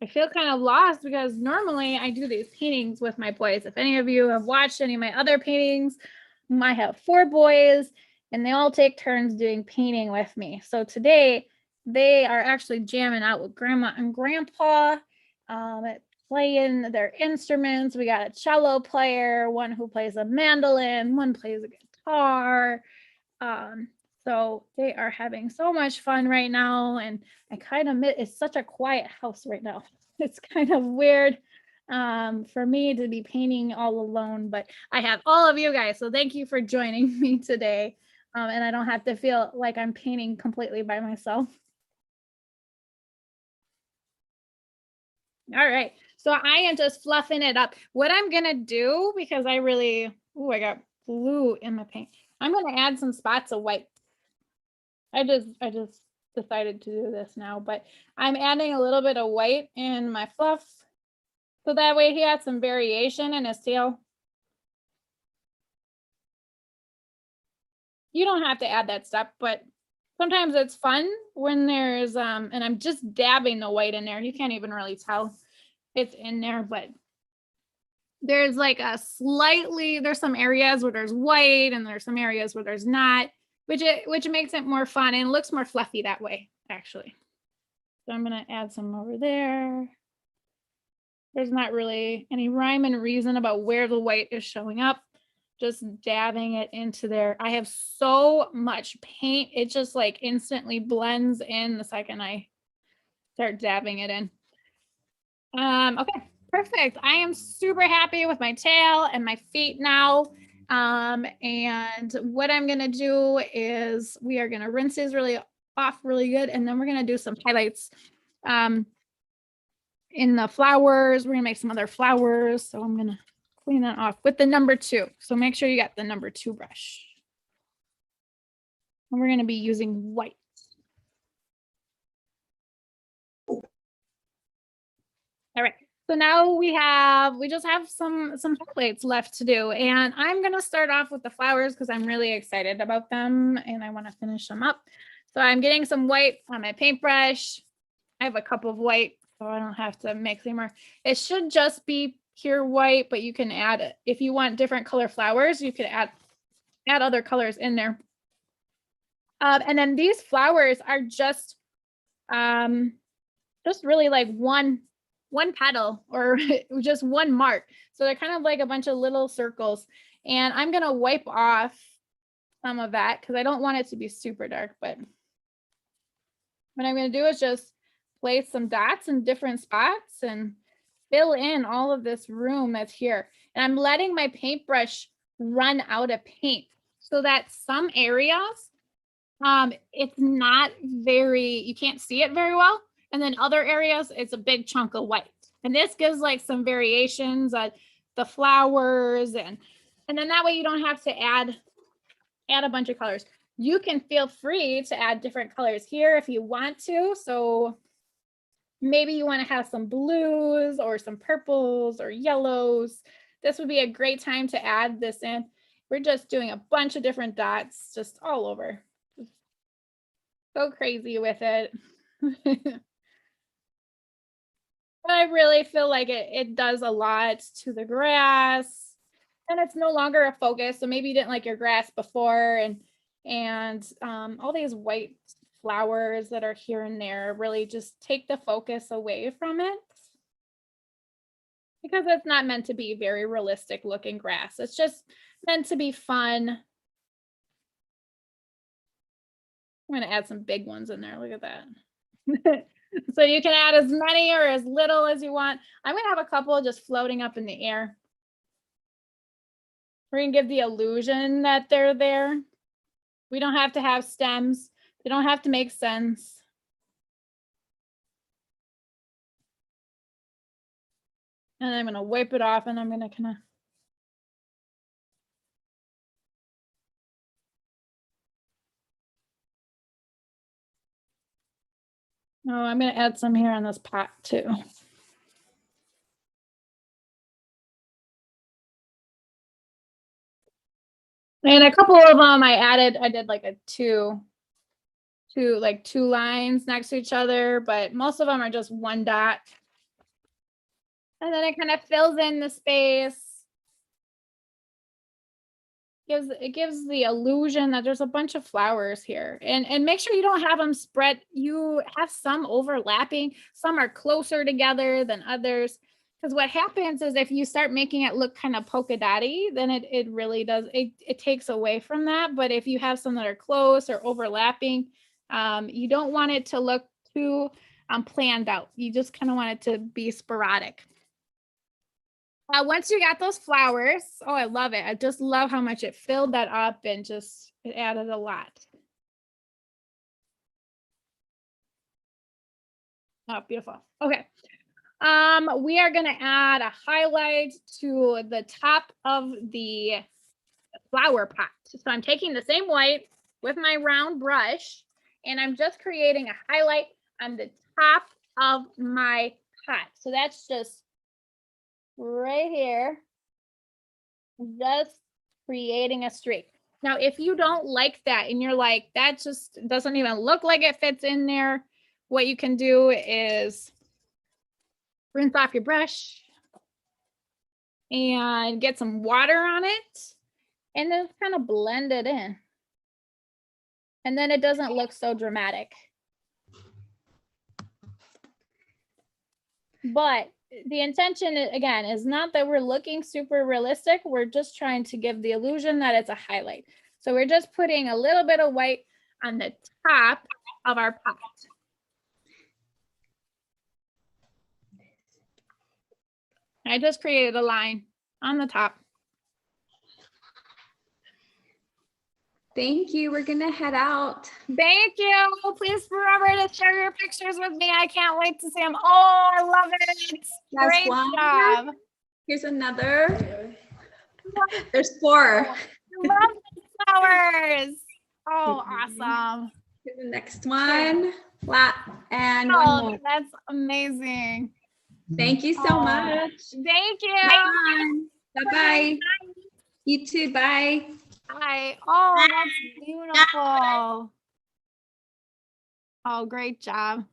I feel kind of lost because normally I do these paintings with my boys. If any of you have watched any of my other paintings, I have 4 boys and they all take turns doing painting with me. So today they are actually jamming out with grandma and grandpa, playing their instruments. We got a cello player, one who plays a mandolin, one plays a guitar. So they are having so much fun right now, and I kind of miss, it's such a quiet house right now. It's kind of weird for me to be painting all alone, but I have all of you guys, so thank you for joining me today. And I don't have to feel like I'm painting completely by myself. All right, so I am just fluffing it up. What I'm gonna do, because I really, oh, I got blue in my paint. I'm gonna add some spots of white. I just decided to do this now, but I'm adding a little bit of white in my fluff. So that way he has some variation in his tail. You don't have to add that stuff, but sometimes it's fun when there's, and I'm just dabbing the white in there. You can't even really tell it's in there, but there's like a slightly, there's some areas where there's white and there's some areas where there's not, which makes it more fun and looks more fluffy that way, actually. So I'm gonna add some over there. There's not really any rhyme and reason about where the white is showing up. Just dabbing it into there. I have so much paint. It just like instantly blends in the second I start dabbing it in. Okay, perfect. I am super happy with my tail and my feet now. And what I'm gonna do is we are gonna rinse these really off really good, and then we're gonna do some highlights in the flowers. We're gonna make some other flowers. So I'm gonna clean that off with the number 2. So make sure you got the number 2 brush. And we're gonna be using white. All right. So now we just have some highlights left to do, and I'm gonna start off with the flowers because I'm really excited about them and I want to finish them up. So I'm getting some white on my paintbrush. I have a cup of white, so I don't have to mix anymore. It should just be pure white, but you can add it if you want different color flowers. You could add other colors in there. And then these flowers are just really like one petal or just one mark. So they're kind of like a bunch of little circles. And I'm gonna wipe off some of that because I don't want it to be super dark, but what I'm gonna do is just place some dots in different spots and fill in all of this room that's here. And I'm letting my paintbrush run out of paint so that some areas, it's not very, you can't see it very well. And then other areas, it's a big chunk of white. And this gives like some variations on the flowers and And then that way you don't have to add a bunch of colors. You can feel free to add different colors here if you want to. So maybe you want to have some blues or some purples or yellows. This would be a great time to add this in. We're just doing a bunch of different dots just all over. Go crazy with it. But I really feel like it does a lot to the grass, and it's no longer a focus. So maybe you didn't like your grass before, and all these white flowers that are here and there really just take the focus away from it, because it's not meant to be very realistic looking grass. It's just meant to be fun. I'm going to add some big ones in there. Look at that. So you can add as many or as little as you want. I'm going to have a couple just floating up in the air. We're going to give the illusion that they're there. We don't have to have stems. They don't have to make sense. And I'm going to wipe it off, and I'm going to kind of I'm going to add some here on this pot too. And a couple of them I did like two lines next to each other, but most of them are just one dot. And then it kind of fills in the space. It gives the illusion that there's a bunch of flowers here, and make sure you don't have them spread. You have some overlapping, some are closer together than others, because what happens is if you start making it look kind of polka dotty, then it really does, it takes away from that. But if you have some that are close or overlapping, you don't want it to look too planned out. You just kind of want it to be sporadic. Once you got those flowers, oh, I love it. I just love how much it filled that up and just it added a lot. Oh, beautiful. Okay. We are going to add a highlight to the top of the flower pot. So I'm taking the same white with my round brush, and I'm just creating a highlight on the top of my pot. So that's just right here, just creating a streak. Now, if you don't like that and you're like, that just doesn't even look like it fits in there, what you can do is rinse off your brush and get some water on it and then kind of blend it in. And then it doesn't look so dramatic. But the intention, again, is not that we're looking super realistic. We're just trying to give the illusion that it's a highlight. So we're just putting a little bit of white on the top of our pot. I just created a line on the top. Thank you. We're going to head out. Thank you. Please remember to share your pictures with me. I can't wait to see them. Oh, I love it. That's Great one. job. Here's another. There's 4. I love the flowers. Oh, awesome. Here's the next one. Flat and Oh, one more. that's amazing. Thank you so much. Thank you. Bye-bye. You too. Bye. Hi. Oh, that's beautiful. Oh, great job.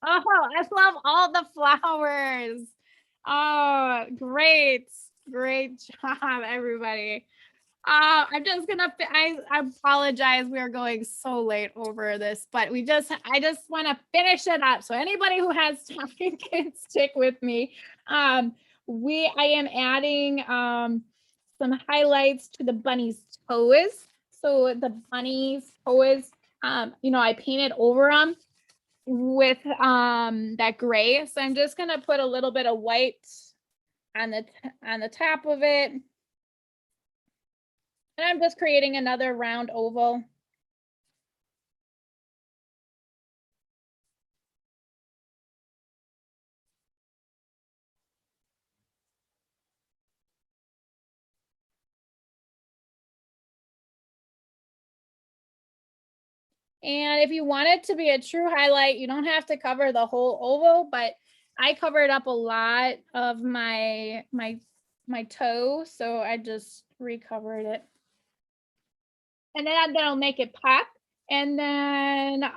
Oh, I love all the flowers. Oh, great. Great job, everybody. I'm just gonna, I apologize. We are going so late over this, but I just want to finish it up. So anybody who has time can stick with me. I am adding, some highlights to the bunny's toes. So the bunny's toes, I painted over them with that gray. So I'm just gonna put a little bit of white on the top of it. And I'm just creating another round oval. And if you want it to be a true highlight, you don't have to cover the whole oval, but I covered up a lot of my toe, so I just recovered it. And then that'll make it pop. And then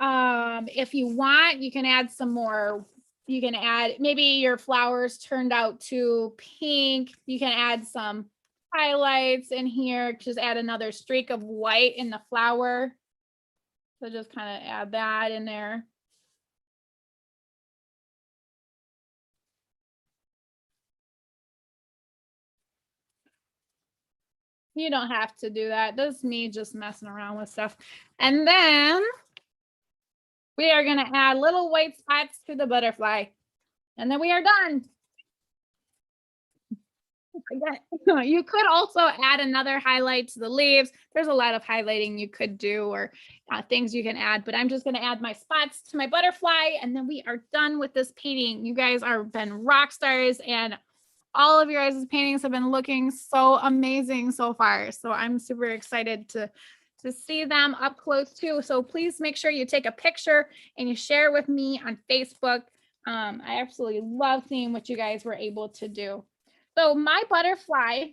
if you want, you can add some more. You can add, maybe your flowers turned out too pink. You can add some highlights in here. Just add another streak of white in the flower. So just kind of add that in there. You don't have to do that. That's me just messing around with stuff. And then we are going to add little white spots to the butterfly. And then we are done. You could also add another highlight to the leaves. There's a lot of highlighting you could do, or things you can add, but I'm just going to add my spots to my butterfly, and then we are done with this painting. You guys are been rock stars, and all of your guys' paintings have been looking so amazing so far. So I'm super excited to see them up close too. So please make sure you take a picture and you share it with me on Facebook. I absolutely love seeing what you guys were able to do. So my butterfly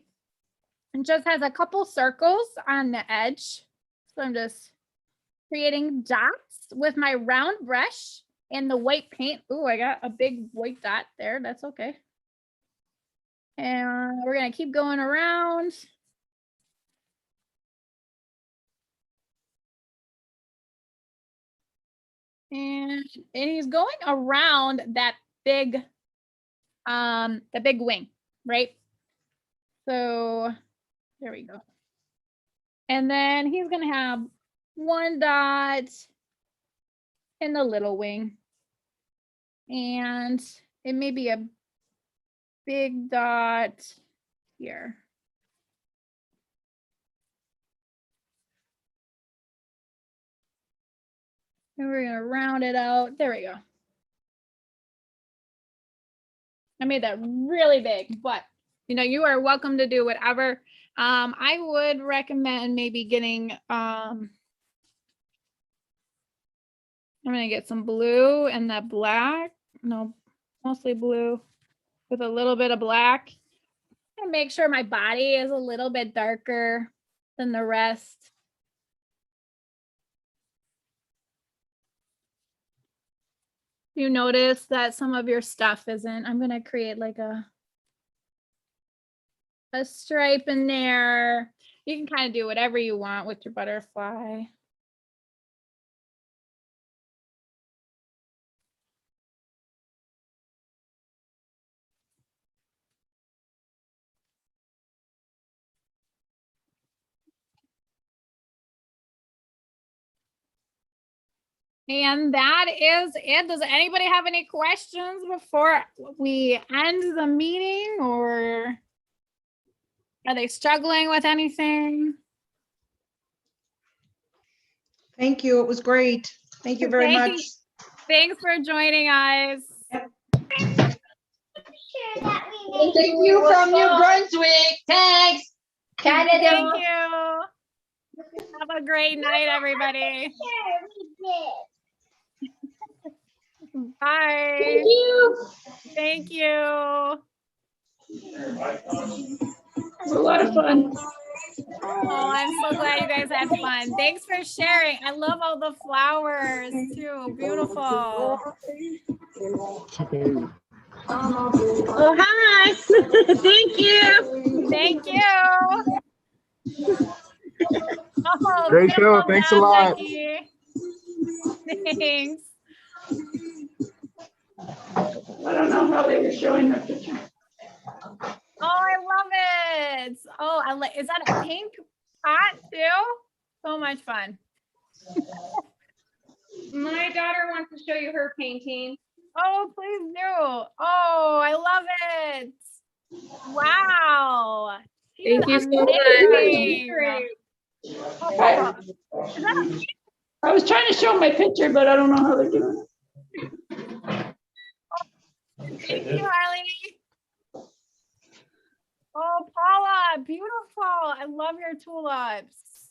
just has a couple circles on the edge. So I'm just creating dots with my round brush and the white paint. Ooh, I got a big white dot there. That's okay. And we're going to keep going around. And he's going around that big wing, right? So there we go. And then he's going to have one dot in the little wing. And it may be a big dot here. And we're going to round it out. There we go. I made that really big, but you know, you are welcome to do whatever. I would recommend maybe getting, I'm going to get some blue and that black. No, mostly blue with a little bit of black. And make sure my body is a little bit darker than the rest. You notice that some of your stuff isn't. I'm going to create like a stripe in there. You can kind of do whatever you want with your butterfly. And that is it. Does anybody have any questions before we end the meeting, or are they struggling with anything? Thank you. It was great. Thank you very much. Thanks for joining us. Thank you from New Brunswick. Thanks. Thank you. Have a great night, everybody. Bye. Thank you. Thank you. It was a lot of fun. Oh, I'm so glad you guys had fun. Thanks for sharing. I love all the flowers too. Beautiful. Oh, hi. Thank you. Thank you. Oh, Great show. Thanks a lot. Becky. Thanks. I don't know how they were showing the picture. Oh, I love it. Oh, I like. Is that a pink pot too? So much fun. My daughter wants to show you her painting. Oh, please do. Oh, I love it. Wow. Thank you so much. Oh, is that a pink? I was trying to show my picture, but I don't know how they're doing Thank you, Harley. Oh, Paula, beautiful. I love your tulips.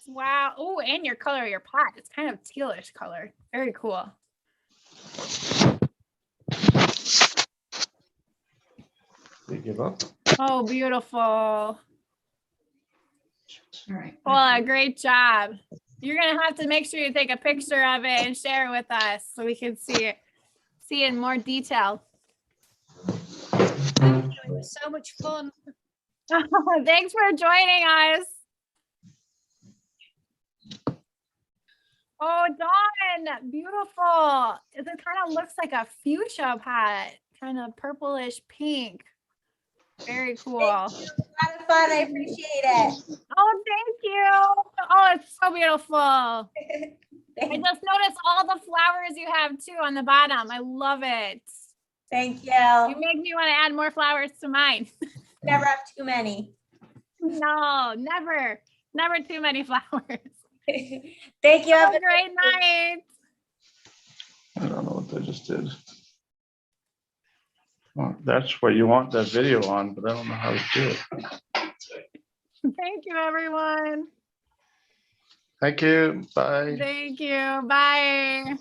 Wow. Oh, and your color of your pot. It's kind of tealish color. Very cool. You give up? Oh, beautiful. All right. well, great job. You're gonna have to make sure you take a picture of it and share it with us so we can see it in more detail. It was so much fun. Thanks for joining us. Oh, Dawn, beautiful. It kind of looks like a fuchsia pot, kind of purplish pink. Very cool. A lot of fun. I appreciate it. Oh, thank you. Oh, it's so beautiful. I just noticed all the flowers you have too on the bottom. I love it. Thank you. You make me want to add more flowers to mine. Never have too many. No, never. Never too many flowers. Thank you. Have a great night. I don't know what I just did. Well, that's what you want that video on, but I don't know how to do it. Thank you, everyone. Thank you. Bye. Thank you. Bye.